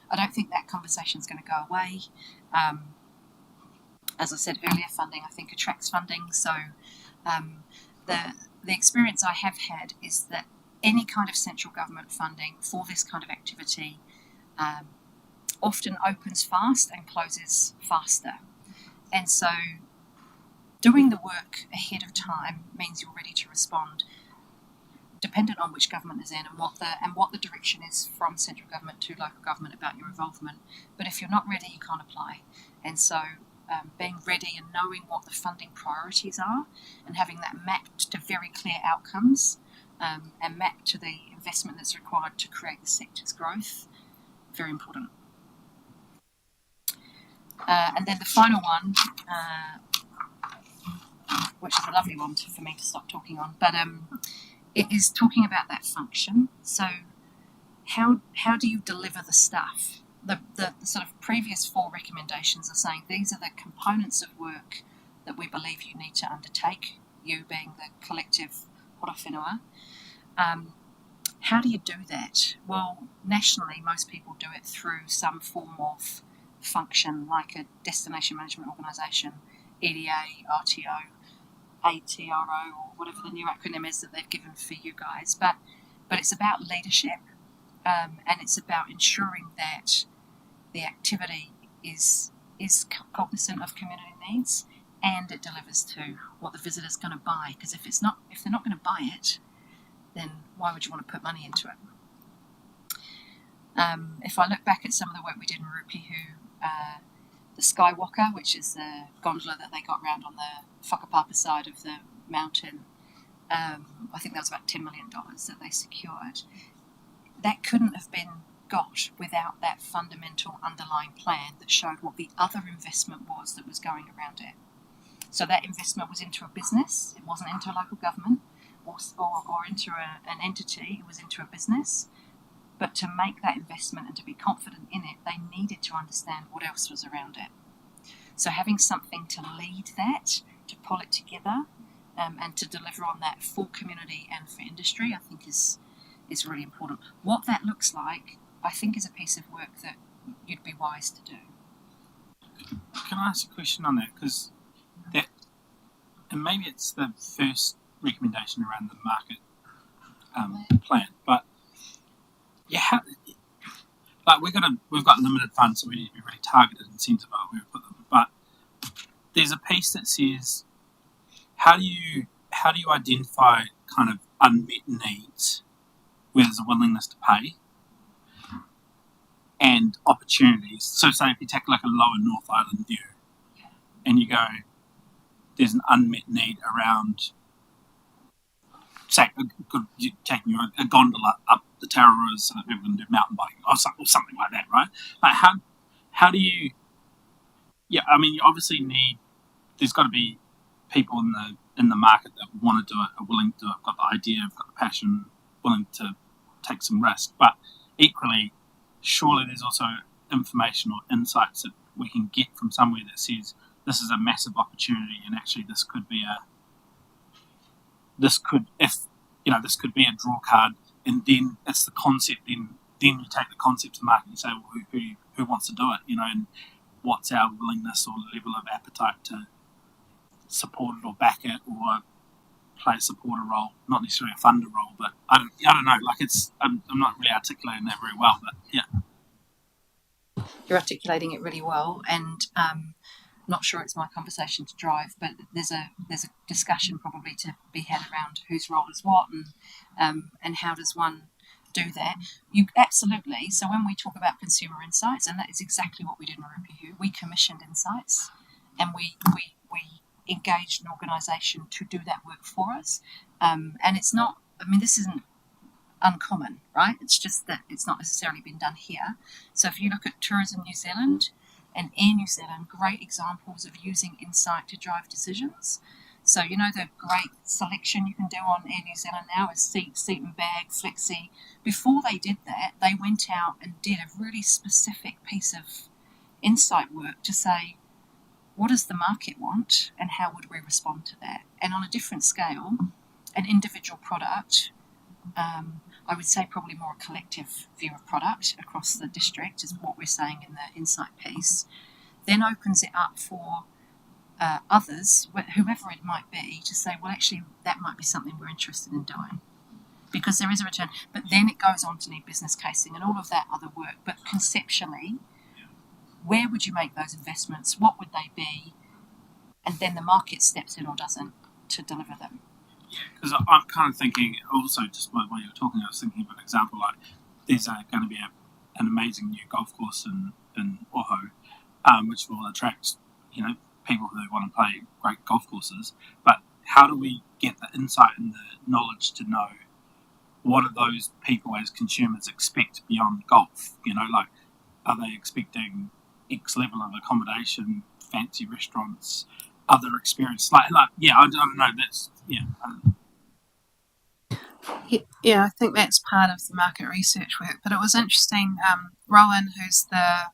I don't think that conversation is going to go away. As I said earlier, funding, I think, attracts funding. So the experience I have had is that any kind of central government funding for this kind of activity often opens fast and closes faster. And so doing the work ahead of time means you're ready to respond, dependent on which government is in and what the direction is from central government to local government about your involvement. But if you're not ready, you can't apply. And so being ready and knowing what the funding priorities are and having that mapped to very clear outcomes and mapped to the investment that's required to create the sector's growth, very important. And then the final one, which is a lovely one for me to stop talking on, but it is talking about that function. So how do you deliver the stuff? The sort of previous 4 recommendations are saying these are the components of work that we believe you need to undertake, you being the collective Horowhenua. How do you do that? Well, nationally, most people do it through some form of function, like a destination management organisation, EDA, RTO, ATRO, or whatever the new acronym is that they've given for you guys. But it's about leadership, and it's about ensuring that the activity is cognizant of community needs and it delivers to what the visitor's going to buy. Because if they're not going to buy it, then why would you want to put money into it? If I look back at some of the work we did in Rupihu, the Skywalker, which is the gondola that they got round on the Whakapapa side of the mountain, I think that was about $10 million that they secured. That couldn't have been got without that fundamental underlying plan that showed what the other investment was that was going around it. So that investment was into a business, it wasn't into a local government or into an entity, it was into a business. But to make that investment and to be confident in it, they needed to understand what else was around it. So having something to lead that, to pull it together, and to deliver on that for community and for industry, I think is really important. What that looks like, I think, is a piece of work that you'd be wise to do. Can I ask a question on that? Because that, and maybe it's the first recommendation around the market plan, but yeah, like we've got limited funds, so we need to be really targeted and sensitive about where we put them. But there's a piece that says, how do you identify kind of unmet needs where there's a willingness to pay and opportunities? So say if you take like a lower North Island view and you go, there's an unmet need around, say, taking a gondola up the Tararua so that people can do mountain biking or something like that, right? Like how do you? Yeah, I mean, you obviously need. There's got to be people in the market that want to do it, are willing to do it, got the idea, got the passion, willing to take some risk. But equally, surely there's also information or insights that we can get from somewhere that says this is a massive opportunity, and actually this could be a draw card, and then it's the concept. Then you take the concept to the market and say, well, who wants to do it? And what's our willingness or level of appetite to support it or back it or play a supporter role, not necessarily a funder role, but I don't know. Like I'm not really articulating that very well, but yeah. You're articulating it really well, and not sure it's my conversation to drive, but there's a discussion probably to be had around whose role is what and how does one do that. You absolutely. So when we talk about consumer insights, and that is exactly what we did in Rupihu, we commissioned insights, and we engaged an organisation to do that work for us. And it's not. I mean, this isn't uncommon, right? It's just that it's not necessarily been done here. So if you look at Tourism New Zealand and Air New Zealand, great examples of using insight to drive decisions. So the great selection you can do on Air New Zealand now is seat and bag, flexi. Before they did that, they went out and did a really specific piece of insight work to say, what does the market want and how would we respond to that? And on a different scale, an individual product, I would say probably more a collective view of product across the district is what we're saying in the insight piece, then opens it up for others, whoever it might be, to say, well, actually, that might be something we're interested in doing. because there is a return. But then it goes on to need business casing and all of that other work. But conceptually, where would you make those investments? What would they be? And then the market steps in or doesn't to deliver them. Yeah, because I'm kind of thinking also, just while you were talking, I was thinking of an example like there's going to be an amazing new golf course in Oho, which will attract people who want to play great golf courses. But how do we get the insight and the knowledge to know what do those people as consumers expect beyond golf? Like, are they expecting X level of accommodation, fancy restaurants, other experience? I don't know. That's Yeah, I think that's part of the market research work. But it was interesting. Rowan, who's the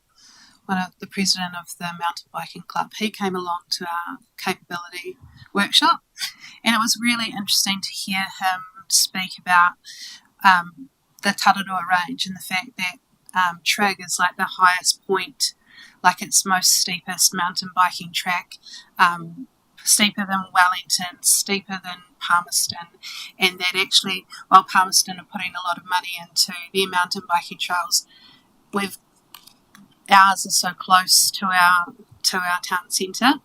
president of the mountain biking club, he came along to our capability workshop, and it was really interesting to hear him speak about the Tararua range and the fact that Trig is like the highest point, like its most steepest mountain biking track, steeper than Wellington, steeper than Palmerston, and that actually, while Palmerston are putting a lot of money into their mountain biking trails, ours is so close to our town centre.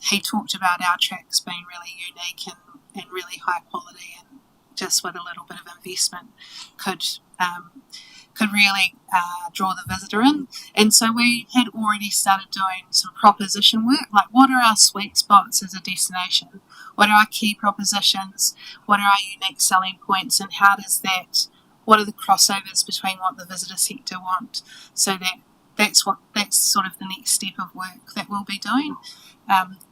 He talked about our tracks being really unique and really high quality, and just with a little bit of investment could really draw the visitor in. And so we had already started doing some proposition work, like what are our sweet spots as a destination? What are our key propositions? What are our unique selling points? And what are the crossovers between what the visitor sector want? So that's sort of the next step of work that we'll be doing.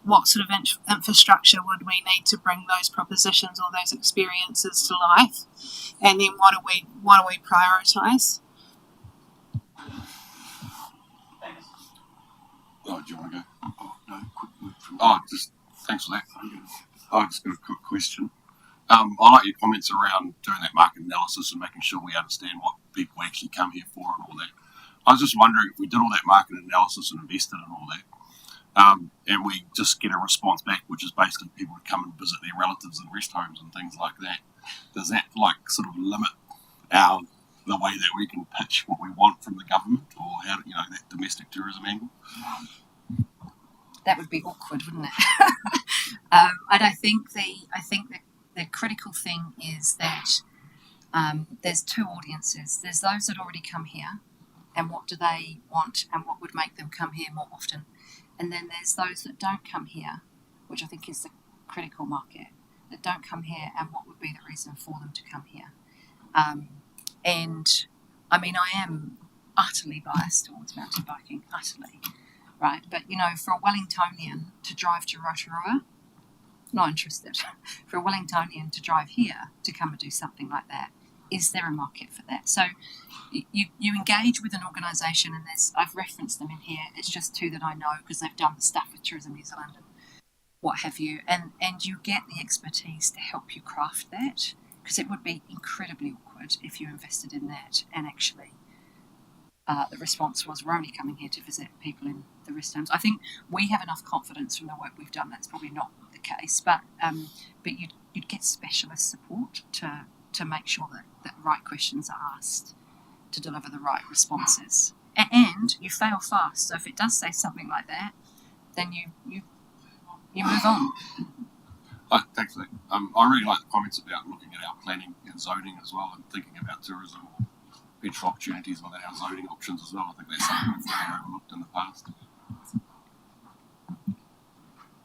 What sort of infrastructure would we need to bring those propositions or those experiences to life? And then what do we prioritise? Oh, do you want to go? Oh, no, quick word from just thanks for that. I just got a quick question. I like your comments around doing that market analysis and making sure we understand what people actually come here for and all that. I was just wondering if we did all that market analysis and invested in all that, and we just get a response back, which is basically people to come and visit their relatives in rest homes and things like that. Does that sort of limit the way that we can pitch what we want from the government, or how that domestic tourism angle? That would be awkward, wouldn't it? I think the critical thing is that there's two audiences. There's those that already come here, and what do they want, and what would make them come here more often. And then there's those that don't come here, which I think is the critical market, that don't come here, and what would be the reason for them to come here. And I mean, I am utterly biased towards mountain biking, utterly, right? But, for a Wellingtonian to drive to Rotorua, not interested. For a Wellingtonian to drive here to come and do something like that, is there a market for that? So you engage with an organisation, and I've referenced them in here. It's just two that I know because they've done the stuff with Tourism New Zealand and what have you, and you get the expertise to help you craft that, because it would be incredibly awkward if you invested in that and actually the response was, we're only coming here to visit people in the rest homes. I think we have enough confidence from the work we've done. That's probably not the case, but you'd get specialist support to make sure that the right questions are asked to deliver the right responses. And you fail fast. So if it does say something like that, then you move on. Thanks for that. I really like the comments about looking at our planning and zoning as well, and thinking about tourism or potential opportunities within our zoning options as well. I think that's something we've really overlooked in the past.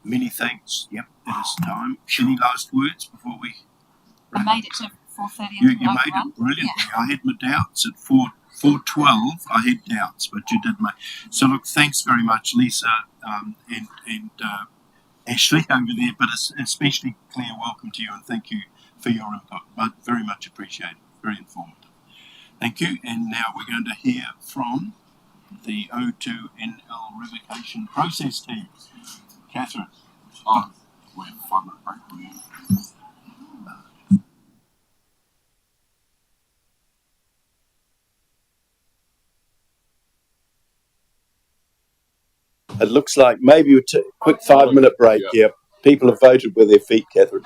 Many thanks. Yep, it is time. Any last words before we... I made it to 4:30. You made it brilliantly. Yeah. I had my doubts at 4:12. I had doubts, but you did make. So look, thanks very much, Lisa, and Ashley over there, but especially Claire. Welcome to you, and thank you for your input. But very much appreciated. Very informative. Thank you. And now we're going to hear from the O2NL revocation process team. Catherine. We have a 5-minute break. It looks like maybe a quick 5-minute break. Yeah. People have voted with their feet, Catherine.